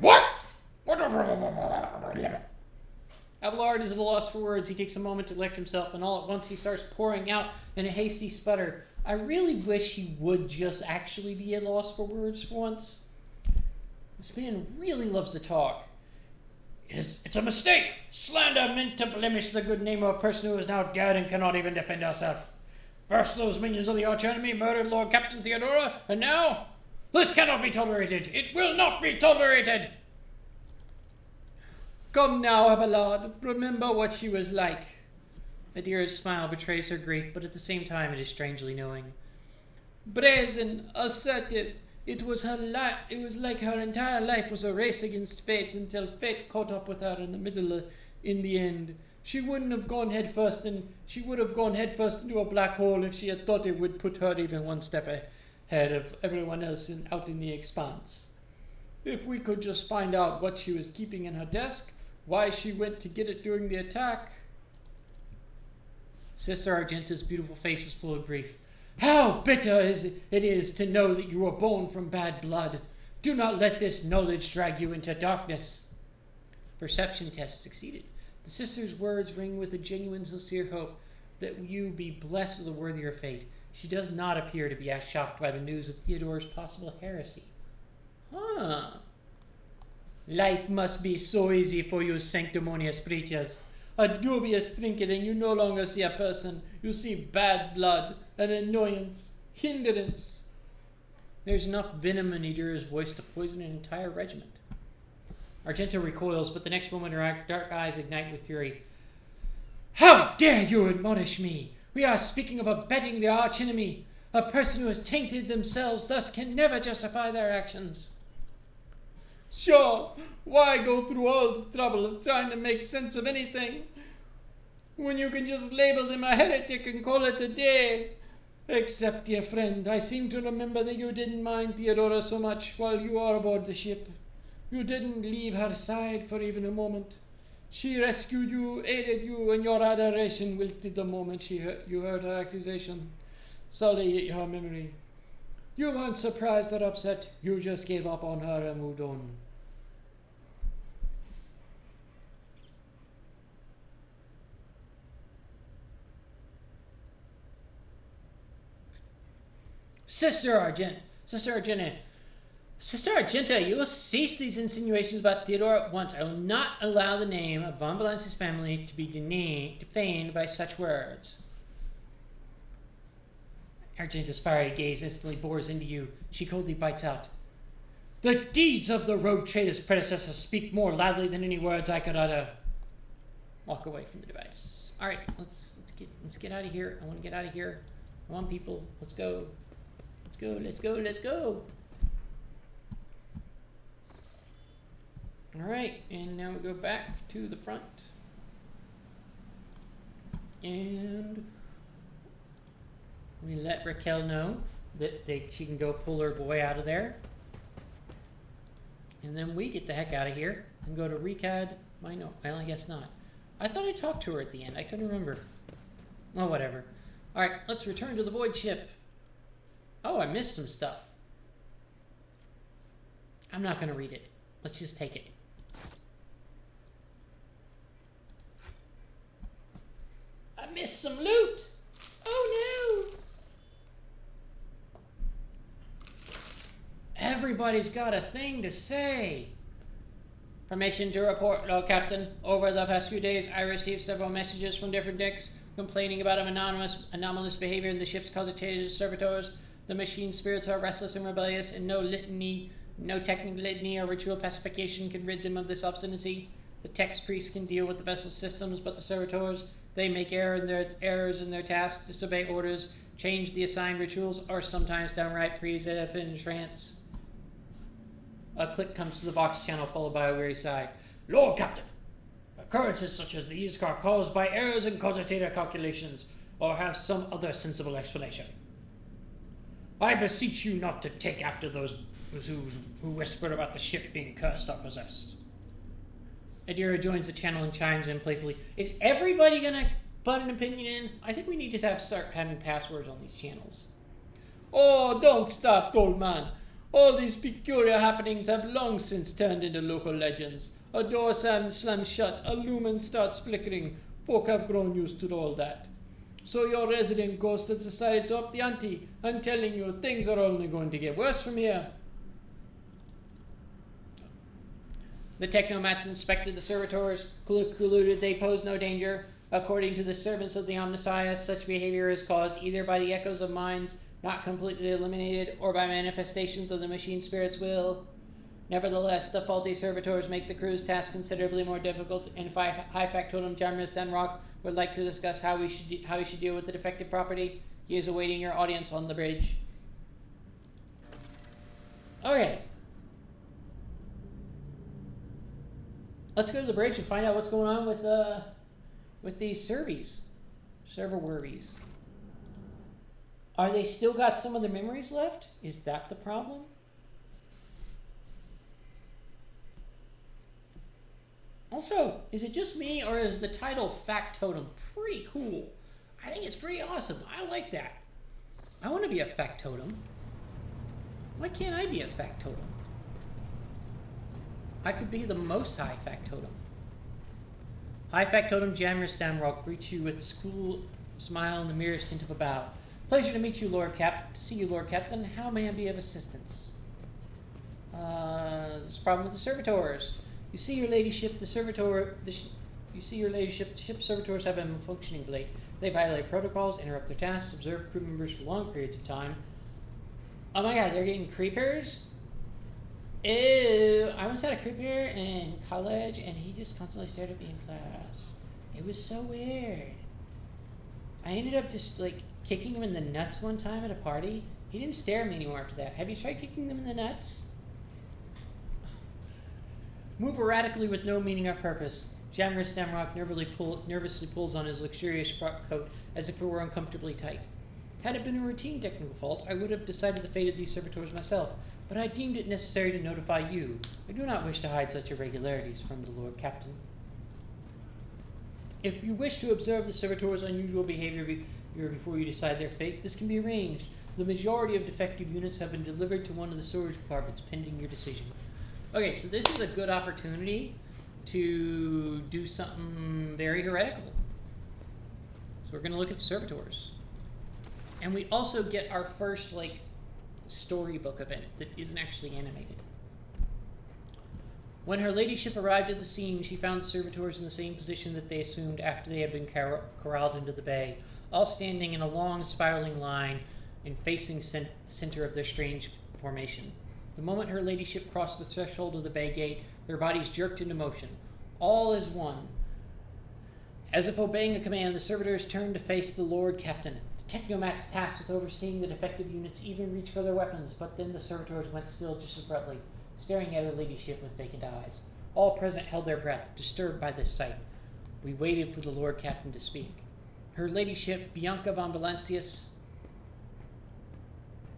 Abelard is at a loss for words. He takes a moment to collect himself, and all at once he starts pouring out in a hasty sputter. I really wish he would just actually be at a loss for words for once. This man really loves to talk. It's a mistake! Slander meant to blemish the good name of a person who is now dead and cannot even defend herself. First those minions of the archenemy murdered Lord Captain Theodora, and now... This cannot be tolerated! It will not be tolerated! Come now, Abelard. Remember what she was like. Adira's smile betrays her grief, but at the same time it is strangely knowing. Brazen, assertive. It was like her entire life was a race against fate until fate caught up with her in the end. She would have gone headfirst into a black hole if she had thought it would put her even one step ahead of everyone else out in the expanse. If we could just find out what she was keeping in her desk, why she went to get it during the attack. Sister Argenta's beautiful face is full of grief. How bitter it is to know that you were born from bad blood. Do not let this knowledge drag you into darkness. Perception test succeeded. The sister's words ring with a genuine, sincere hope that you be blessed with a worthier fate. She does not appear to be as shocked by the news of Theodora's possible heresy. Huh. Life must be so easy for you sanctimonious preachers. A dubious trinket and you no longer see a person. You see bad blood, an annoyance, hindrance. There's enough venom in Idira's voice to poison an entire regiment. Argenta recoils, but the next moment her dark eyes ignite with fury. How dare you admonish me? We are speaking of abetting the archenemy. A person who has tainted themselves thus can never justify their actions. Sure, why go through all the trouble of trying to make sense of anything when you can just label them a heretic and call it a day? Except, dear friend, I seem to remember that you didn't mind Theodora so much while you were aboard the ship. You didn't leave her side for even a moment. She rescued you, aided you, and your adoration wilted the moment you heard her accusation. Sully your memory. You weren't surprised or upset. You just gave up on her and moved on. Sister Argenta, you will cease these insinuations about Theodora at once. I will not allow the name of Von Valence's family to be defamed by such words. Argenta's fiery gaze instantly bores into you. She coldly bites out. The deeds of the rogue trader's predecessors speak more loudly than any words I could utter. Walk away from the device. All right, let's get out of here. I want to get out of here. Come on, people. Let's go. Let's go. All right, and now we go back to the front. And we let Raquel know that she can go pull her boy out of there. And then we get the heck out of here and go to Recad. Well, I guess not. I thought I talked to her at the end. I couldn't remember. Well, whatever. All right, let's return to the Void Ship. Oh, I missed some stuff. I'm not going to read it. Let's just take it. I missed some loot. Oh, no. Everybody's got a thing to say. Permission to report, Lord Captain. Over the past few days, I received several messages from different decks complaining about anomalous behavior in the ship's cogitated servitors. The machine spirits are restless and rebellious, and no technical litany or ritual pacification can rid them of this obstinacy. The text priests can deal with the vessel systems, but the servitors, they make errors in their tasks, disobey orders, change the assigned rituals, or sometimes downright freeze if in trance. A click comes to the Vox channel, followed by a weary sigh. Lord Captain, occurrences such as these are caused by errors in cogitator calculations, or have some other sensible explanation. I beseech you not to take after those who whisper about the ship being cursed or possessed. Idira joins the channel and chimes in playfully. Is everybody gonna put an opinion in? I think we need to start having passwords on these channels. Oh, don't stop, old man. All these peculiar happenings have long since turned into local legends. A door slams shut, a lumen starts flickering. Folk have grown used to all that. So your resident ghost has decided to up the ante. I'm telling you, things are only going to get worse from here. The technomats inspected the servitors, concluded they pose no danger. According to the servants of the Omnissiah, such behavior is caused either by the echoes of minds not completely eliminated or by manifestations of the machine spirit's will. Nevertheless, the faulty servitors make the crew's task considerably more difficult, and High Factotum Jamrus Denrock would like to discuss how we should deal with the defective property. He is awaiting your audience on the bridge. Okay. Let's go to the bridge and find out what's going on with these server worries. Are they still got some of their memories left? Is that the problem? Also, is it just me, or is the title Factotum pretty cool? I think it's pretty awesome. I like that. I want to be a Factotum. Why can't I be a Factotum? I could be the most high Factotum. High Factotum Jamrus Damrock greets you with a cool smile and the merest hint of a bow. Pleasure to meet you, To see you, Lord Captain. How may I be of assistance? There's a problem with the servitors. You see, your ladyship, the ship's servitors have been functioning late. They violate protocols, interrupt their tasks, observe crew members for long periods of time. Oh my god, they're getting creepers? Ew. I once had a creeper in college and he just constantly stared at me in class. It was so weird. I ended up just like kicking him in the nuts one time at a party. He didn't stare at me anymore after that. Have you tried kicking them in the nuts? Move erratically with no meaning or purpose. Jamrus Namrock nervously pulls on his luxurious frock coat as if it were uncomfortably tight. Had it been a routine technical fault, I would have decided the fate of these servitors myself, but I deemed it necessary to notify you. I do not wish to hide such irregularities from the Lord Captain. If you wish to observe the servitors' unusual behavior before you decide their fate, this can be arranged. The majority of defective units have been delivered to one of the storage compartments pending your decision. Okay, so this is a good opportunity to do something very heretical. So we're going to look at the servitors. And we also get our first, like, storybook event that isn't actually animated. When her ladyship arrived at the scene, she found the servitors in the same position that they assumed after they had been corralled into the bay, all standing in a long, spiraling line and facing the center of their strange formation. The moment her ladyship crossed the threshold of the bay gate, their bodies jerked into motion, all as one. As if obeying a command, the servitors turned to face the Lord Captain. The technomats tasked with overseeing the defective units even reached for their weapons, but then the servitors went still just abruptly, staring at her ladyship with vacant eyes. All present held their breath, disturbed by this sight. We waited for the Lord Captain to speak. Her ladyship, Bianca von Valancius,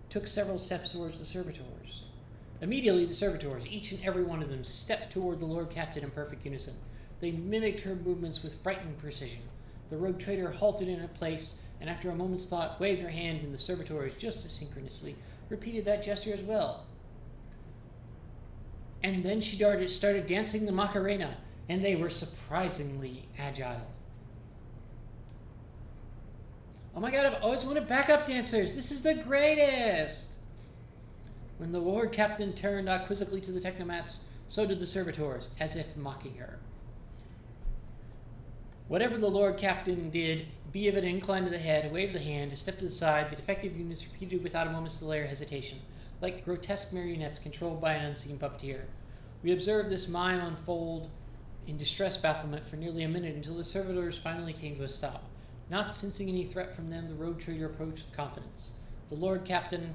took several steps towards the servitors. Immediately, the servitors, each and every one of them, stepped toward the Lord Captain in perfect unison. They mimicked her movements with frightening precision. The rogue trader halted in her place, and after a moment's thought, waved her hand, and the servitors, just as synchronously, repeated that gesture as well. And then she started dancing the Macarena, and they were surprisingly agile. Oh my god, I've always wanted backup dancers! This is the greatest! When the Lord Captain turned quizzically to the technomats, so did the servitors, as if mocking her. Whatever the Lord Captain did, be of an incline to the head, a wave of the hand, a step to the side, the defective units repeated without a moment's delay or hesitation, like grotesque marionettes controlled by an unseen puppeteer. We observed this mime unfold in distressed bafflement for nearly a minute until the servitors finally came to a stop. Not sensing any threat from them, the rogue trader approached with confidence. The Lord Captain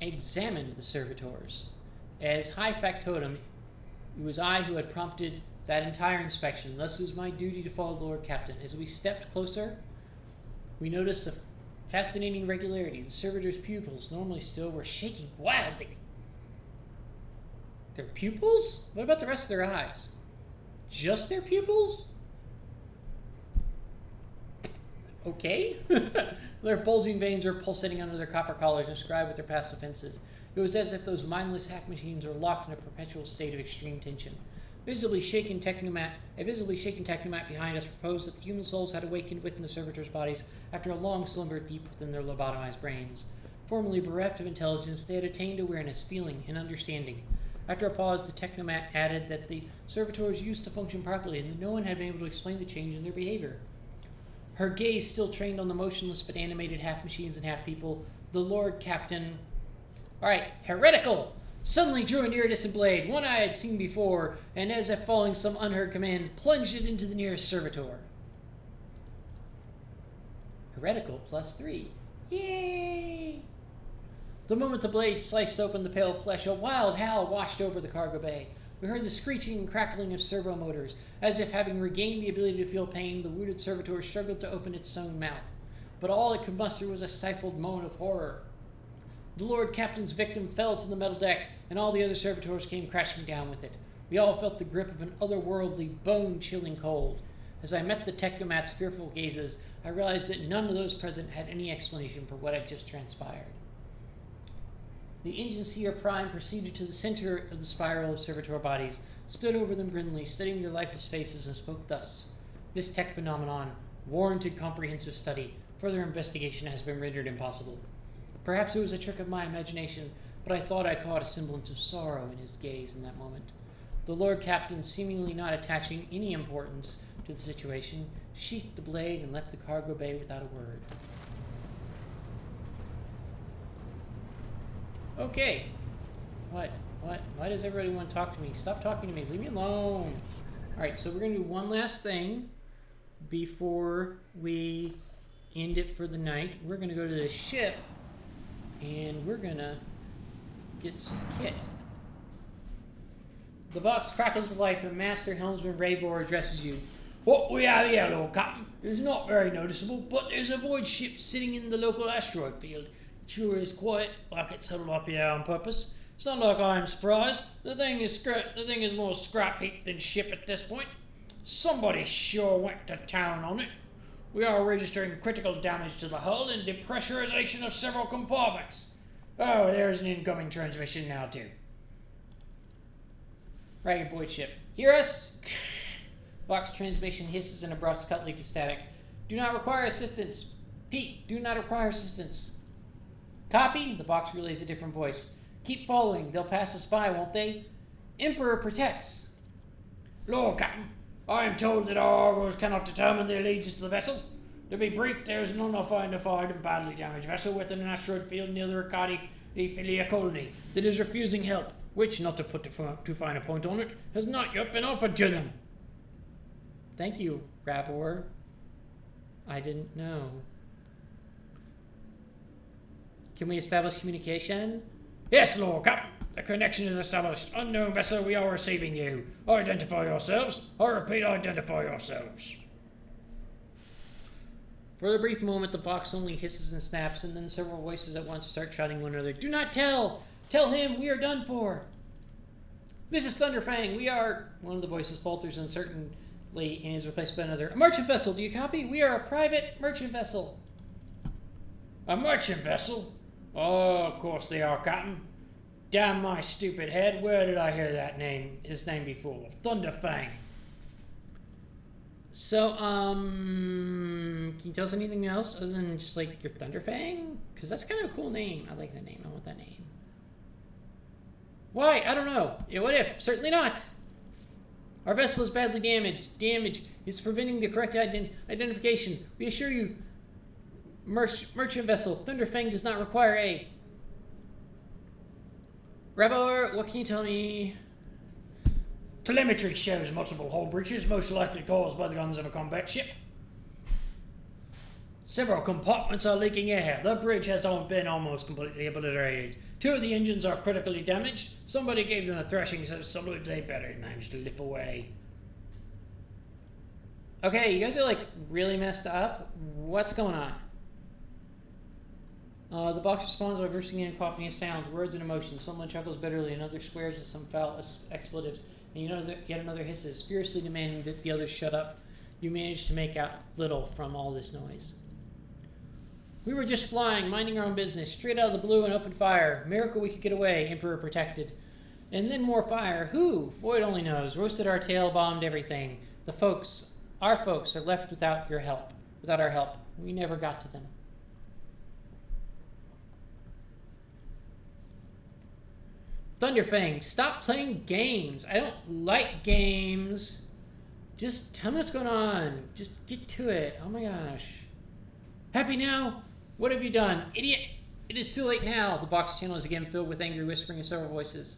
examined the servitors. As high factotum, it was I who had prompted that entire inspection, thus it was my duty to follow the Lord Captain. As we stepped closer, we noticed a fascinating regularity. The servitors' pupils, normally still, were shaking wildly. Their pupils? What about the rest of their eyes? Just their pupils? Okay. Their bulging veins were pulsating under their copper collars, inscribed with their past offenses. It was as if those mindless hack machines were locked in a perpetual state of extreme tension. A visibly shaken technomat behind us proposed that the human souls had awakened within the servitors' bodies after a long slumber deep within their lobotomized brains. Formerly bereft of intelligence, they had attained awareness, feeling, and understanding. After a pause, the technomat added that the servitors used to function properly and that no one had been able to explain the change in their behavior. Her gaze still trained on the motionless but animated half-machines and half-people, the Lord Captain... Alright, heretical! Suddenly drew an iridescent blade, one I had seen before, and as if following some unheard command, plunged it into the nearest servitor. Heretical +3. Yay! The moment the blade sliced open the pale flesh, a wild howl washed over the cargo bay. We heard the screeching and crackling of servo motors. As if having regained the ability to feel pain, the wounded servitor struggled to open its sewn mouth. But all it could muster was a stifled moan of horror. The Lord Captain's victim fell to the metal deck, and all the other servitors came crashing down with it. We all felt the grip of an otherworldly, bone-chilling cold. As I met the technomat's fearful gazes, I realized that none of those present had any explanation for what had just transpired. The engine seer prime proceeded to the center of the spiral of servitor bodies, stood over them grimly, studying their lifeless faces, and spoke thus. This tech phenomenon warranted comprehensive study. Further investigation has been rendered impossible. Perhaps it was a trick of my imagination, but I thought I caught a semblance of sorrow in his gaze in that moment. The Lord Captain, seemingly not attaching any importance to the situation, sheathed the blade and left the cargo bay without a word. Okay. What? Why does everybody want to talk to me? Stop talking to me. Leave me alone. Alright, so we're going to do one last thing before we end it for the night. We're going to go to the ship and we're going to get some kit. The box crackles with life and Master Helmsman Ravor addresses you. What we have here, Lord Captain, is not very noticeable, but there's a void ship sitting in the local asteroid field. It sure is quiet, like it's huddled up here on purpose. It's not like I'm surprised. The thing is more scrap heap than ship at this point. Somebody sure went to town on it. We are registering critical damage to the hull and depressurization of several compartments. Oh, there's an incoming transmission now too. Ragged void ship. Hear us? Vox transmission hisses and abrupts cut leak to static. Do not require assistance. Pete, do not require assistance. Copy? The box relays a different voice. Keep following. They'll pass us by, won't they? Emperor protects. Lord Captain, I am told that our Argos cannot determine the allegiance of the vessel. To be brief, there is an unidentified and badly damaged vessel within an asteroid field near the Riccardi Filia colony that is refusing help, which, not to put too fine a point on it, has not yet been offered to them. Thank you, Ravor. I didn't know. Can we establish communication? Yes, Lord Captain. The connection is established. Unknown vessel, we are receiving you. Identify yourselves. I repeat, identify yourselves. For a brief moment, the Vox only hisses and snaps, and then several voices at once start shouting one another. Do not tell! Tell him we are done for! This is Thunderfang. We are... One of the voices falters uncertainly and is replaced by another. A merchant vessel, do you copy? We are a private merchant vessel. A merchant vessel? Oh, of course they are, Captain. Damn my stupid head, where did I hear his name before? Thunderfang. So, can you tell us anything else other than just, like, your Thunderfang? Because that's kind of a cool name. I like that name. I want that name. Why? I don't know. Yeah, what if? Certainly not. Our vessel is badly damaged. Damage is preventing the correct identification. We assure you, merchant vessel, Thunderfang does not require aid. Ravor, what can you tell me? Telemetry shows multiple hull breaches, most likely caused by the guns of a combat ship. Several compartments are leaking air. The bridge has been almost completely obliterated. 2 of the engines are critically damaged. Somebody gave them a thrashing, so salute they better manage to lip away. Okay, you guys are like really messed up. What's going on? The box responds by bursting in and coughing his sounds, words and emotions. Someone chuckles bitterly, another swears at some foul expletives, and yet another hisses, fiercely demanding that the others shut up. You manage to make out little from all this noise. We were just flying, minding our own business, straight out of the blue and opened fire. Miracle we could get away, Emperor protected. And then more fire. Who? Void only knows. Roasted our tail, bombed everything. Our folks are left without your help. Without our help. We never got to them. Thunderfang, stop playing games. I don't like games. Just tell me what's going on. Just get to it. Oh my gosh. Happy now? What have you done? Idiot! It is too late now. The box channel is again filled with angry whispering of several voices.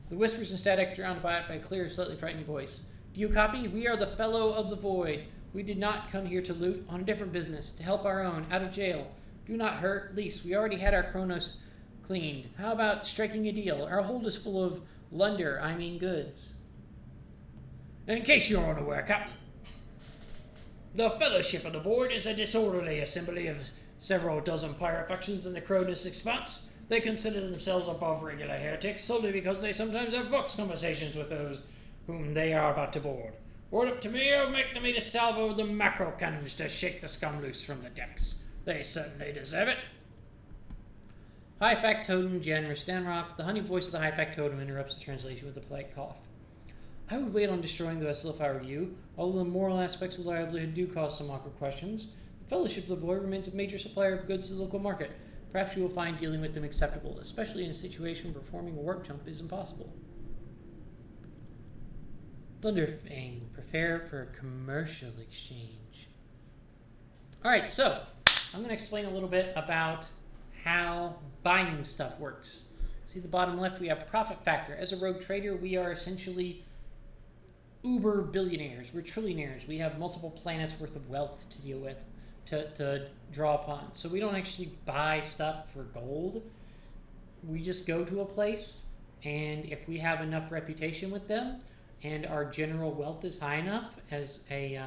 The whispers and static drowned by a clear, slightly frightened voice. Do you copy? We are the Fellow of the Void. We did not come here to loot, on a different business, to help our own, out of jail. Do not hurt, least we already had our Kronos cleaned. How about striking a deal? Our hold is full of goods. In case you're unaware, Captain, the Fellowship of the Void is a disorderly assembly of several dozen pirate factions in the Cronus Expanse. They consider themselves above regular heretics solely because they sometimes have vox conversations with those whom they are about to board. Were it up to me, I would make them eat a salvo of the macro cannons to shake the scum loose from the decks. They certainly deserve it. High Factotum Generous Stanrock, the honey voice of the High Factotum interrupts the translation with a polite cough. I would wait on destroying the vessel if I were you, although the moral aspects of the livelihood do cause some awkward questions. The Fellowship of the Void remains a major supplier of goods to the local market. Perhaps you will find dealing with them acceptable, especially in a situation where performing a warp jump is impossible. Thunderfang, prepare for commercial exchange. Alright, so, I'm going to explain a little bit about how buying stuff works. See the bottom left, we have profit factor. As a rogue trader, we are essentially uber billionaires. We're trillionaires. We have multiple planets worth of wealth to deal with, to draw upon. So we don't actually buy stuff for gold. We just go to a place, and if we have enough reputation with them, and our general wealth is high enough as a,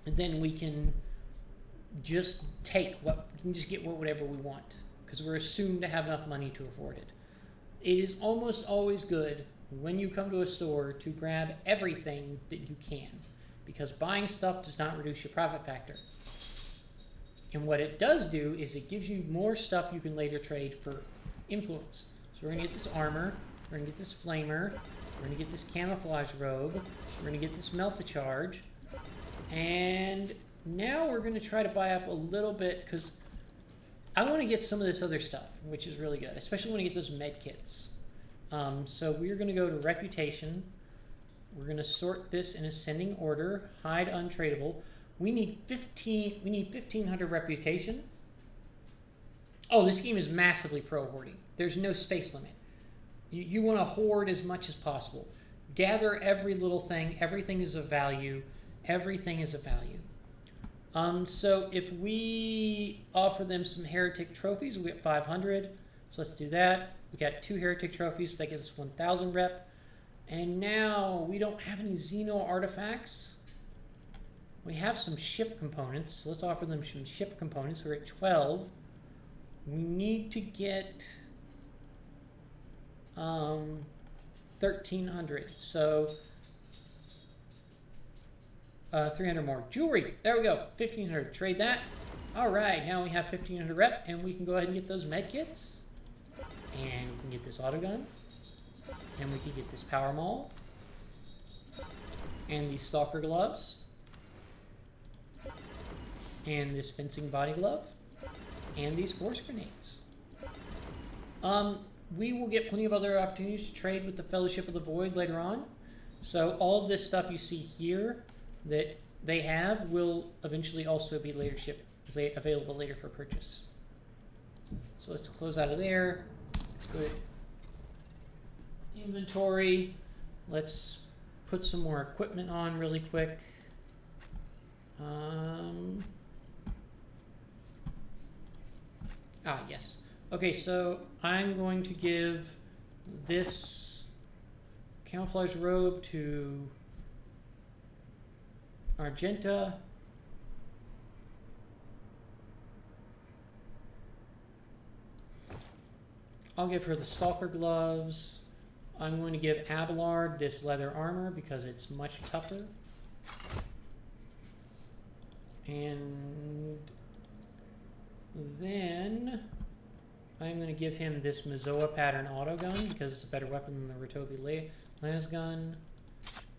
then we can just get whatever we want, because we're assumed to have enough money to afford it. It is almost always good when you come to a store to grab everything that you can, because buying stuff does not reduce your profit factor. And what it does do is it gives you more stuff you can later trade for influence. So we're going to get this armor, we're going to get this flamer, we're going to get this camouflage robe, we're going to get this melt-to-charge, and now we're going to try to buy up a little bit, because I want to get some of this other stuff, which is really good, especially when I get those med kits. So we're going to go to reputation. We're going to sort this in ascending order. Hide untradeable. We need 1,500 reputation. Oh, this game is massively pro hoarding. There's no space limit. You want to hoard as much as possible. Gather every little thing. Everything is of value. Everything is of value. So if we offer them some heretic trophies, we get 500. So let's do that. We got 2 heretic trophies. So that gives us 1,000 rep. And now we don't have any Xeno artifacts. We have some ship components. So let's offer them some ship components. We're at 12. We need to get 1,300. So 300 more. Jewelry. There we go. 1,500. Trade that. All right. Now we have 1,500 rep, and we can go ahead and get those med kits. And we can get this autogun. And we can get this power maul. And these stalker gloves. And this fencing body glove. And these force grenades. We will get plenty of other opportunities to trade with the Fellowship of the Void later on. So all of this stuff you see here that they have will eventually also be available later for purchase. So let's close out of there. Let's go to inventory. Let's put some more equipment on really quick. Yes. Okay, so I'm going to give this camouflage robe to Argenta. I'll give her the stalker gloves. I'm going to give Abelard this leather armor because it's much tougher. And then I'm going to give him this Mazoa pattern autogun because it's a better weapon than the Ratobi lasgun.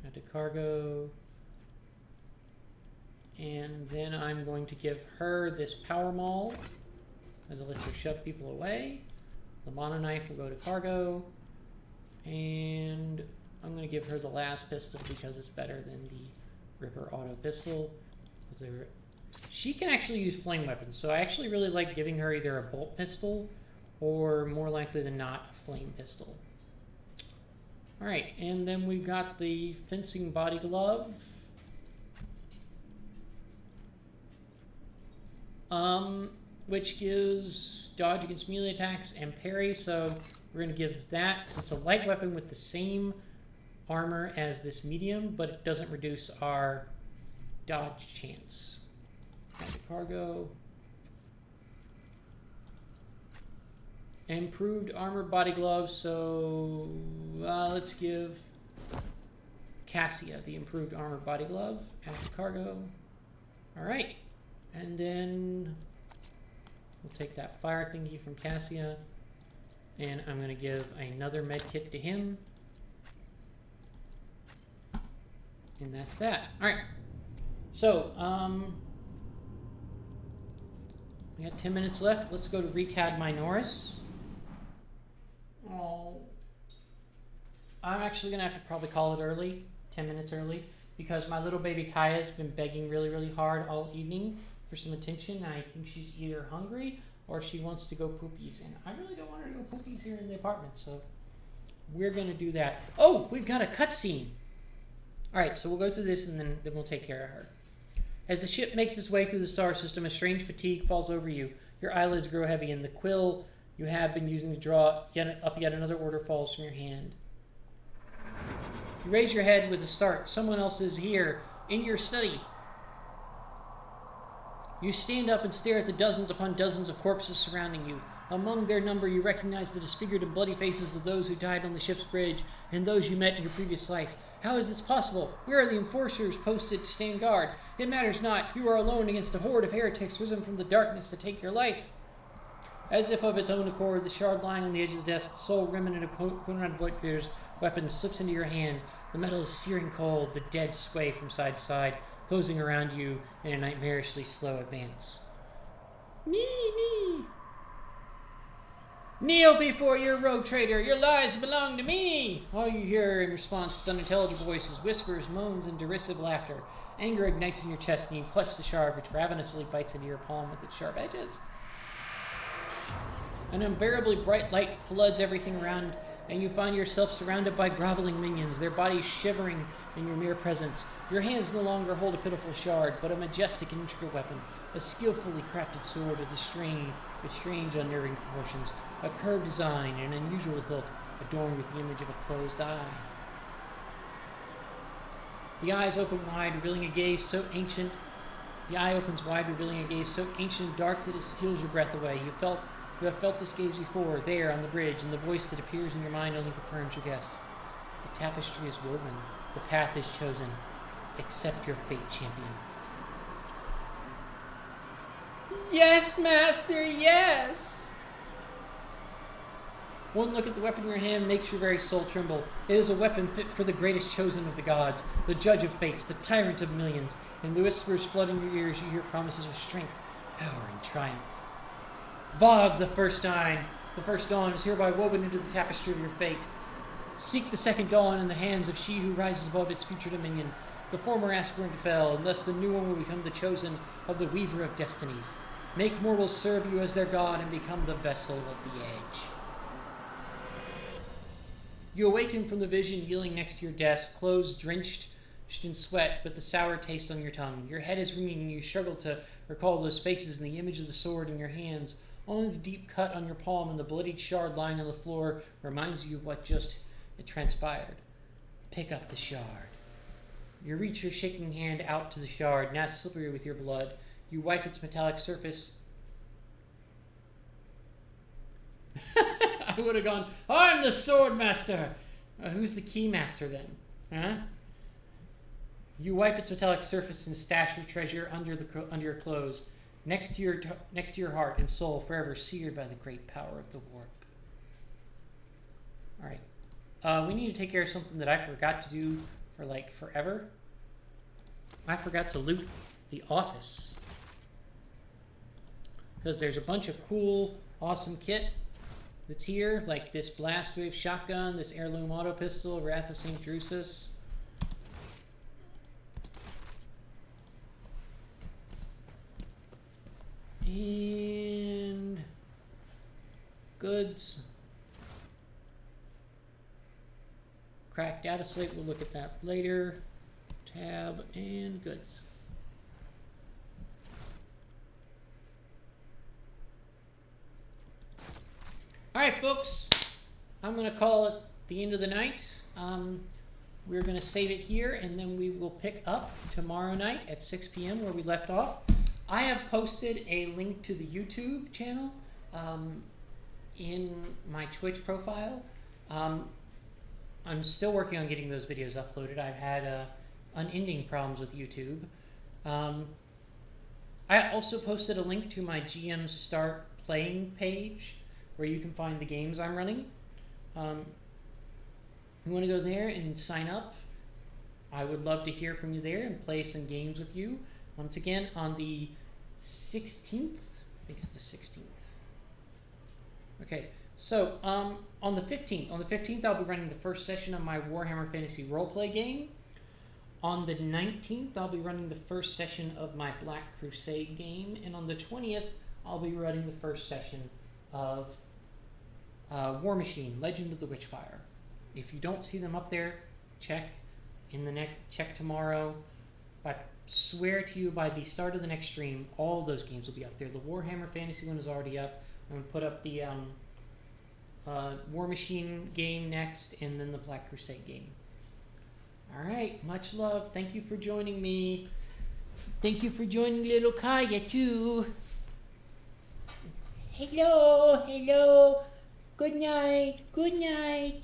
Add to cargo. And then I'm going to give her this power maul as it lets her shove people away. The mono knife will go to cargo. And I'm going to give her the last pistol because it's better than the Ripper auto pistol. She can actually use flame weapons, so I actually really like giving her either a bolt pistol or, more likely than not, a flame pistol. Alright, and then we've got the fencing body glove. Which gives dodge against melee attacks and parry, so we're going to give that, because it's a light weapon with the same armor as this medium, but it doesn't reduce our dodge chance. Magic cargo. Improved armor body gloves, so let's give Cassia the improved armor body glove. Add to cargo. Alright, and then we'll take that fire thingy from Cassia, and I'm going to give another med kit to him. And that's that. Alright. So, we got 10 minutes left. Let's go to Recad Minoris. Oh. I'm actually going to have to probably call it early, 10 minutes early, because my little baby Kaya's been begging really, really hard all evening for some attention. I think she's either hungry or she wants to go poopies. And I really don't want her to go poopies here in the apartment, so we're going to do that. Oh, we've got a cutscene. All right, so we'll go through this and then we'll take care of her. As the ship makes its way through the star system, a strange fatigue falls over you. Your eyelids grow heavy, and the quill you have been using to draw yet another order falls from your hand. You raise your head with a start. Someone else is here, in your study. You stand up and stare at the dozens upon dozens of corpses surrounding you. Among their number, you recognize the disfigured and bloody faces of those who died on the ship's bridge and those you met in your previous life. How is this possible? Where are the enforcers posted to stand guard? It matters not. You are alone against a horde of heretics risen from the darkness to take your life. As if of its own accord, the shard lying on the edge of the desk, the sole remnant of Conrad Voigtvir's weapon, slips into your hand. The metal is searing cold. The dead sway from side to side, closing around you in a nightmarishly slow advance. Me. Kneel before your rogue trader. Your lives belong to me. All you hear in response is unintelligible voices, whispers, moans, and derisive laughter. Anger ignites in your chest, and you clutch the shard, which ravenously bites into your palm with its sharp edges. An unbearably bright light floods everything around, and you find yourself surrounded by groveling minions, their bodies shivering in your mere presence. Your hands no longer hold a pitiful shard, but a majestic and intricate weapon, a skillfully crafted sword with strange unnerving proportions, a curved design, and an unusual hilt adorned with the image of a closed eye. The eyes open wide, revealing a gaze so ancient. The eye opens wide, revealing a gaze so ancient and dark that it steals your breath away. You have felt this gaze before, there on the bridge, and the voice that appears in your mind only confirms your guess. The tapestry is woven. The path is chosen. Accept your fate, champion. Yes, master, yes! One look at the weapon in your hand makes your very soul tremble. It is a weapon fit for the greatest chosen of the gods, the judge of fates, the tyrant of millions. In the whispers flooding your ears, you hear promises of strength, power, and triumph. Vogue, the first dawn is hereby woven into the tapestry of your fate. Seek the second dawn in the hands of she who rises above its future dominion. The former aspirant fell, and thus the new one will become the chosen of the weaver of destinies. Make mortals serve you as their god and become the vessel of the edge. You awaken from the vision kneeling next to your desk, clothes drenched in sweat, but the sour taste on your tongue. Your head is ringing and you struggle to recall those faces and the image of the sword in your hands. Only the deep cut on your palm and the bloodied shard lying on the floor reminds you of what just transpired. Pick up the shard. You reach your shaking hand out to the shard, now slippery with your blood. You wipe its metallic surface. I would have gone, I'm the sword master. Who's the key master then? Huh? You wipe its metallic surface and stash your treasure under your clothes, next to your heart and soul, forever seared by the great power of the warp. All right, we need to take care of something that I forgot to do for like forever. I forgot to loot the office because there's a bunch of cool, awesome kit that's here, like this blast wave shotgun, this heirloom auto pistol, Wrath of St. Drusus. And goods. Cracked data slate, we'll look at that later. Tab and goods. Alright folks, I'm going to call it the end of the night. We're going to save it here and then we will pick up tomorrow night at 6 p.m. where we left off. I have posted a link to the YouTube channel in my Twitch profile. I'm still working on getting those videos uploaded. I've had unending problems with YouTube. I also posted a link to my GM Start Playing page where you can find the games I'm running. You want to go there and sign up? I would love to hear from you there and play some games with you. Once again, on the 16th, I think it's the 16th. Okay, so on the 15th, I'll be running the first session of my Warhammer Fantasy roleplay game. On the 19th, I'll be running the first session of my Black Crusade game, and on the 20th, I'll be running the first session of War Machine: Legend of the Witchfire. If you don't see them up there, check tomorrow. But swear to you, by the start of the next stream, all those games will be up there. The Warhammer Fantasy one is already up. I'm gonna put up the War Machine game next, and then the Black Crusade game. All right, much love. Thank you for joining me. Thank you for joining little Kaya too. Hello, hello. Good night, good night.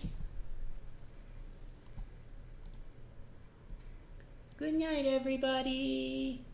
Good night, everybody.